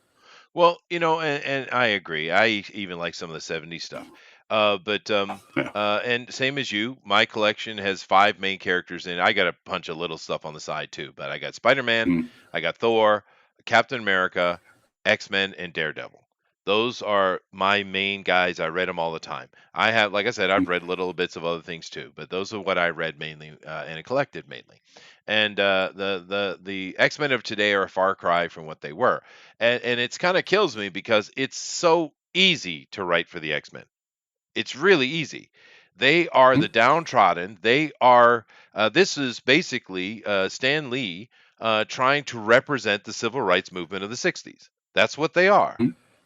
Well, and I agree. I even like some of the 70s stuff. And same as you, my collection has 5 main characters in it. I got a bunch of little stuff on the side too, but I got Spider-Man, I got Thor, Captain America, X-Men, and Daredevil. Those are my main guys. I read them all the time. I have, like I said, I've read little bits of other things too, but those are what I read mainly and collected mainly. And the X-Men of today are a far cry from what they were, and it's kind of kills me because it's so easy to write for the X-Men. It's really easy. They are the downtrodden. They are. This is basically Stan Lee trying to represent the civil rights movement of the '60s. That's what they are.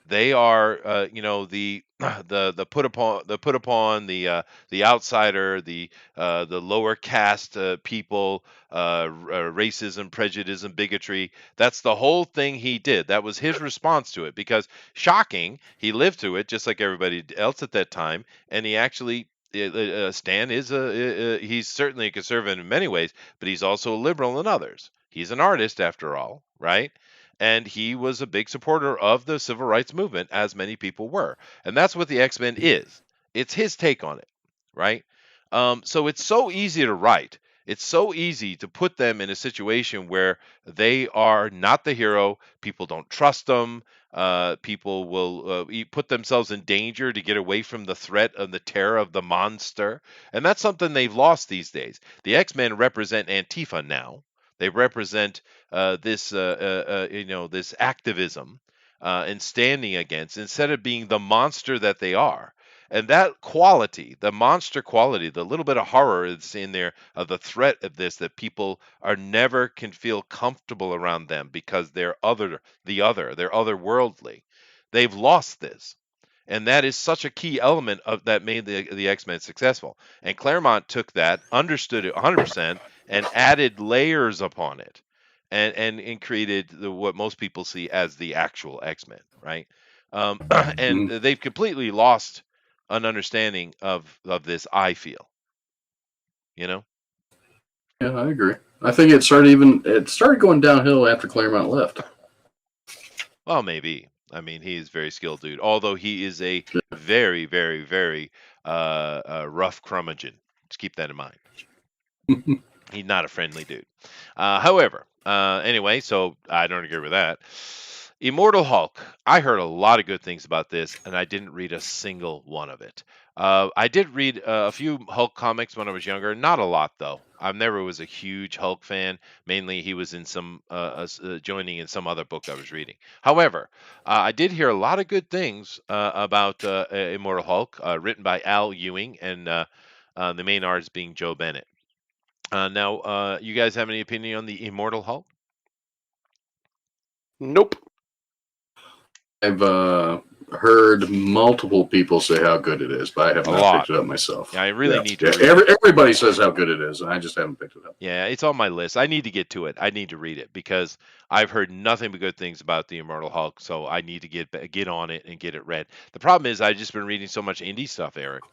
They are, the the put upon the outsider, the lower caste people, racism, prejudice, and bigotry. That's the whole thing he did. That was his response to it. Because shocking, he lived through it just like everybody else at that time, and he actually. Stan is he's certainly a conservative in many ways, but he's also a liberal in others. He's an artist after all, right? And he was a big supporter of the civil rights movement, as many people were. And that's what the X-Men is. It's his take on it, right? So it's so easy to write. It's so easy to put them in a situation where they are not the hero. People don't trust them. People will put themselves in danger to get away from the threat of the terror of the monster. And that's something they've lost these days. The X-Men represent Antifa now. They represent this activism and standing against, instead of being the monster that they are. And that quality, the monster quality, the little bit of horror that's in there of the threat of this, that people are never can feel comfortable around them because they're they're otherworldly. They've lost this. And that is such a key element of that made the X-Men successful. And Claremont took that, understood it 100%, and added layers upon it, and created what most people see as the actual X-Men, right? And they've completely lost an understanding of this. I feel, Yeah, I agree. I think it started going downhill after Claremont left. well, maybe. I mean, he is a very skilled dude. Although he is a very, very, very rough curmudgeon. Just keep that in mind. He's not a friendly dude. However, anyway, so I don't agree with that. Immortal Hulk. I heard a lot of good things about this, and I didn't read a single one of it. I did read a few Hulk comics when I was younger. Not a lot, though. I never was a huge Hulk fan. Mainly, he was in some joining in some other book I was reading. However, I did hear a lot of good things about Immortal Hulk, written by Al Ewing, and the main artist being Joe Bennett. Now, you guys have any opinion on the Immortal Hulk? Nope. I've heard multiple people say how good it is, but I have not picked it up myself. Yeah, I really need to read it. Everybody says how good it is, and I just haven't picked it up. Yeah, it's on my list. I need to get to it. I need to read it because I've heard nothing but good things about the Immortal Hulk. So I need to get on it and get it read. The problem is I've just been reading so much indie stuff, Eric.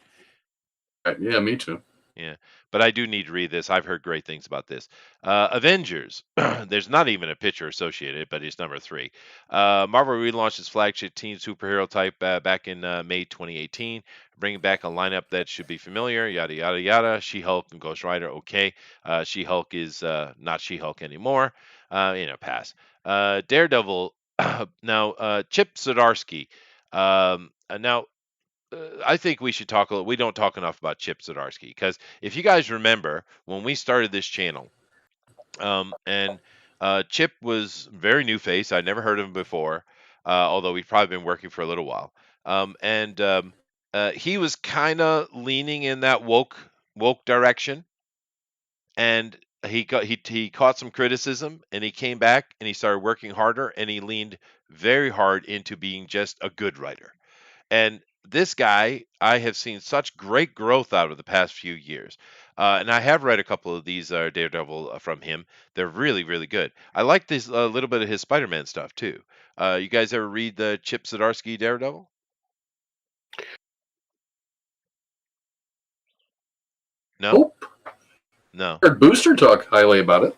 Yeah, me too. Yeah, but I do need to read this. I've heard great things about this. Avengers. There's not even a picture associated, but it's number 3. Marvel relaunched its flagship teen superhero type back in May 2018, bringing back a lineup that should be familiar. Yada yada yada. She-Hulk and Ghost Rider. Okay. She-Hulk is not She-Hulk anymore. Pass. Daredevil. Now, Chip Zdarsky. Now, I think we should talk a little. We don't talk enough about Chip Zdarsky because if you guys remember when we started this channel, and Chip was very new face. I never heard of him before, although he's probably been working for a little while. And he was kind of leaning in that woke direction, and he caught some criticism, and he came back and he started working harder, and he leaned very hard into being just a good writer. And this guy, I have seen such great growth out of the past few years. And I have read a couple of these Daredevil from him. They're really, really good. I like this a little bit of his Spider-Man stuff too. You guys ever read the Chip Zdarsky Daredevil? No? Nope. No. I heard Booster talk highly about it.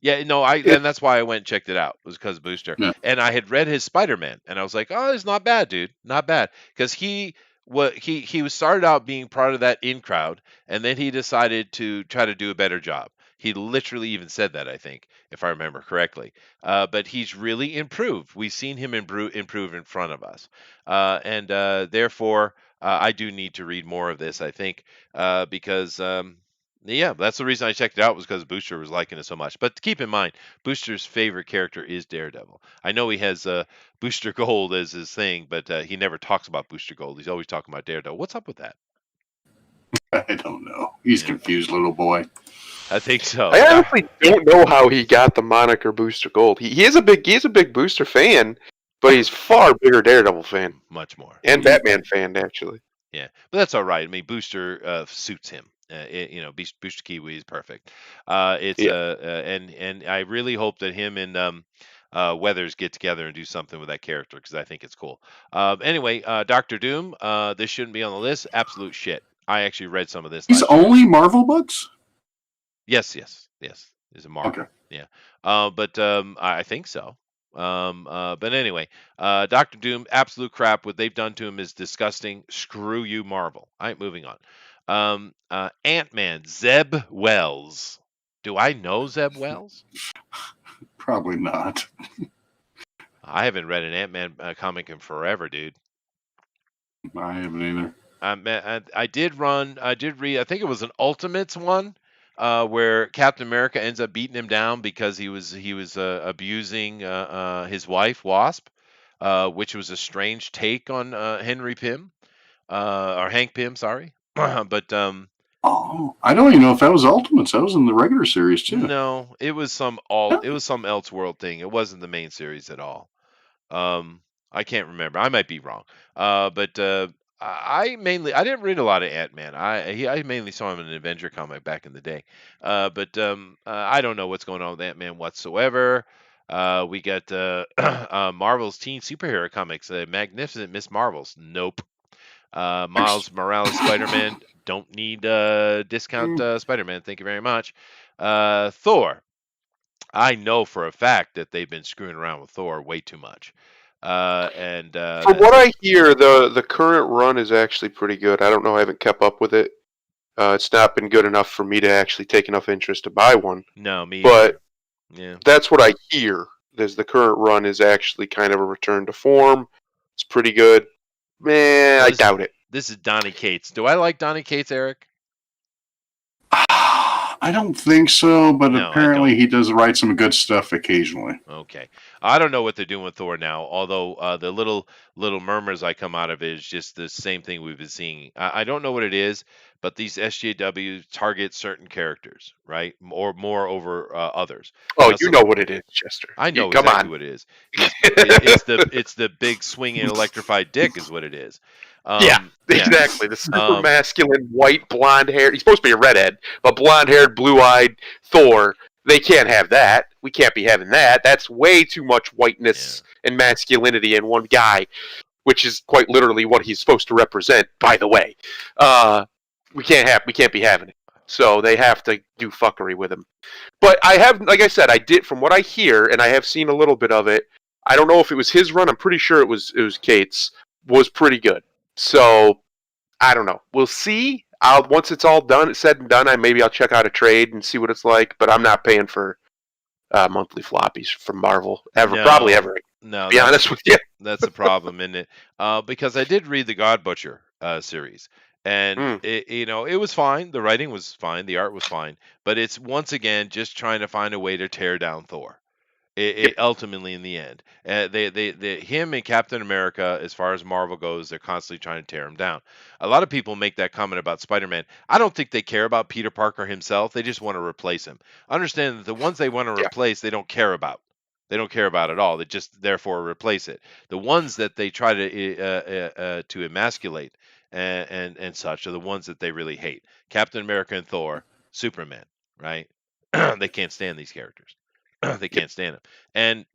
Yeah, no, and that's why I went and checked it out, was because of Booster. Yeah. And I had read his Spider-Man, and I was like, oh, it's not bad, dude. Not bad. Because he was started out being part of that in crowd, and then he decided to try to do a better job. He literally even said that, I think, if I remember correctly. But he's really improved. We've seen him improve in front of us. And therefore, I do need to read more of this, I think, because yeah, that's the reason I checked it out, was because Booster was liking it so much. But keep in mind, Booster's favorite character is Daredevil. I know he has Booster Gold as his thing, but he never talks about Booster Gold. He's always talking about Daredevil. What's up with that? I don't know. He's confused, little boy. I think so. I honestly don't know how he got the moniker Booster Gold. He is a big Booster fan, but he's far bigger Daredevil fan. Much more. And Batman fan, actually. Yeah, but that's all right. I mean, Booster suits him. Booster Kiwi is perfect. And I really hope that him and Weathers get together and do something with that character, because I think it's cool. Anyway, Doctor Doom. This shouldn't be on the list. Absolute shit. I actually read some of this. He's only Marvel books? Yes. Is a Marvel. Okay. Yeah. But I think so. But anyway, Doctor Doom, absolute crap. What they've done to him is disgusting. Screw you, Marvel. All right, moving on. Ant-Man, Zeb Wells. Do I know Zeb Wells? Probably not. I haven't read an Ant-Man comic in forever, dude. I haven't either. I did read, I think it was an Ultimates one, where Captain America ends up beating him down because he was abusing his wife, Wasp, which was a strange take on Henry Pym, or Hank Pym, sorry. But oh, I don't even know if that was Ultimates. That was in the regular series too. No, it was some Elseworld thing. It wasn't the main series at all. I can't remember. I might be wrong. But I didn't read a lot of Ant-Man. I mainly saw him in an Avenger comic back in the day. But I don't know what's going on with Ant-Man whatsoever. We got Marvel's teen superhero comics, Magnificent Miss Marvels. Nope. Miles Morales Spider-Man. Don't need discount Spider-Man. Thank you very much. Thor. I know for a fact that they've been screwing around with Thor way too much. From what I hear, the current run is actually pretty good. I don't know. I haven't kept up with it. It's not been good enough for me to actually take enough interest to buy one. No, me But either. Yeah. that's what I hear. There's the current run is actually kind of a return to form. It's pretty good. Man, Well, I doubt it. This is Donny Cates. Do I like Donny Cates, Eric? I don't think so, but No, I apparently don't. he does write some good stuff occasionally. Okay. I don't know what they're doing with Thor now, although the little murmurs I come out of it is just the same thing we've been seeing. I don't know what it is, but these SJWs target certain characters, right? Or more over others. Oh, Now, you know what it is, Chester. I know Come exactly on. what it is. It's the big swinging electrified dick is what it is. Yeah, exactly. The super masculine, white, blonde hair. He's supposed to be a redhead, but blonde-haired, blue-eyed Thor. They can't have that. We can't be having that. That's way too much whiteness and masculinity in one guy, which is quite literally what he's supposed to represent. By the way, we can't be having it. So they have to do fuckery with him. But I have, like I said, I did from what I hear, and I have seen a little bit of it. I don't know if it was his run. I'm pretty sure it was Kate's. Was pretty good. So I don't know. We'll see. Once it's all done, said and done, I'll check out a trade and see what it's like. But I'm not paying for monthly floppies from Marvel ever, probably ever. No, to be honest with you, that's a problem, isn't it? Because I did read the God Butcher series, and it was fine. The writing was fine. The art was fine. But it's once again just trying to find a way to tear down Thor. It ultimately, in the end, him and Captain America, as far as Marvel goes, they're constantly trying to tear him down. A lot of people make that comment about Spider-Man. I don't think they care about Peter Parker himself. They just want to replace him. Understand that the ones they want to replace, they don't care about. They don't care about at all. They just therefore replace it. The ones that they try to emasculate and such are the ones that they really hate. Captain America and Thor, Superman, right? They can't stand these characters. They can't stand him. And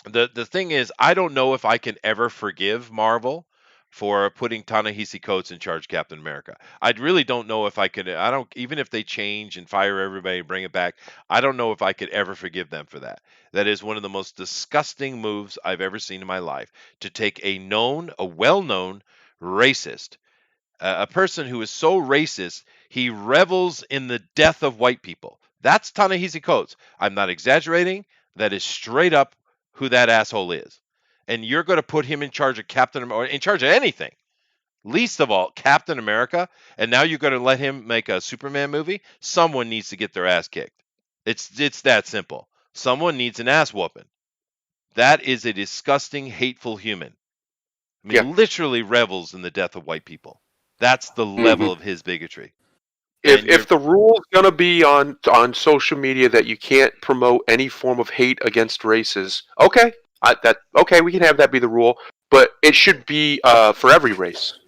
the thing is, I don't know if I can ever forgive Marvel for putting Ta-Nehisi Coates in charge of Captain America. I really don't know if I could. I don't, even if they change and fire everybody and bring it back, I don't know if I could ever forgive them for that. That is one of the most disgusting moves I've ever seen in my life, to take a well-known racist, a person who is so racist, he revels in the death of white people. That's Ta-Nehisi Coates. I'm not exaggerating. That is straight up who that asshole is. And you're going to put him in charge of Captain America, or in charge of anything. Least of all, Captain America. And now you're going to let him make a Superman movie? Someone needs to get their ass kicked. It's that simple. Someone needs an ass whooping. That is a disgusting, hateful human. I mean, literally revels in the death of white people. That's the level of his bigotry. If the rule's gonna be on social media that you can't promote any form of hate against races, okay, we can have that be the rule, but it should be for every race.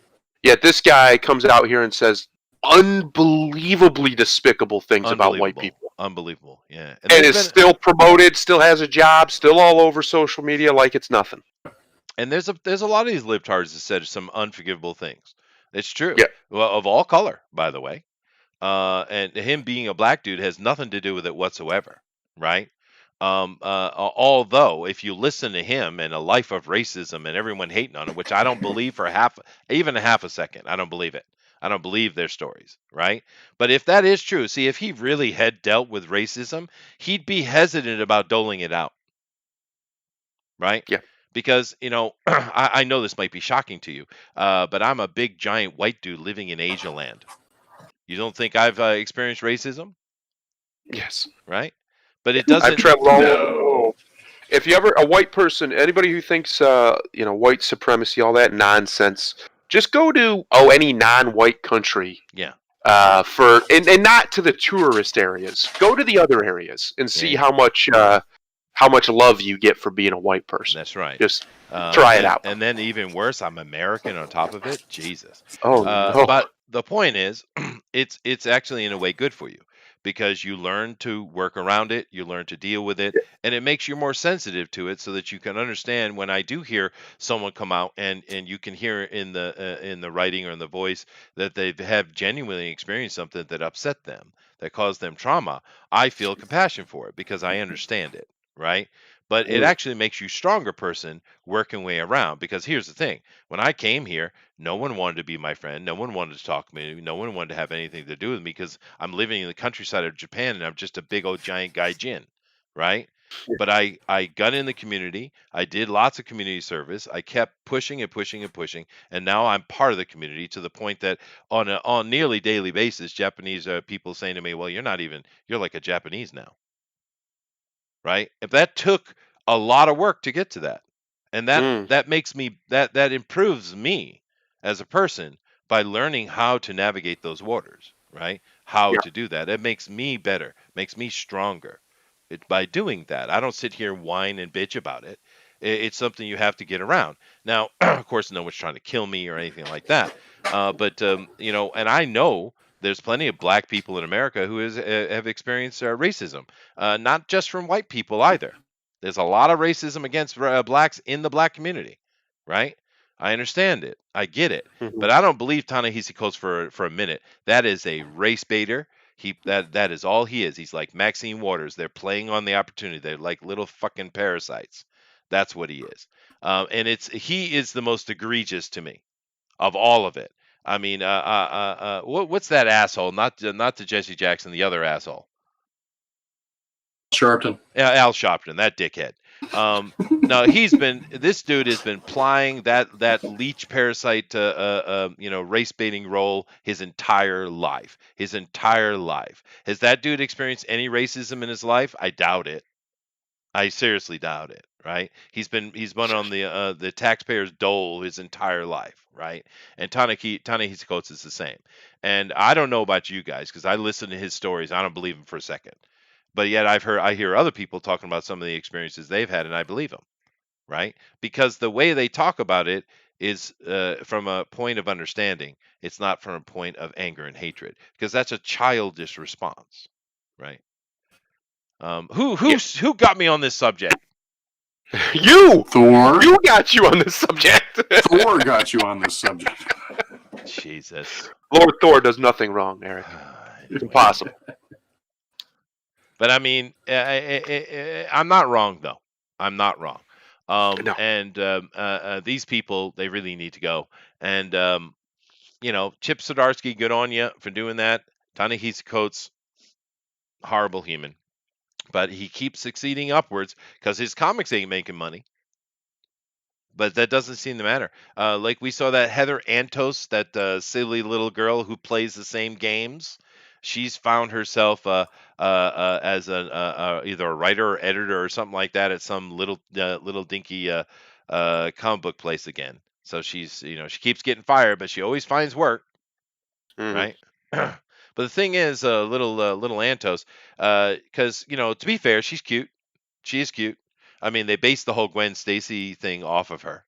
Yet this guy comes out here and says unbelievably despicable things about white people. Unbelievable, yeah. And is still promoted, still has a job, still all over social media like it's nothing. And there's a lot of these libtards that said some unforgivable things. It's true. Yeah. Well, of all color, by the way. And him being a black dude has nothing to do with it whatsoever, right? Although, if you listen to him and a life of racism and everyone hating on it, which I don't believe for even a half a second, I don't believe it. I don't believe their stories, right? But if that is true, see, if he really had dealt with racism, he'd be hesitant about doling it out, right? Yeah. Because, I know this might be shocking to you, but I'm a big, giant white dude living in Asia land. You don't think I've experienced racism? Yes. Right? But it doesn't. I've traveled all over. If you ever, a white person, anybody who thinks, white supremacy, all that nonsense, just go to, any non-white country. Yeah. And not to the tourist areas. Go to the other areas and see how much love you get for being a white person. That's right. Just try it out. And then even worse, I'm American on top of it. Jesus. No. But the point is, it's actually in a way good for you, because you learn to work around it, you learn to deal with it, and it makes you more sensitive to it, so that you can understand when I do hear someone come out and you can hear in the writing or in the voice that they have genuinely experienced something that upset them, that caused them trauma. I feel compassion for it because I understand it. right? But it Mm. actually makes you a stronger person working way around. Because here's the thing: when I came here, no one wanted to be my friend. No one wanted to talk to me. No one wanted to have anything to do with me because I'm living in the countryside of Japan and I'm just a big old giant gaijin, right? But I got in the community. I did lots of community service. I kept pushing and pushing and pushing, and now I'm part of the community to the point that on nearly daily basis, Japanese people saying to me, "Well, you're like a Japanese now." Right? If that took a lot of work to get to that. And Mm. that makes me that improves me as a person by learning how to navigate those waters, right? How Yeah. to do that. It makes me better, makes me stronger. By doing that, I don't sit here and whine and bitch about it. It's something you have to get around. Now, of course, no one's trying to kill me or anything like that. But and I know there's plenty of black people in America who have experienced racism, not just from white people either. There's a lot of racism against blacks in the black community, right? I understand it. I get it. Mhm. But I don't believe Ta-Nehisi Coates for a minute. That is a race baiter. That is all he is. He's like Maxine Waters. They're playing on the opportunity. They're like little fucking parasites. That's what he is. And he is the most egregious to me of all of it. I mean, what's that asshole? Not the Jesse Jackson, the other asshole. Sharpton. Yeah, Al Sharpton, that dickhead. No, this dude has been plying that leech parasite race baiting role his entire life. His entire life. Has that dude experienced any racism in his life? I doubt it. I seriously doubt it, right? He's been on the taxpayer's dole his entire life, right? And Ta-Nehisi Coates is the same. And I don't know about you guys because I listen to his stories. I don't believe him for a second. But yet I hear other people talking about some of the experiences they've had, and I believe them, right? Because the way they talk about it is from a point of understanding. It's not from a point of anger and hatred, because that's a childish response, right? Who got me on this subject? You! Thor. You got you on this subject. Thor got you on this subject. Jesus. Lord Thor does nothing wrong, Eric. It's impossible. But I mean, I'm not wrong though. I'm not wrong. No. And these people, they really need to go. And Chip Zdarsky, good on you for doing that. Ta-Nehisi Coates, horrible human, but he keeps succeeding upwards because his comics ain't making money. But that doesn't seem to matter. Like we saw that Heather Antos, that silly little girl who plays the same games. She's found herself as either a writer or editor or something like that at some little dinky comic book place again. So she keeps getting fired, but she always finds work, right? But the thing is, little Antos, because to be fair, she's cute. She is cute. I mean, they based the whole Gwen Stacy thing off of her,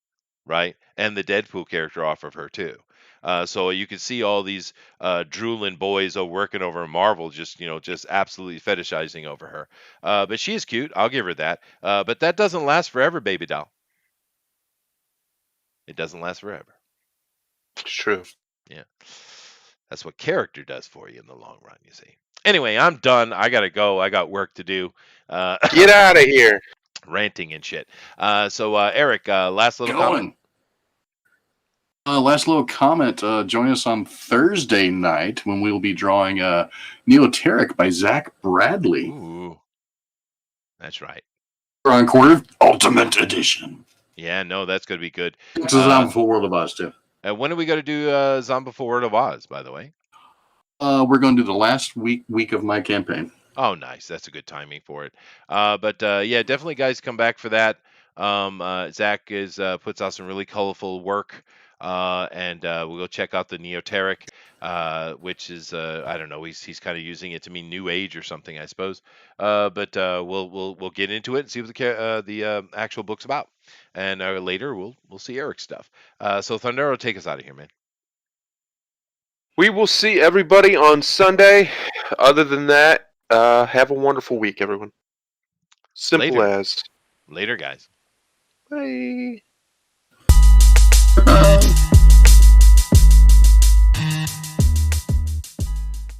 right? And the Deadpool character off of her too. So you can see all these drooling boys working over Marvel, just absolutely fetishizing over her. But she is cute. I'll give her that. But that doesn't last forever, baby doll. It doesn't last forever. It's true. Yeah. That's what character does for you in the long run, you see. Anyway, I'm done. I gotta go. I got work to do. Get out of here. Ranting and shit. So Eric, last little comment. Last little comment. Join us on Thursday night when we'll be drawing Neoteric by Zach Bradley. Ooh, that's right. Encore Ultimate Edition. Yeah, no, that's gonna be good. It's a Zombie Full World of Oz too. When are we gonna do Zombie Full World of Oz? By the way, we're going to do the last week of my campaign. Oh, nice. That's a good timing for it. But yeah, definitely, guys, come back for that. Zach puts out some really colorful work, and we'll go check out the Neoteric, which is I don't know. He's kind of using it to mean New Age or something, I suppose. But we'll get into it and see what the actual book's about, and later we'll see Eric's stuff. So Thundero, take us out of here, man. We will see everybody on Sunday. Other than that, have a wonderful week, everyone. Simple as. Later, guys. Bye.